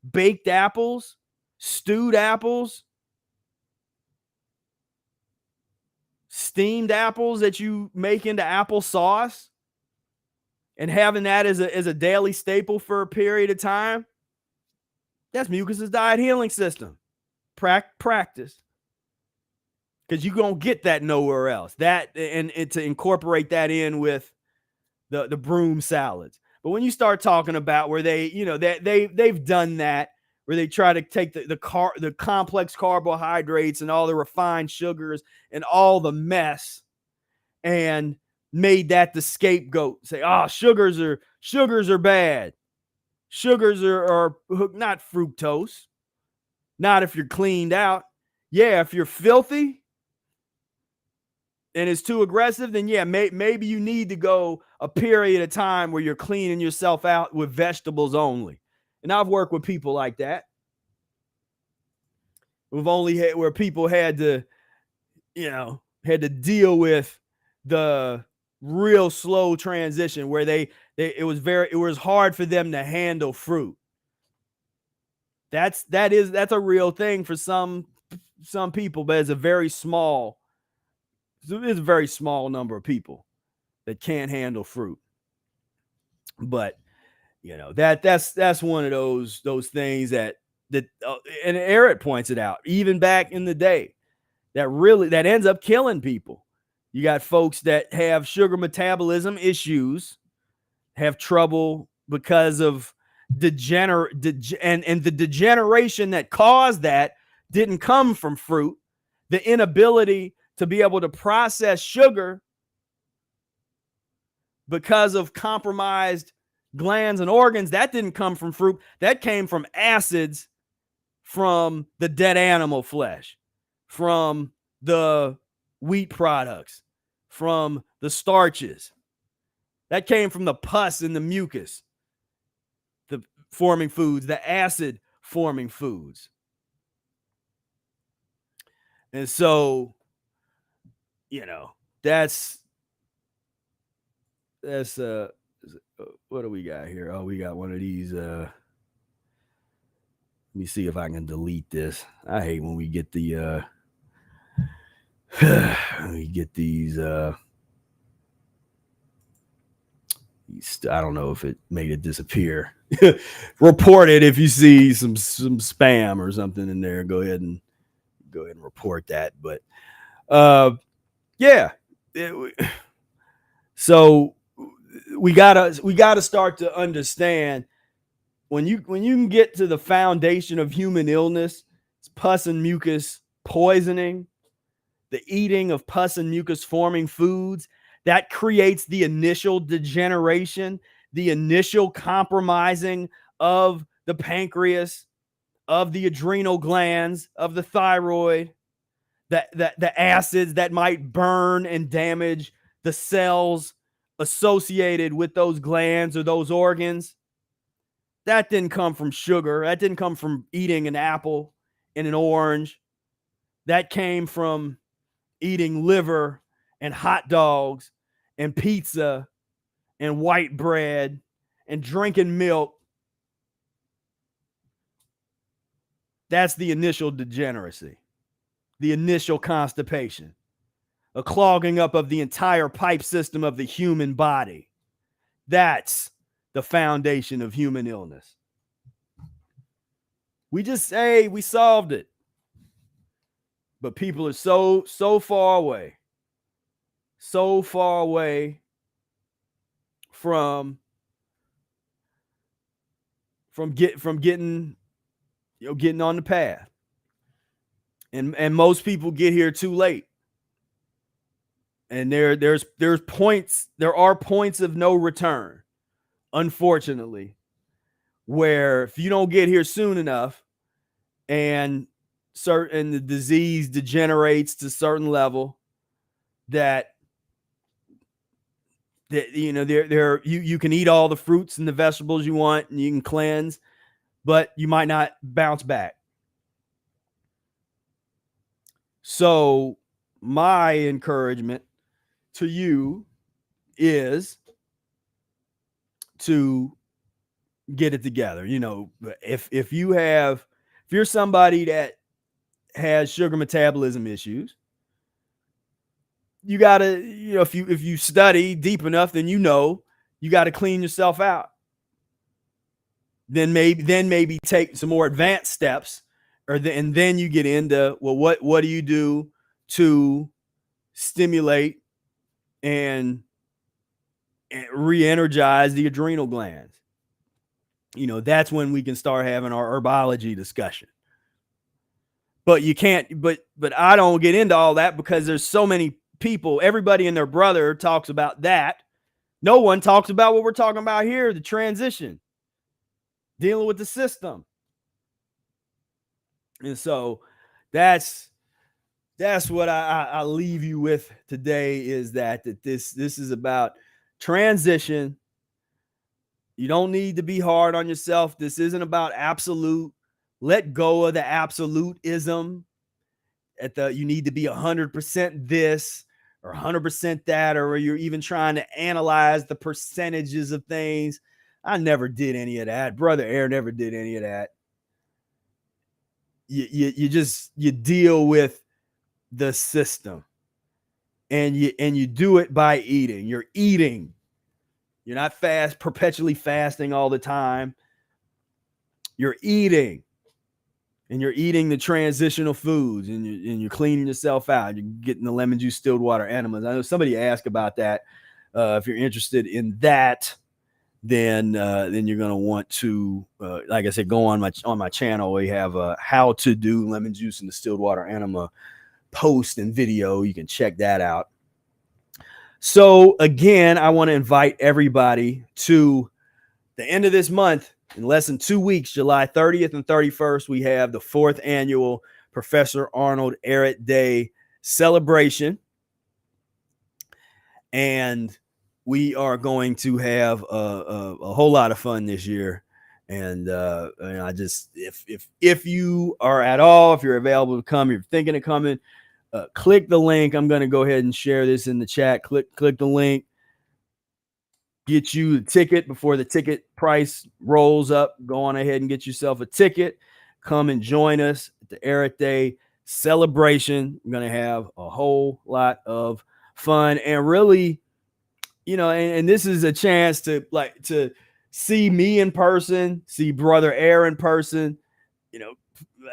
baked apples, stewed apples, steamed apples that you make into applesauce, and having that as a daily staple for a period of time. That's Mucusless Diet Healing System. Practice. Because you don't get that nowhere else. That, and to incorporate that in with the broom salads. But when you start talking about where they've done that, where they try to take the complex carbohydrates and all the refined sugars and all the mess, and made that the scapegoat. Say, sugars are bad. Sugars are not fructose. Not if you're cleaned out. Yeah, if you're filthy and it's too aggressive, then yeah, maybe you need to go a period of time where you're cleaning yourself out with vegetables only. And I've worked with people like that. We've only had where people had to deal with the real slow transition, where it was hard for them to handle fruit. That's a real thing for some people, but it's a very small number of people that can't handle fruit. But that's one of those things that and Ehret points it out, even back in the day, that ends up killing people. You got folks that have sugar metabolism issues, have trouble because of and the degeneration that caused that didn't come from fruit. The inability to be able to process sugar because of compromised glands and organs, that didn't come from fruit. That came from acids from the dead animal flesh, from the wheat products, from the starches. That came from the pus and the mucus, the forming foods, the acid forming foods. And so, that's what do we got here? Oh, we got one of these. Let me see if I can delete this. I hate when we get the these I don't know if it made it disappear. Report it if you see some spam or something in there. Go ahead and report that. But so we gotta start to understand, when you can get to the foundation of human illness, it's pus and mucus poisoning, the eating of pus and mucus forming foods. That creates the initial degeneration, the initial compromising of the pancreas, of the adrenal glands, of the thyroid, the acids that might burn and damage the cells associated with those glands or those organs. That didn't come from sugar. That didn't come from eating an apple and an orange. That came from eating liver and hot dogs and pizza and white bread and drinking milk. That's the initial degeneracy, the initial constipation, a clogging up of the entire pipe system of the human body. That's the foundation of human illness. We just say we solved it, but people are so far away from getting on the path, and most people get here too late. And there are points of no return, unfortunately, where if you don't get here soon enough and the disease degenerates to a certain level, that you can eat all the fruits and the vegetables you want and you can cleanse, but you might not bounce back. So my encouragement to you is to get it together. If you're somebody that has sugar metabolism issues, you gotta, if you study deep enough, then you gotta clean yourself out. Then maybe take some more advanced steps, and then you get into, well, what do you do to stimulate and re-energize the adrenal glands? That's when we can start having our herbology discussion. But you can't, but I don't get into all that because there's so many people, everybody and their brother talks about that. No one talks about what we're talking about here, the transition, dealing with the system. And so that's what I leave you with today, is that this is about transition. You don't need to be hard on yourself. This isn't about absolute. Let go of the absolutism. You need to be 100% this or 100% that, or you're even trying to analyze the percentages of things. I never did any of that. Brother Ehret never did any of that. You deal with the system, and you do it by eating. You're eating. You're not perpetually fasting all the time. You're eating, and you're eating the transitional foods, and you're cleaning yourself out. You're getting the lemon juice, distilled water enemas. I know somebody asked about that. If you're interested in that, then you're going to want to, like I said, go on my channel. We have a how to do lemon juice and distilled water enema post and video. You can check that out. So again, I want to invite everybody to the end of this month. In less than 2 weeks, July 30th and 31st, we have the 4th annual Professor Arnold Ehret Day celebration. And we are going to have a whole lot of fun this year. And I just, if you are at all, if you're available to come, you're thinking of coming, click the link. I'm going to go ahead and share this in the chat. Click the link. Get you a ticket before the ticket price rolls up. Go on ahead and get yourself a ticket. Come and join us at the Ehret Day celebration. We're going to have a whole lot of fun, and really, and this is a chance to see me in person, see Brother Ehret in person,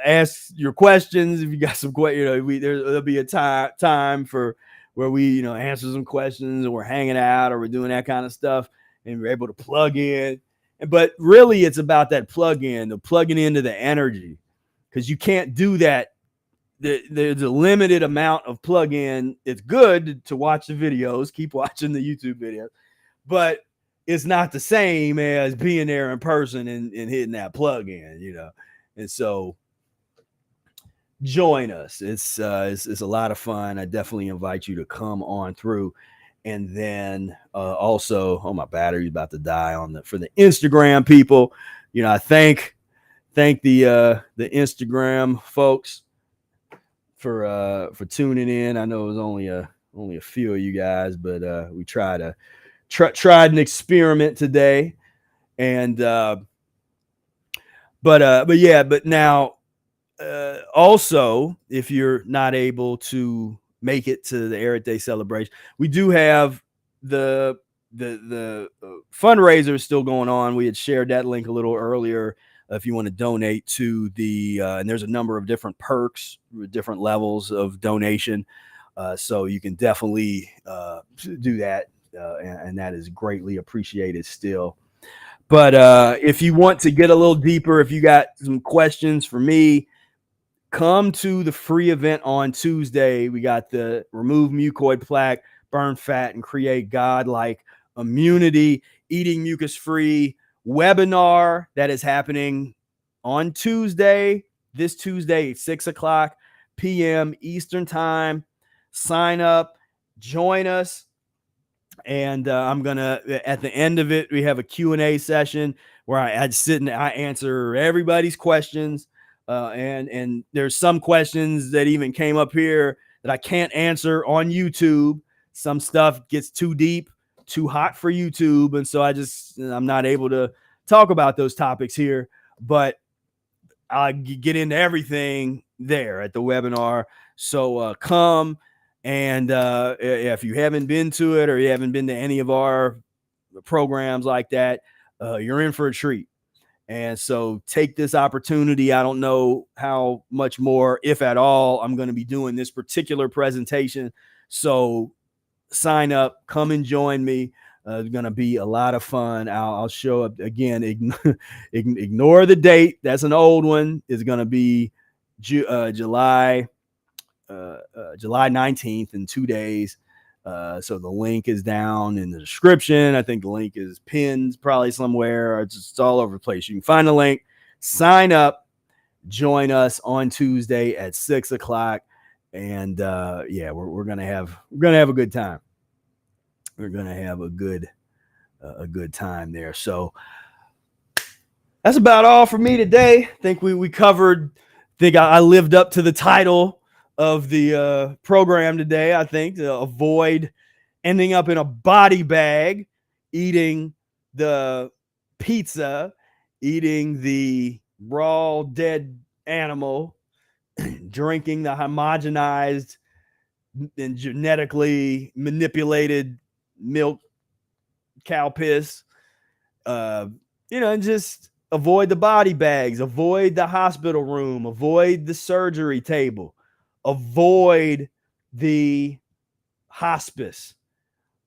ask your questions if you got some questions. There'll be a time for where we answer some questions, and we're hanging out, or we're doing that kind of stuff, and we're able to plug in. But really, it's about that plug-in, the plugging into the energy, because you can't do that. There's a limited amount of plug-in. It's good to watch the videos, keep watching the YouTube videos, but it's not the same as being there in person and hitting that plug in, you know. And so join us. It's a lot of fun. I definitely invite you to come on through. And then also, oh, my battery's about to die on for the Instagram people. You know, I thank the Instagram folks for tuning in. I know it was only a few of you guys, but we tried an experiment today, and but now also, if you're not able to make it to the Ehret Day celebration, we do have the fundraiser still going on. We had shared that link a little earlier. If you want to donate to the and there's a number of different perks, different levels of donation, so you can definitely do that, and that is greatly appreciated still. But if you want to get a little deeper, if you got some questions for me, come to the free event on Tuesday. We got the remove mucoid plaque, burn fat, and create godlike immunity, eating mucus-free webinar that is happening on Tuesday, this Tuesday, 6:00 p.m. Eastern time. Sign up, join us. And I'm gonna, at the end of it, we have a Q&A session where I sit and I answer everybody's questions. And there's some questions that even came up here that I can't answer on YouTube. Some stuff gets too deep, too hot for YouTube, and so I'm not able to talk about those topics here. But I get into everything there at the webinar. So come. And if you haven't been to it or you haven't been to any of our programs like that, you're in for a treat. And so take this opportunity. I don't know how much more, if at all, I'm going to be doing this particular presentation. So sign up, come and join me. It's going to be a lot of fun. I'll show up again. Ignore the date. That's an old one. It's going to be July 19th in 2 days. So the link is down in the description. I think the link is pinned probably somewhere. It's all over the place. You can find the link, sign up, join us on Tuesday at 6:00. And we're gonna have a good time. We're gonna have a good time there. So that's about all for me today. I think we covered. I lived up to the title of the program today. I think to avoid ending up in a body bag, eating the pizza, eating the raw dead animal, drinking the homogenized and genetically manipulated milk, cow piss, and just avoid the body bags, avoid the hospital room, avoid the surgery table, avoid the hospice,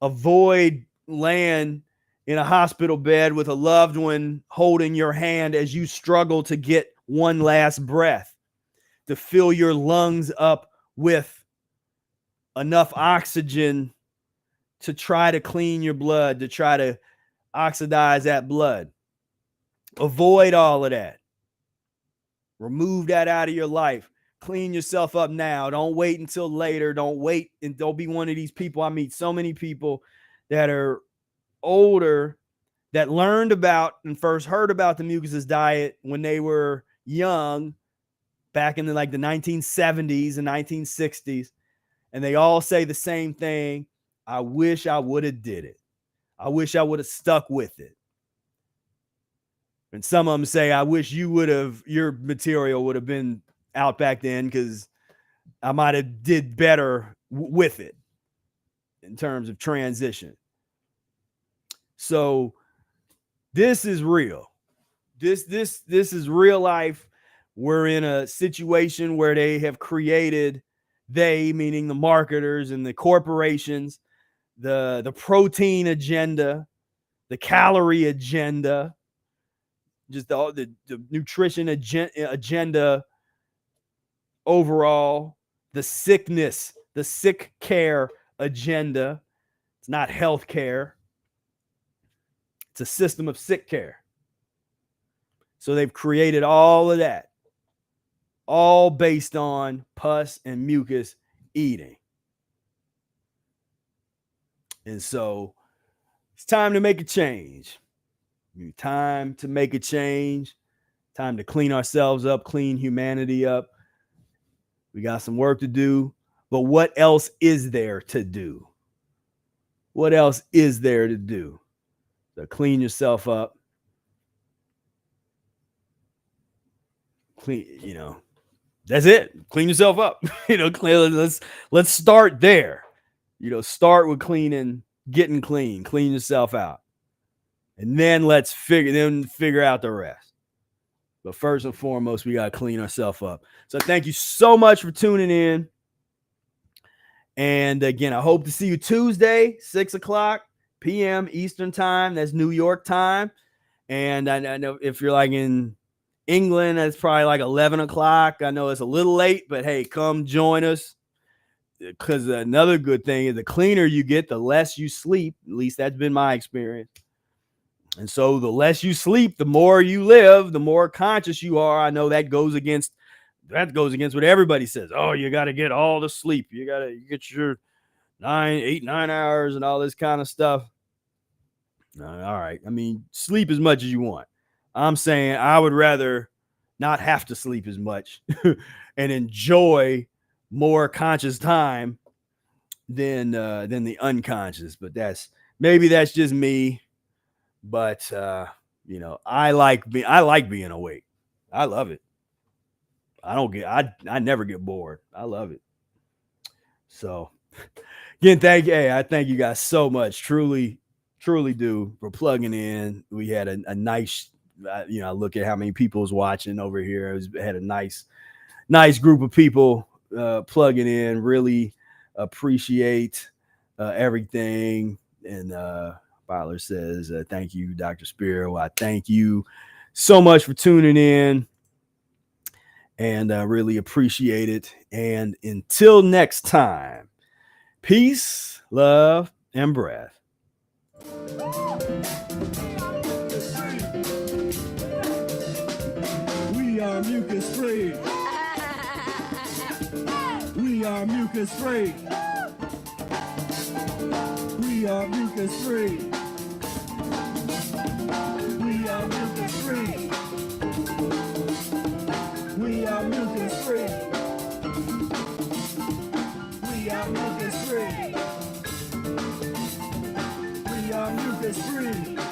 avoid laying in a hospital bed with a loved one holding your hand as you struggle to get one last breath, to fill your lungs up with enough oxygen to try to clean your blood, to try to oxidize that blood. Avoid all of that. Remove that out of your life. Clean yourself up now. Don't wait until later. Don't wait, and don't be one of these people. I meet so many people that are older that learned about and first heard about the Mucusless diet when they were young, back in the 1970s and 1960s. And they all say the same thing. I wish I would have did it. I wish I would have stuck with it. And some of them say, I wish your material would have been out back then because I might have did better with it in terms of transition. So this is real. This is real life. We're in a situation where they have created, they meaning the marketers and the corporations, the protein agenda, the calorie agenda, just the nutrition agenda overall, the sick care agenda. It's not health care. It's a system of sick care. So they've created all of that, all based on pus and mucus eating. And so it's time to make a change. Time to make a change. Time to clean ourselves up, clean humanity up. We got some work to do. But what else is there to do? What else is there to do? So clean yourself up. Clean, that's it. Clean yourself up. Let's start there. Start with cleaning, getting clean, clean yourself out. And then let's figure out the rest. But first and foremost, we got to clean ourselves up. So thank you so much for tuning in. And again, I hope to see you Tuesday, 6:00 p.m. Eastern time. That's New York time. And I know if you're like in England, that's probably like 11 o'clock. I know it's a little late, but hey, come join us. Because another good thing is the cleaner you get, the less you sleep. At least that's been my experience. And so the less you sleep, the more you live, the more conscious you are. I know that goes against what everybody says. Oh, you got to get all the sleep. You got to get your 8, 9 hours and all this kind of stuff. All right. I mean, sleep as much as you want. I'm saying I would rather not have to sleep as much and enjoy more conscious time than the unconscious. But that's just me. But I like being awake. I love it. I never get bored. I love it. So again, I thank you guys so much. Truly do, for plugging in. We had a nice, I look at how many people is watching over here. Had a nice group of people plugging in. Really appreciate everything. And Byler says, thank you, Dr. Spira. Well, I thank you so much for tuning in. And I really appreciate it. And until next time, peace, love, and breath. We are mucus-free. We are mucus-free. We are mucus-free. We are mucus-free. We are mucus-free. We are mucus-free. We are mucus-free.